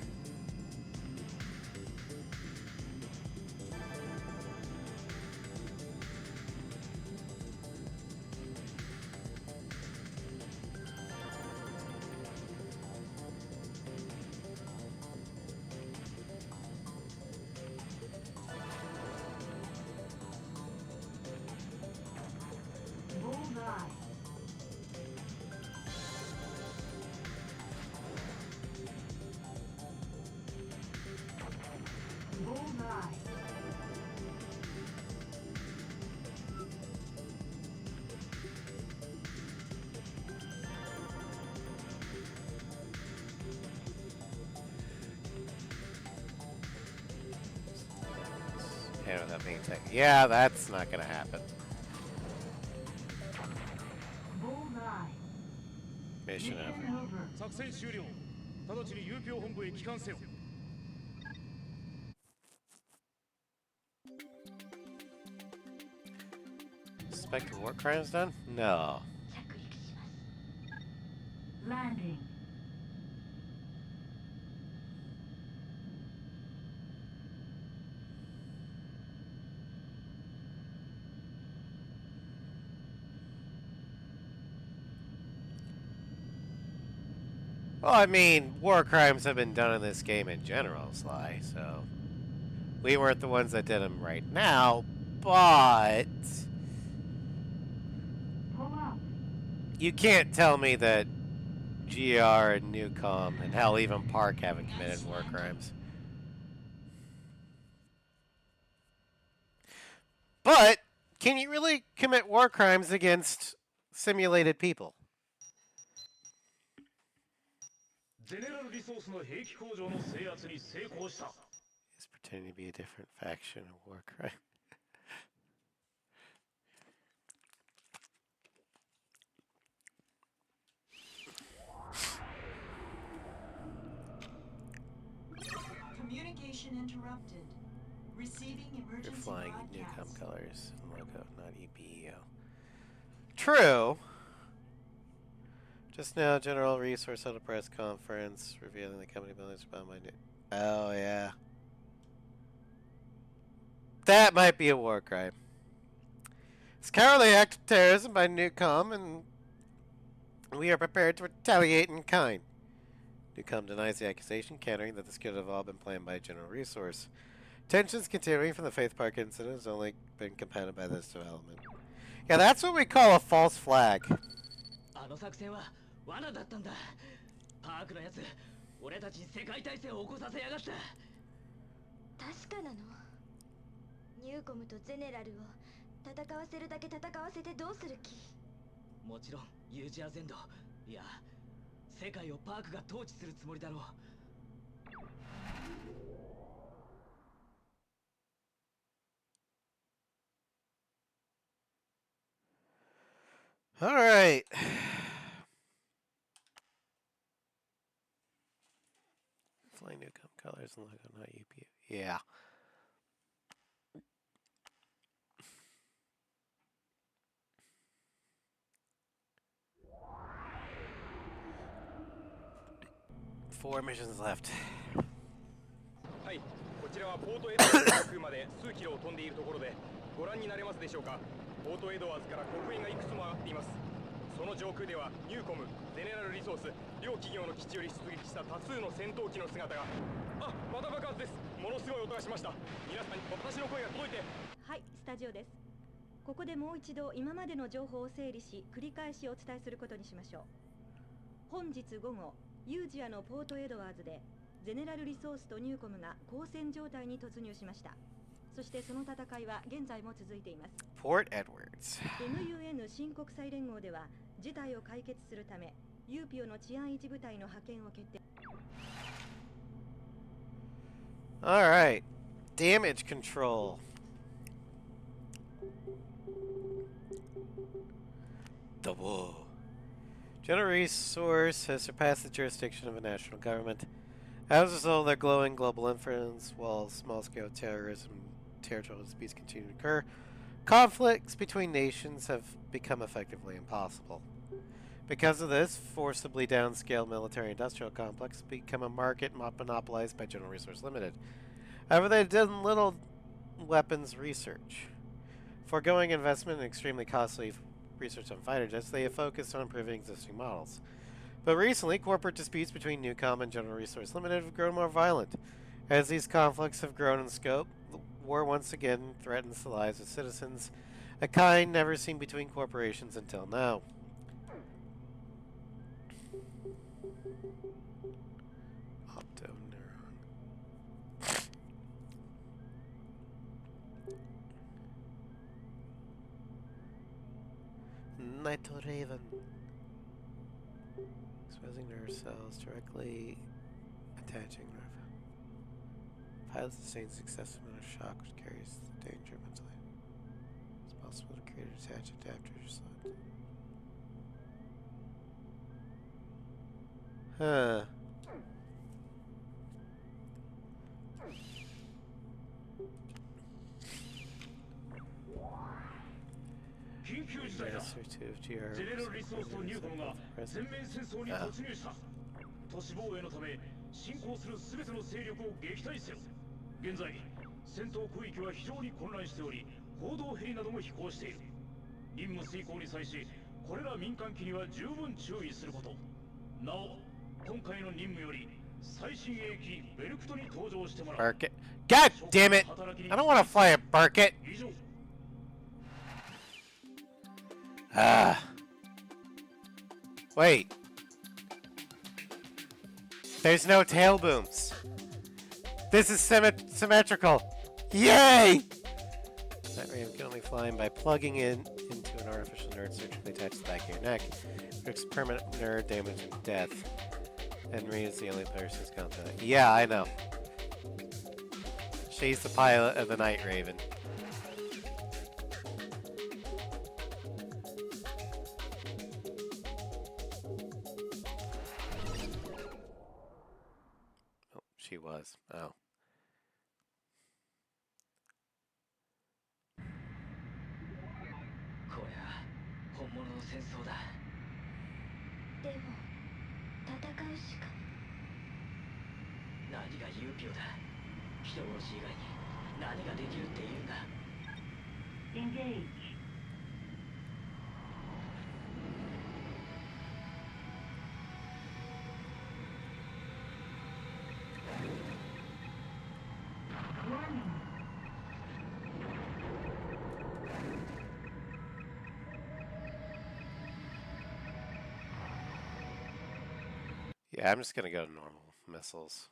And without being taken. Yeah, that's not gonna happen. Mission over. 作戦終了。直ちに UPEO 本部へ帰還せよ。Suspected war crimes done? No. Landing. Well, I mean, war crimes have been done in this game in general, Sly, so... We weren't the ones that did them right now, but... You can't tell me that GR and Newcom, and hell, even Park haven't committed war crimes. But, can you really commit war crimes against simulated people? He's pretending to be a different faction of war crime. Communication interrupted. Receiving You're emergency flying broadcast. Newcom colors and logo, not UPEO. True. Just now, General Resource held a press conference revealing the company buildings bound by Oh, yeah. That might be a war crime. It's cowardly act of terrorism by Newcom, and we are prepared to retaliate in kind. Newcom denies the accusation, countering that this could have all been planned by General Resource. Tensions continuing from the Faith Park incident has only been compounded by this development. Yeah, that's what we call a false flag. あの作戦は罠だったんだ。パークのやつ、俺たちに世界大戦を起こさせやがった。確かなの？ニューコムとゼネラルを戦わせるだけ戦わせてどうする気？もちろんユージア全土、いや、世界をパークが統治するつもりだろう。All right. Flying Newcom colors and logo, not UPU. Yeah. Four missions left. はい、こちらはポートエドワーズ上空まで数キロを飛んでいるところでご覧になれますでしょうか。ポートエドワーズから黒煙がいくつも上がっています。その上空ではニューコム、ゼネラルリソース両企業の基地より出撃した多数の戦闘機の姿が。あ、また爆発です。ものすごい音がしました。皆さんに私の声が届いて。はい、スタジオです。ここでもう一度今までの情報を整理し、繰り返しお伝えすることにしましょう。本日午後、ユージアのポートエドワーズでゼネラルリソースとニューコムが交戦状態に突入しました。そしてその戦いは現在も続いています。Port Edwards. MUN 新国際連合では事態を解決するため、UPEO の治安維持部隊の派遣を決定。All right. Damage control. Double. General Resource has surpassed the jurisdiction of a national government. As a result of their glowing global influence, while small-scale terrorism and territorial disputes continue to occur, conflicts between nations have become effectively impossible. Because of this, forcibly downscaled military-industrial complex become a market monopolized by General Resource Limited. However, they've done little weapons research. Foregoing investment in extremely costly research on fighter jets, they have focused on improving existing models. But recently, corporate disputes between Newcom and General Resource Limited have grown more violent. As these conflicts have grown in scope, the war once again threatens the lives of citizens, a kind never seen between corporations until now. Night Raven. Exposing nerve cells directly attaching nerve. Pilot sustains excessive amount of shock which carries the danger mentally. It's possible to create a detached adapter or something. Huh. Master 2 of GR ゼネラルリソースとニューコムが全面戦争に突入した。都市防衛のため侵攻するすべての勢力を撃退せよ。現在戦闘区域は非常に混乱しており、報道ヘリなども飛行している。任務遂行に際し、これら民間機には十分注意すること。なお、Bark it. God damn it! I don't want to fly a Bark-it! Ah. Wait. There's no tail booms. This is symmetrical. Yay! That ram can only fly by plugging into an artificial nerve surgically attached to the back of your neck. Risks permanent nerve damage and death. Henry is the only person who's confident. Yeah, I know. She's the pilot of the Night Raven. Oh, she was. Oh. Engage. Warning. Yeah, I'm just gonna go to normal missiles.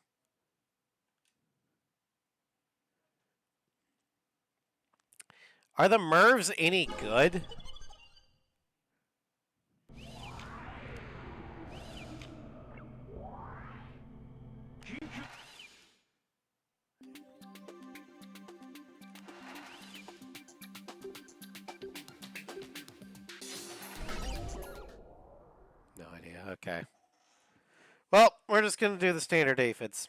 Are the Mervs any good? No idea. Okay. Well, we're just gonna do the standard aphids.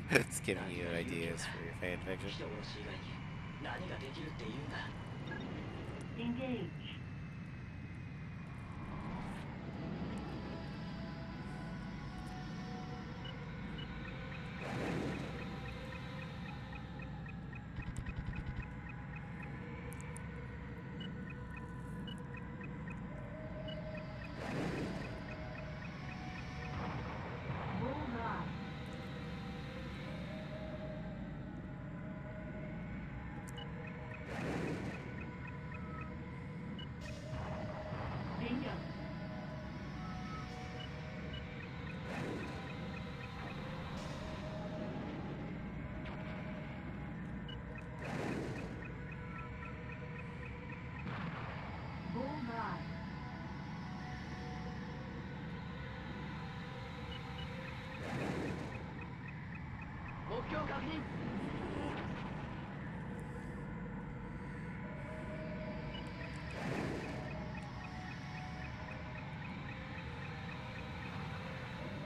It's giving you ideas for your fan fiction. Engage. Bullseye. Bingo. Bullseye.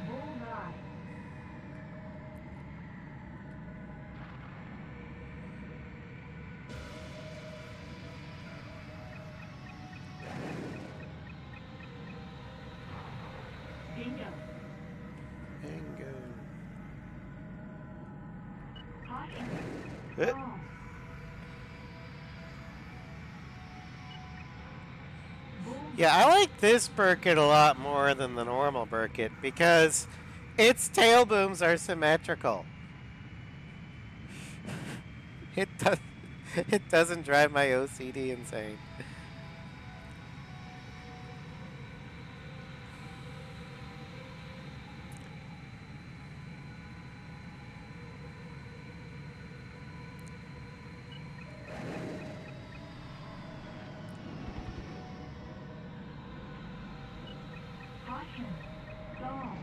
Bullseye. Bingo. Bingo. Caution. Eh. Wrong. Yeah, I like this Burkett a lot more than the normal Burkett because its tail booms are symmetrical. It doesn't drive my OCD insane. Caution. Stall.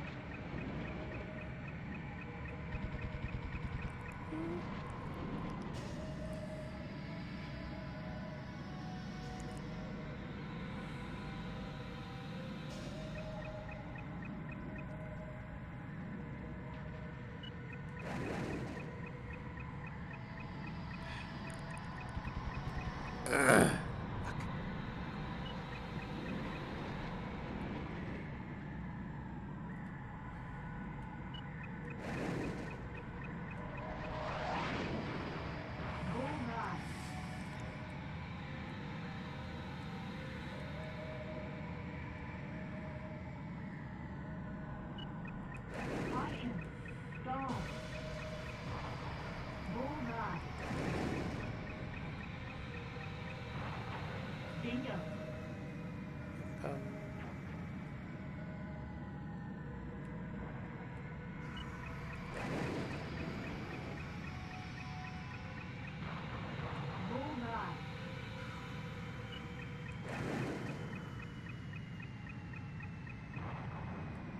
Bingo. Bullseye.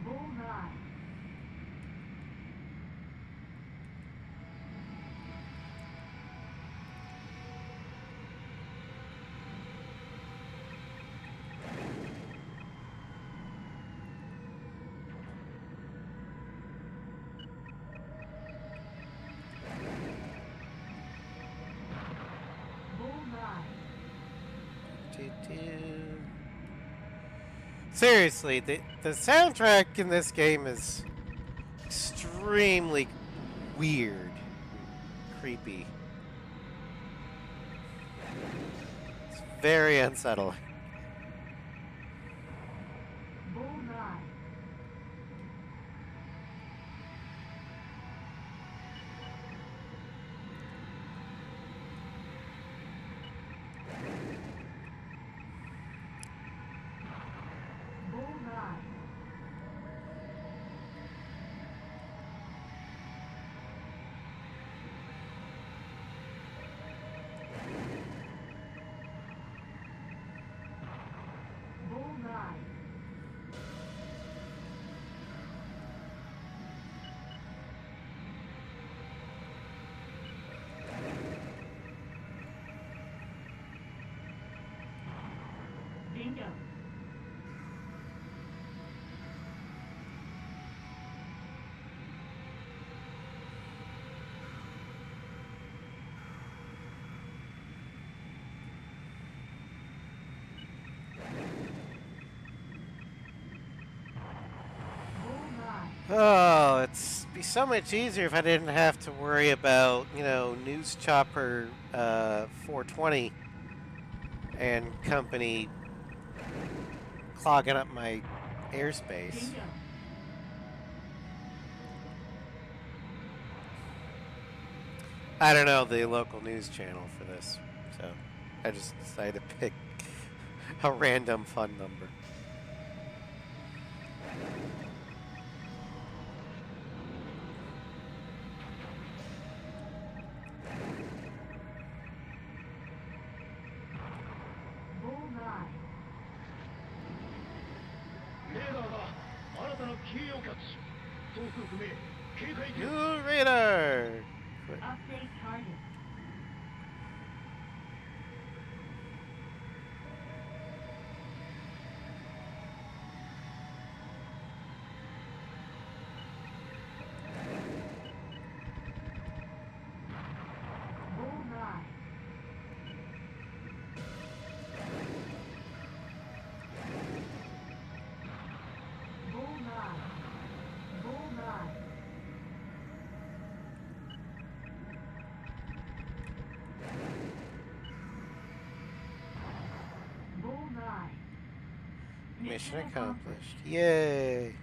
Bullseye. Seriously, the soundtrack in this game is extremely weird, creepy. It's very unsettling. Bullseye. Bullseye. Bullseye. Bingo. Oh, it'd be so much easier if I didn't have to worry about, News Chopper 420 and company clogging up my airspace. Bingo. I don't know the local news channel for this, so I just decided to pick a random fun number. Bullseye. レーダーが新たなキーをキャッチ。総数不明。警戒 New radar! Update target. Bullseye. Bullseye. Bullseye. Bullseye. Mission accomplished. Yay!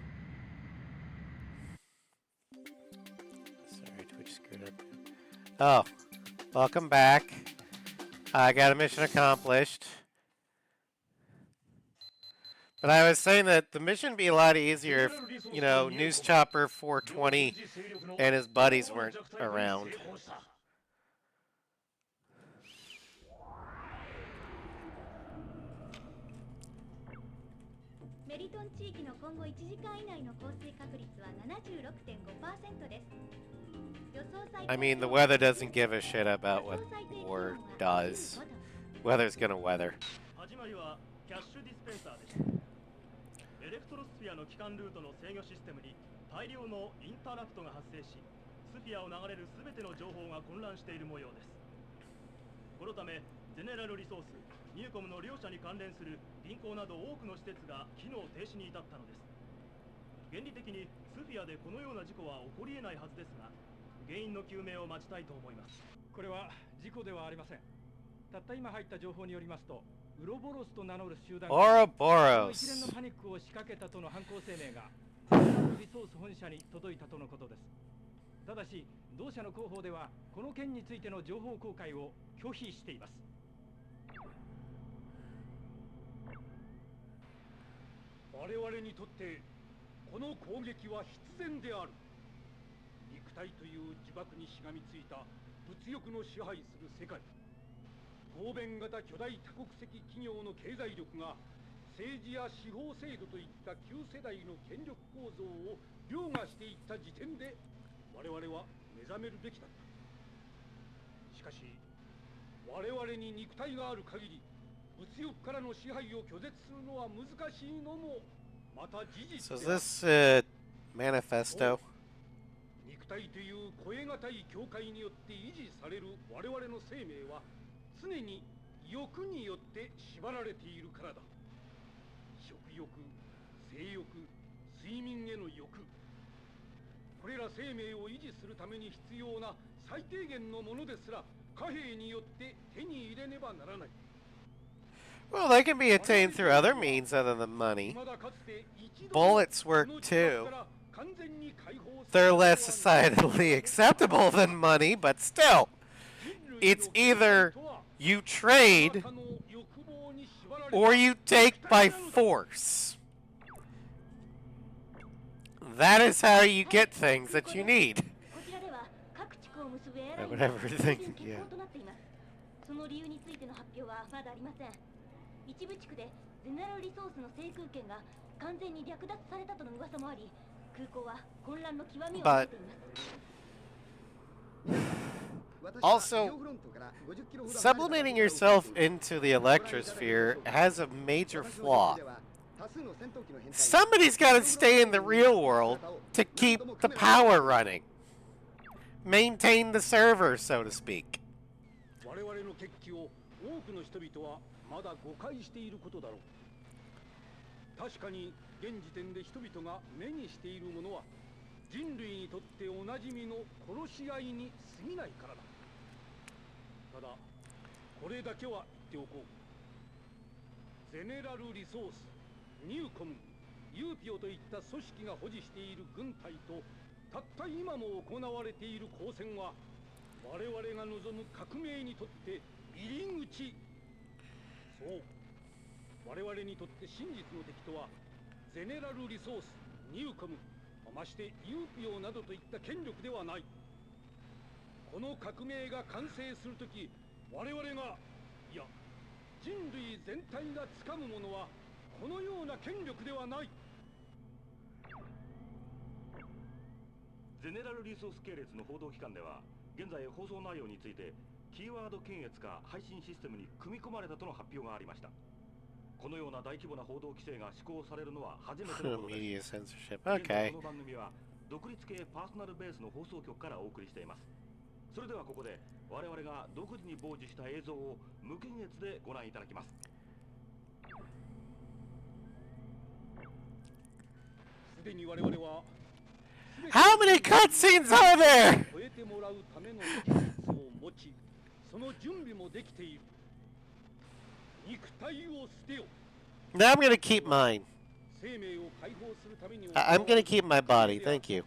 Sorry, Twitch screwed up. Oh, welcome back. I got a mission accomplished. But I was saying that the mission would be a lot easier if, News Chopper 420 and his buddies weren't around. I mean, the weather doesn't give a shit about what war does. Weather's gonna weather. エレクトロスフィアの基幹ルートの制御システムに大量のインタラプトが発生し、スフィアを流れるすべての情報が混乱している模様です。このため、ゼネラルリソース、ニューコムの両社に関連する銀行など多くの施設が機能停止に至ったのです。原理的にスフィアでこのような事故は起こり得ないはずですが、原因の究明を待ちたいと思います。これは事故ではありません。たった今入った情報によりますと、ウロボロスと名乗る集団が一連のパニックを仕掛けたとの犯行声明がリソース本社に届いたとのことです。ただし同社の広報ではこの件についての情報公開を拒否しています。我々にとってこの攻撃は必然である。肉体という呪縛にしがみついた物欲の支配する世界。合弁型巨大多国籍企業の経済力が政治や司法制度といった旧世代の権力構造を凌駕していった時点で我々は目覚めるべきだった。しかし我々に肉体がある限り物欲からの支配を拒絶するのは難しいのもまた事実 So であ is る。 this manifesto? 肉体という超え難い境界によって維持される我々の生命は常に欲によって縛られているからだ。食欲、性欲、睡眠への欲、これら生命を維持するために必要な最低限のものですら貨幣によって手に入れねばならない。 Well, they can be attained through other means other than money. Bullets work too. They're less societally acceptable than money, but still, it's either you trade or you take by force. That is how you get things that you need. Whatever you think, yeah. その理由についての発表はまだありません。一部地区でゼネラルリソースの制空権が完全に略奪されたとの噂もあり、空港は混乱の極みを見せています。Also, sublimating yourself into the Electrosphere has a major flaw. Somebody's got to stay in the real world to keep the power running. Maintain the server, so to speak. 我々の決起を多くの人々はまだ誤解していることだろう。確かに現時点で人々が目にしているものは人類にとっておなじみの殺し合いに過ぎないからだ。ただこれだけは言っておこう。ゼネラルリソース、ニューコム、ユーピオといった組織が保持している軍隊とたった今も行われている交戦は我々が望む革命にとって入り口。そう、我々にとって真実の敵とはゼネラルリソース、ニューコム、ましてユーピオなどといった権力ではない。この革命が完成するとき、我々が、いや人類全体が掴むものはこのような権力ではない。ゼネラルリソース系列の報道機関では現在放送内容についてキーワード検閲が配信システムに組み込まれたとの発表がありました。このような大規模な報道規制が施行されるのは初めてのことです。 Media censorship. Okay. この番組は独立系パーソナルベースの放送局からお送りしています。それではここで我々が独自に傍受した映像を無検閲でご覧いただきます。すでに我々は How many cutscenes are there? 超えてもらうための技術を持ち、その準備もできている。肉体を捨てよ。 Now I'm gonna keep mine. 生命を解放するために I'm gonna keep my body. Thank you.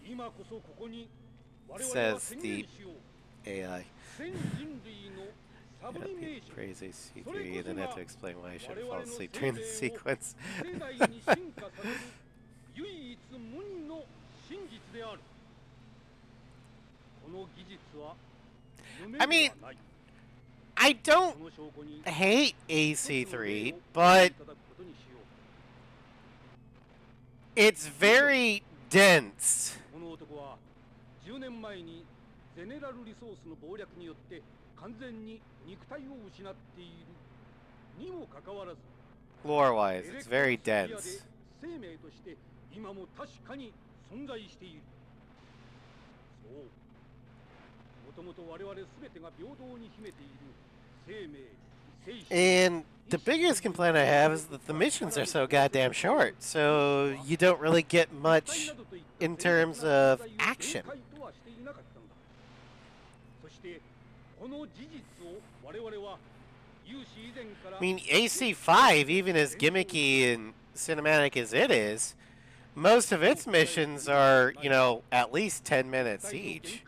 今こそここに我々は Says 宣 the 言しよう。 AI. 全人類のサブリメーション。 Praise AC3 and then have to explain why I shouldn't fall asleep during the sequence. 世代に進化される唯一無二の真実である。この技術は I mean, I don't hate AC3, but it's very dense. この男は10年前にゼネラルリソースの謀略によって完全に肉体を失っているにもかかわらず Lore-wise, it's very dense. 生命として今も確かに存在している。そう。もともと我々すべてが平等に秘めている生命、精神。 And the biggest complaint I have is that the missions are so goddamn short, so you don't really get much in terms of action. そしてこの事実を我々は有志以前から I mean, AC5, even as gimmicky and cinematic as it is, most of its missions are, you know, at least 10 minutes each.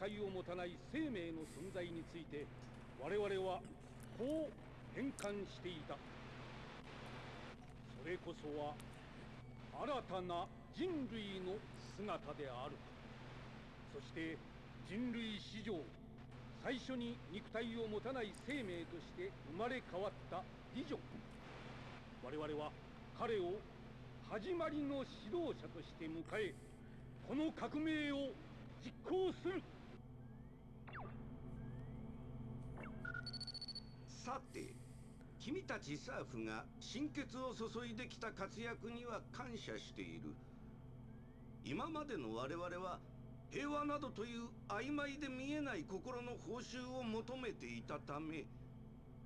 生命の存在について我々はこう変換していた。それこそは新たな人類の姿である。そして人類史上最初に肉体を持たない生命として生まれ変わったディジョン。我々は彼を始まりの指導者として迎え、この革命を実行する。さて、君たちサーフが心血を注いできた活躍には感謝している。今までの我々は平和などという曖昧で見えない心の報酬を求めていたため、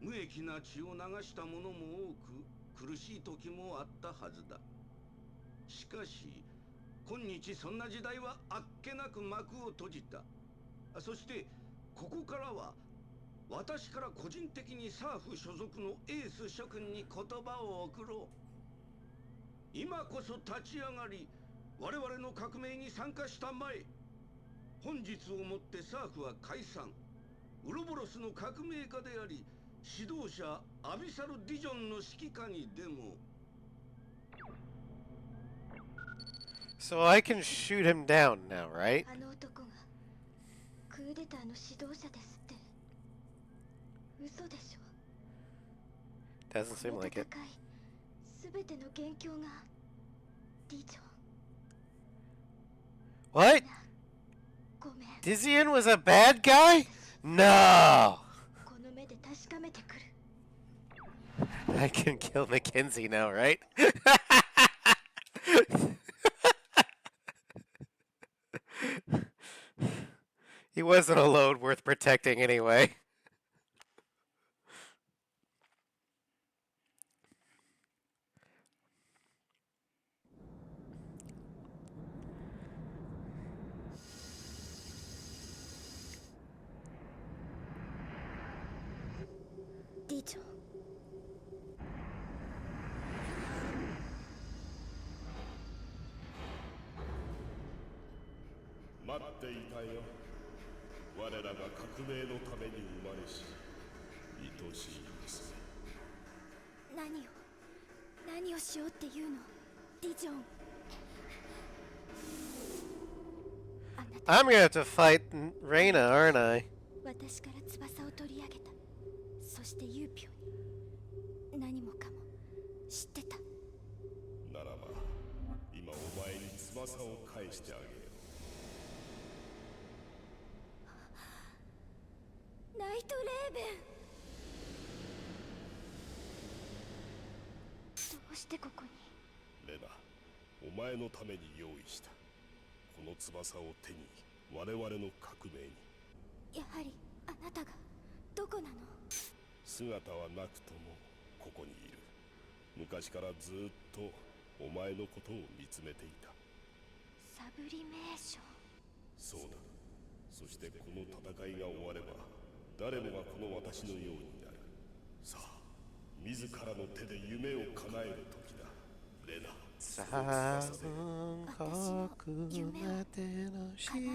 無益な血を流した者も多く苦しい時もあったはずだ。しかし今日そんな時代はあっけなく幕を閉じた。そしてここからは私から個人的にサーフ所属のエース諸君に言葉を送ろう。今こそ立ち上がり、我々の革命に参加したまえ。本日をもってサーフは解散。ウロボロスの革命家であり、指導者アビサル・ディジョンの指揮下にでも。 So I can shoot him down now, right? あの男がクーデターの指導者ですって嘘でしょ。 Doesn't seem like it. すべての元凶がディジョン。 What? Dizian was a bad guy? No! この目で確かめてくる。 I can kill Mackenzie now, right? He wasn't a load worth protecting anyway. Dijon. 待っていたよ。我らが革命のために生まれし愛しい娘。何をしようっていうの、ディジョン。 I'm gonna have to fight Reina, aren't I? 私から翼を取り上げた。そしてユーピオに何もかも知ってた。ならば今お前に翼を返してあげよう。ナイトレーベン。どうしてここに？レナ、お前のために用意したこの翼を手に我々の革命に。やはりあなたがどこなの？姿はなくともここにいる。昔からずっとお前のことを見つめていた。サブリメーション。そうだ。そしてこの戦いが終われば誰もがこの私のようになる。さあ、自らの手で夢を叶える時だ、レナ。三国までの死の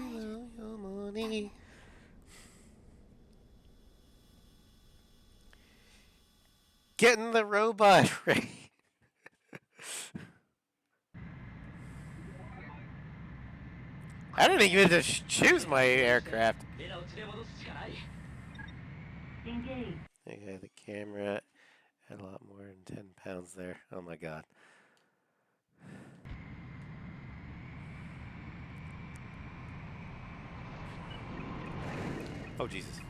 よもに。Getting the robot ready. I didn't even just choose my aircraft. Okay, the camera had a lot more than 10 pounds there. Oh my god. Oh Jesus.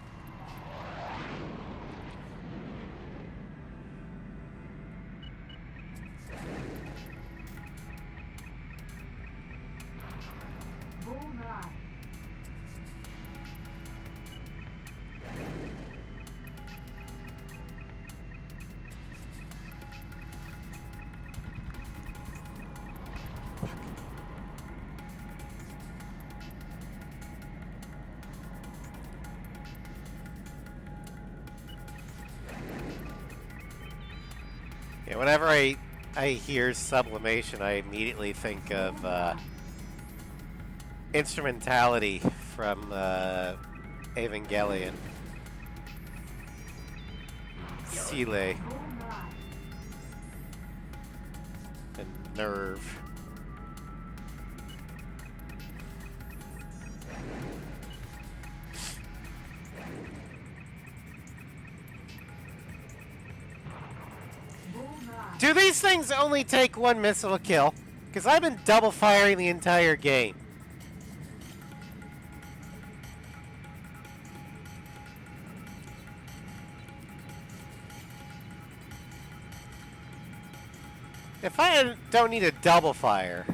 Bullseye. Yeah, whenever I hear sublimation, I immediately think of instrumentality from Evangelion. Sile. nerve. Do these things only take one missile to kill? Because I've been double firing the entire game. If I don't need a double fire.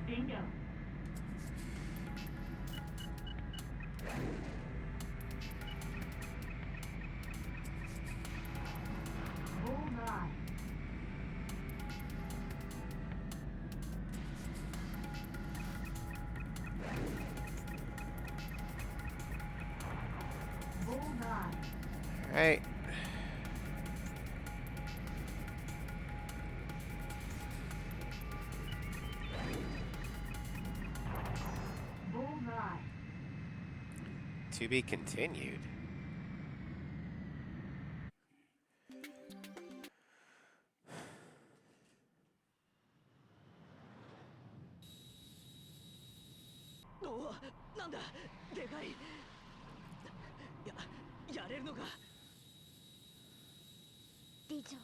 Bingo. Bullseye. Bullseye. All right. Bullseye. To be continued.おお、なんだ、でかい。やれるのか。リジョー、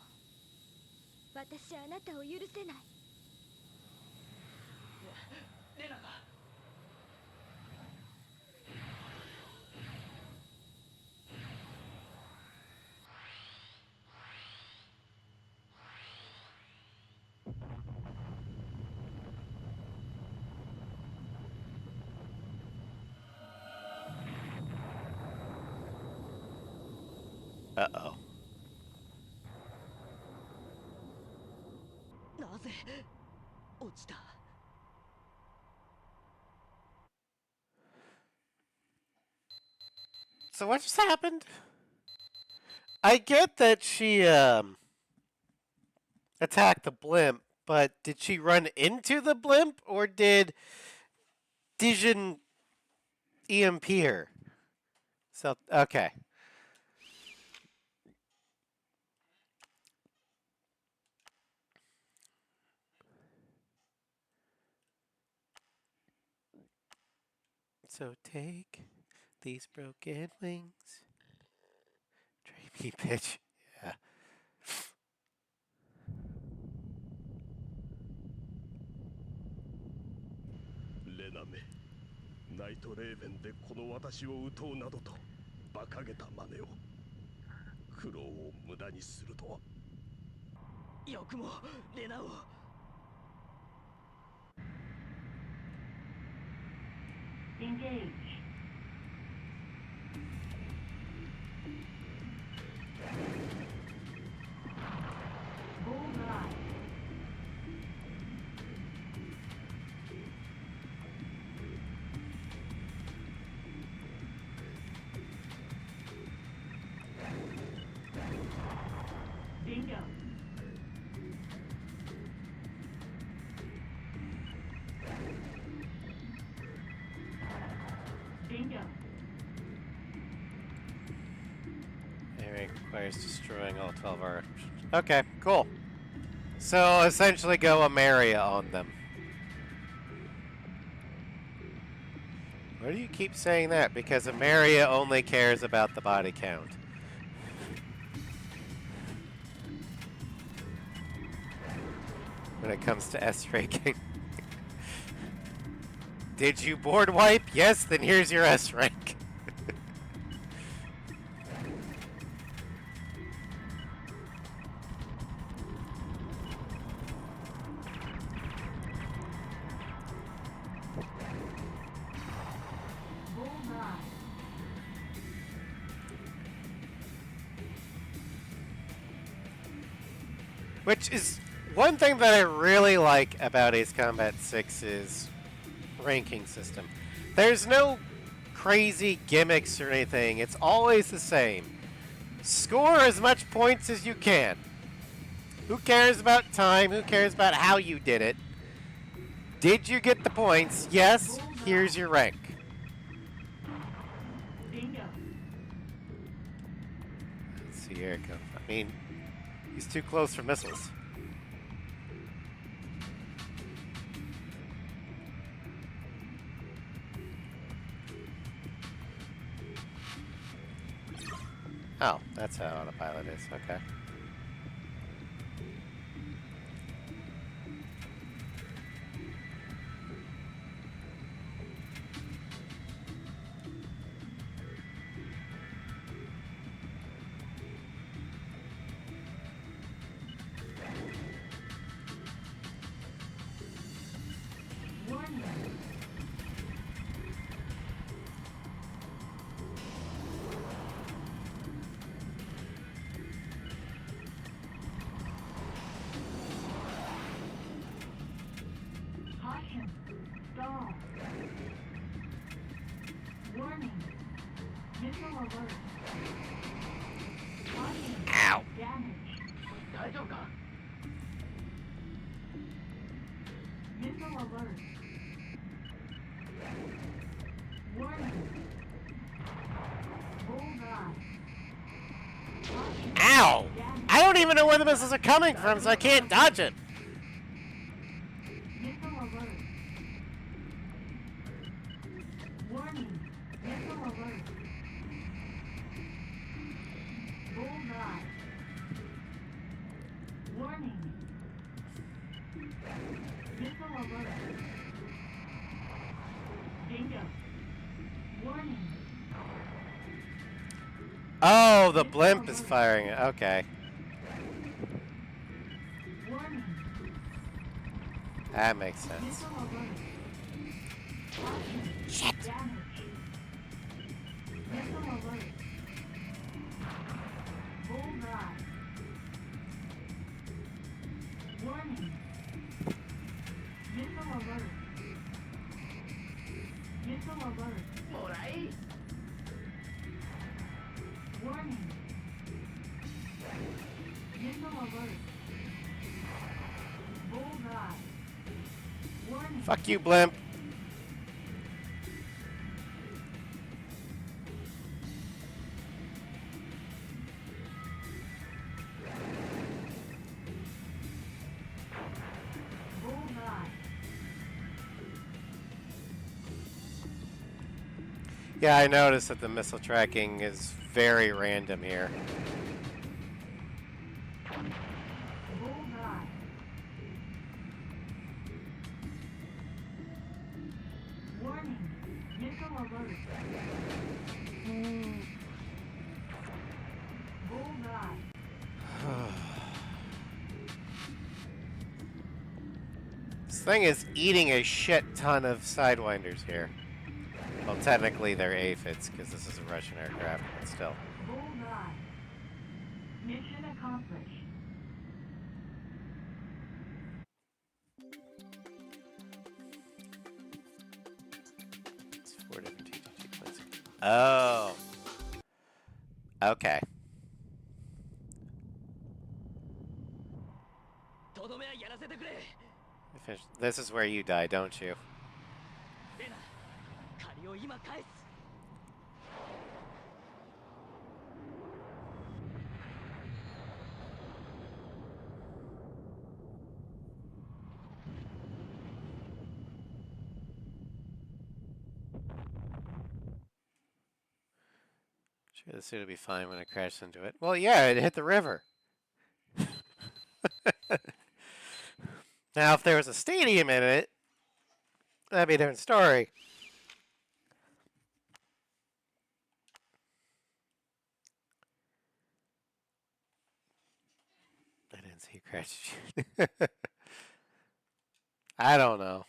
私あなたを許せない。レナか。Uh-oh. なぜ落ちた。So what just happened? I get that she attacked the blimp, but did she run into the blimp or did Dijin EMP her? So okay. So take these broken wings. Dreamy bitch. Yeah. レナめ、ナイトレーベンでこの私を撃とうなどと馬鹿げた真似を。苦労を無駄にするとは。よくもレナを。Engage. Bullseye. Bingo. Bingo. It requires destroying all 12 archers. Okay, cool. So essentially go Ameria on them. Why do you keep saying that? Because Ameria only cares about the body count. when it comes to S ranking. Did you board wipe? Yes, then here's your S rank. Which is one thing that I really like about Ace Combat 6's ranking system. There's no crazy gimmicks or anything. It's always the same. Score as much points as you can. Who cares about time? Who cares about how you did it? Did you get the points? Yes, here's your rank. Let's see here it goes. I mean, he's too close for missiles. Oh, that's how autopilot is. Okay. Ow! Ow! I don't even know where the missiles are coming from, so I can't dodge it. Oh, the blimp is firing it. Okay. That makes sense. Shit. Fuck you, blimp. Yeah, I noticed that the missile tracking is very random here. This thing is eating a shit ton of sidewinders here. Well, technically they're aphids because this is a Russian aircraft, but still. Mission accomplished. It's 4 different TTG points. Oh. Okay. This is where you die, don't you? Sure, the suit will be fine when it crashes into it. Well, yeah, it hit the river. Now, if there was a stadium in it, that'd be a different story. I didn't see a crash. I don't know.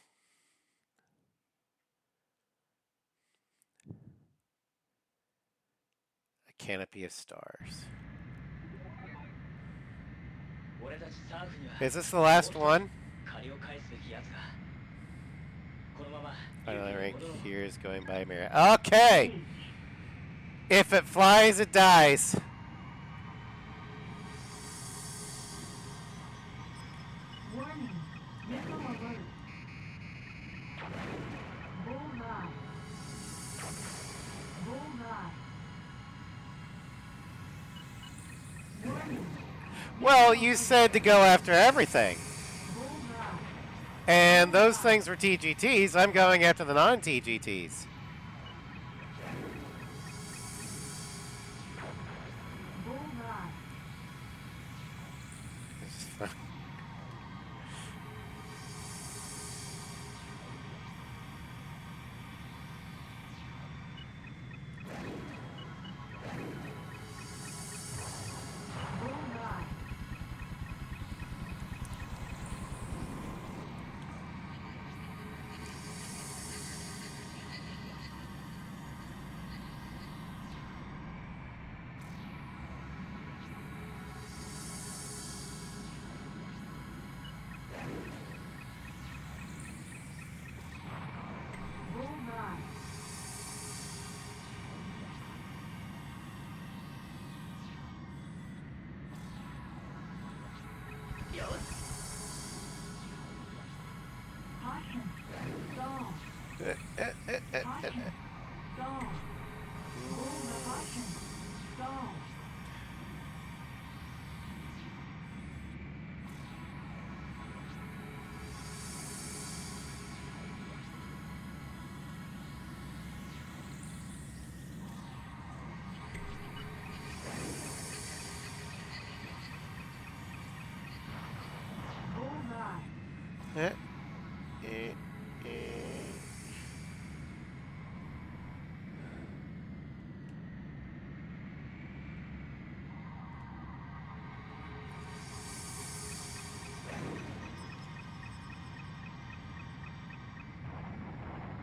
A canopy of stars. Is this the last one? Finally, rank here is going by mirror. Okay! If it flies, it dies. Warning. Missile alert. Bullseye. Bullseye. Warning. Well, you said to go after everything. And those things were TGTs. I'm going after the non-TGTs.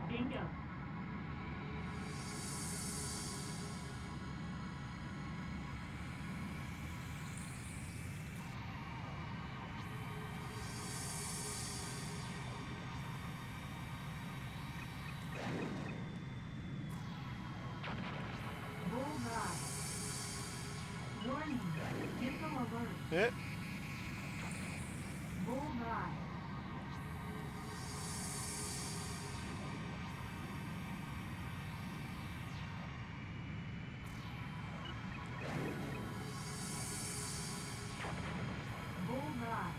Bingo. Bullseye. Warning. Missile alert. Bullseye. Bullseye.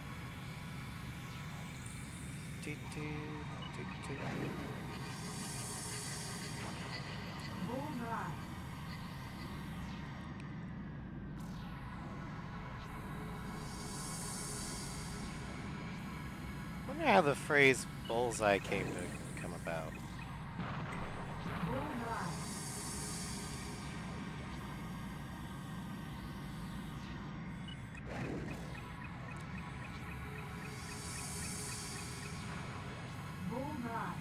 Bullseye. I wonder how the phrase bullseye came to come about. Bullseye. Bullseye.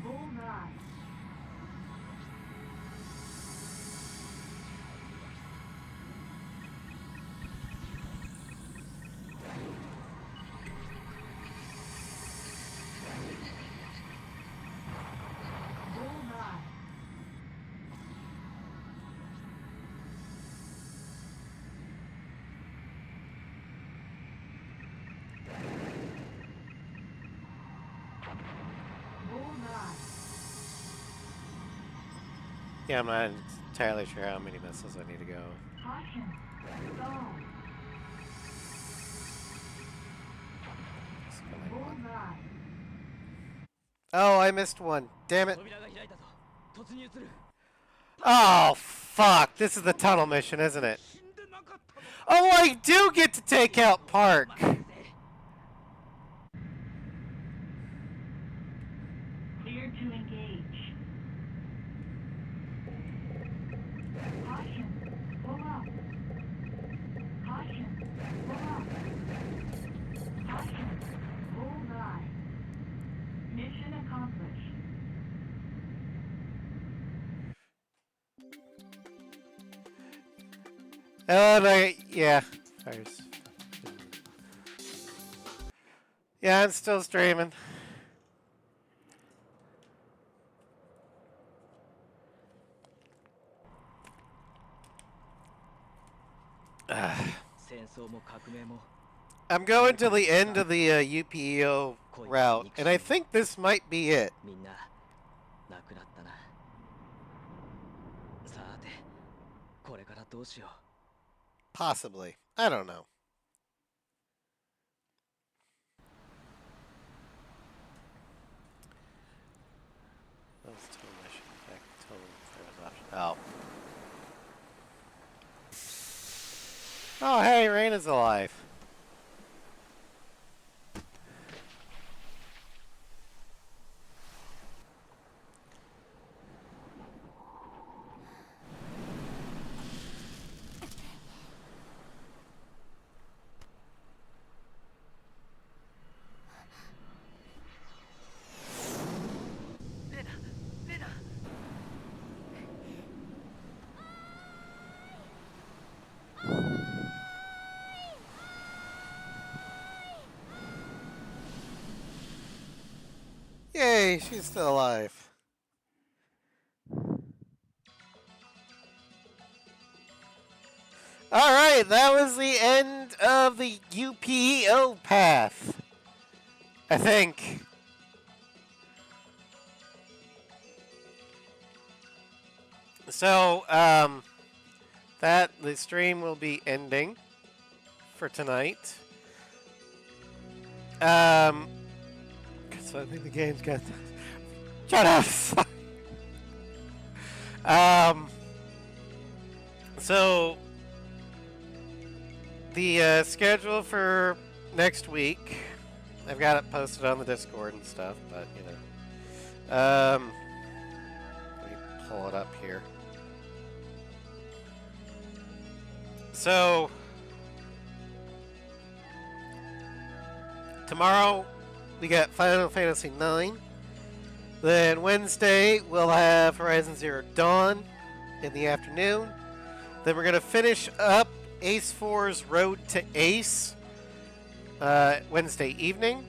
Bullseye. Bullseye. Bullseye. Yeah, I'm not entirely sure how many missiles I need to go. Caution. Stall. Bullseye. Oh, I missed one. Damn it. Oh, fuck. This is the tunnel mission, isn't it? Oh, I do get to take out Park. Clear to engage. Caution. Pull up. Caution. Pull up. Caution. Bullseye. Mission accomplished. Oh, no, yeah. Fires. Yeah, I'm still streaming. I'm going to the end of the UPEO route, and I think this might be it. Possibly. I don't know. Oh. Oh, hey, Rain is alive. Yay, she's still alive. Alright, that was the end of the UPEO path. I think. So, that the stream will be ending for tonight. So I think the game's got. Shut up! So the schedule for next week, I've got it posted on the Discord and stuff, but you know, let me pull it up here. So tomorrow we got Final Fantasy IX. Then Wednesday we'll have Horizon Zero Dawn in the afternoon. Then we're gonna finish up Ace 4's Road to Ace Wednesday evening.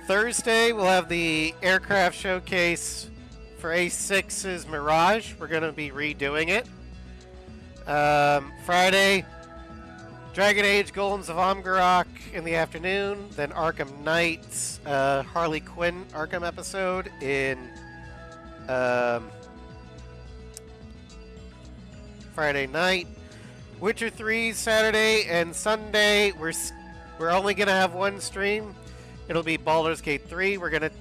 Thursday we'll have the aircraft showcase for Ace 6's Mirage. We're gonna be redoing it. Friday, Dragon Age Golems of Amgarok in the afternoon. Then Arkham Knight's Harley Quinn Arkham episode in Friday night. Witcher 3 Saturday and Sunday. We're only gonna have one stream. It'll be Baldur's Gate 3. We're gonna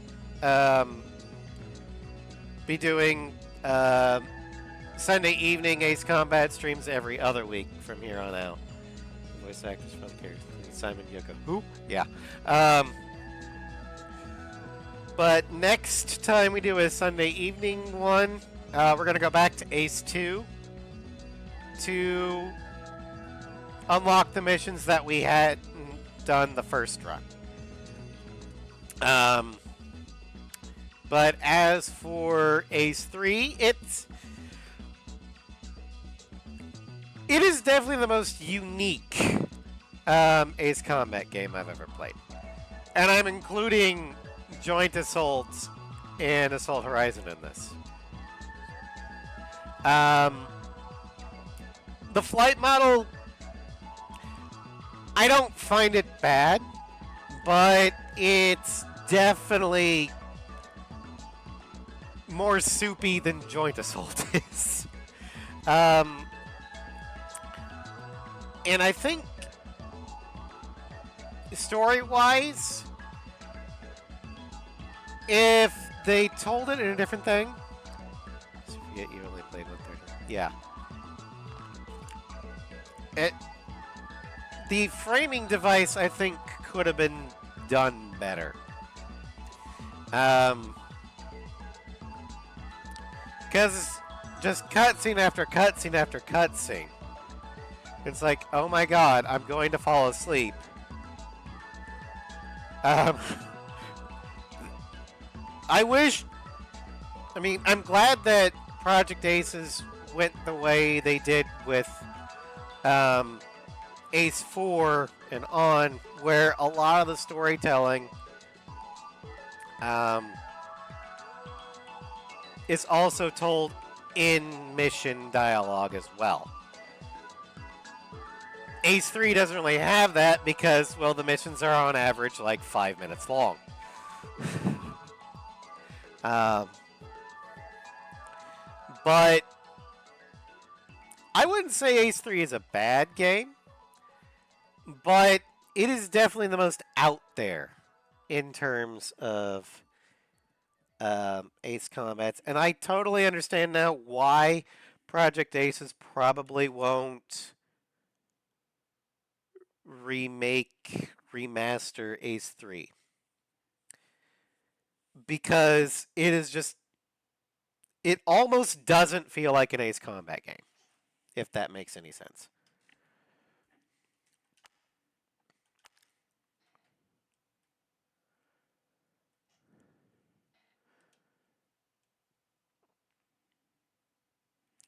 be doing Sunday evening Ace Combat streams every other week from here on out. Voice actors from the characters. Simon Yuka. Who? Yeah. But next time we do a Sunday evening one, we're going to go back to Ace 2 to unlock the missions that we hadn't done the first run. But as for Ace 3, it is definitely the most unique Ace Combat game I've ever played. And I'm including Joint Assault and Assault Horizon in this. The flight model, I don't find it bad, but it's definitely more soupy than Joint Assault is. And I think story-wise, if they told it in a different thing, You only played 1/3. Yeah. The framing device, I think, could have been done better. Because just cutscene after cutscene after cutscene. It's like, oh my god, I'm going to fall asleep. I wish... I mean, I'm glad that Project Aces went the way they did with Ace 4 and on, where a lot of the storytelling is also told in mission dialogue as well. Ace 3 doesn't really have that because, well, the missions are on average like 5 minutes long. But I wouldn't say Ace 3 is a bad game, but it is definitely the most out there in terms of Ace combats. And I totally understand now why Project Aces probably won't remaster Ace 3. Because it is just... It almost doesn't feel like an Ace Combat game, if that makes any sense.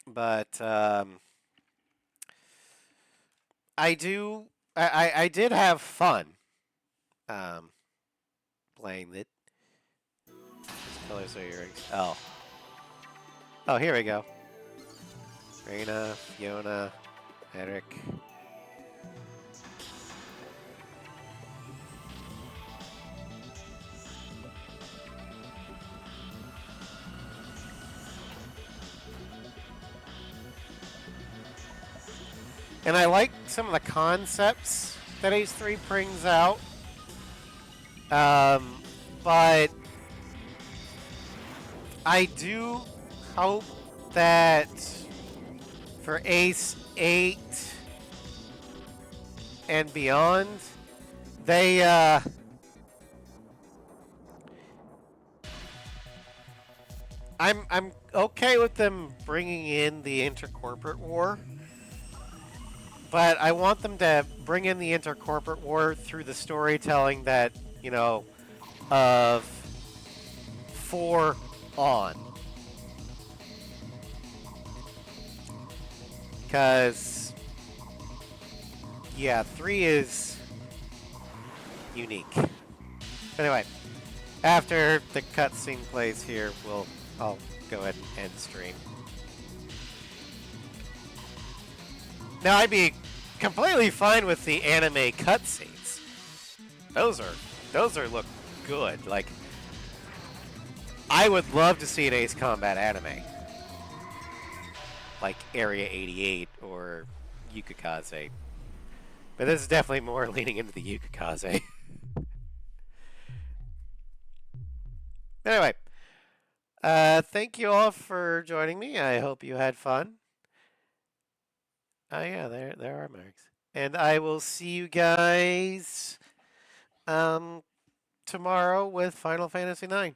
But I did have fun playing it. Which colors are your rings? Oh, here we go. Reyna, Fiona, Eric. And I like some of the concepts that Ace 3 brings out. But I do hope that for Ace 8 and beyond, they I'm okay with them bringing in the intercorporate war, but I want them to bring in the intercorporate war through the storytelling that, you know, of 4 on. Because, yeah, 3 is unique. Anyway, after the cutscene plays here, I'll go ahead and end stream. Now, I'd be completely fine with the anime cutscenes. Those look good. Like, I would love to see an Ace Combat anime. Like Area 88 or Yukikaze. But this is definitely more leaning into the Yukikaze. Anyway, thank you all for joining me. I hope you had fun. Oh yeah, there are marks. And I will see you guys tomorrow with Final Fantasy IX.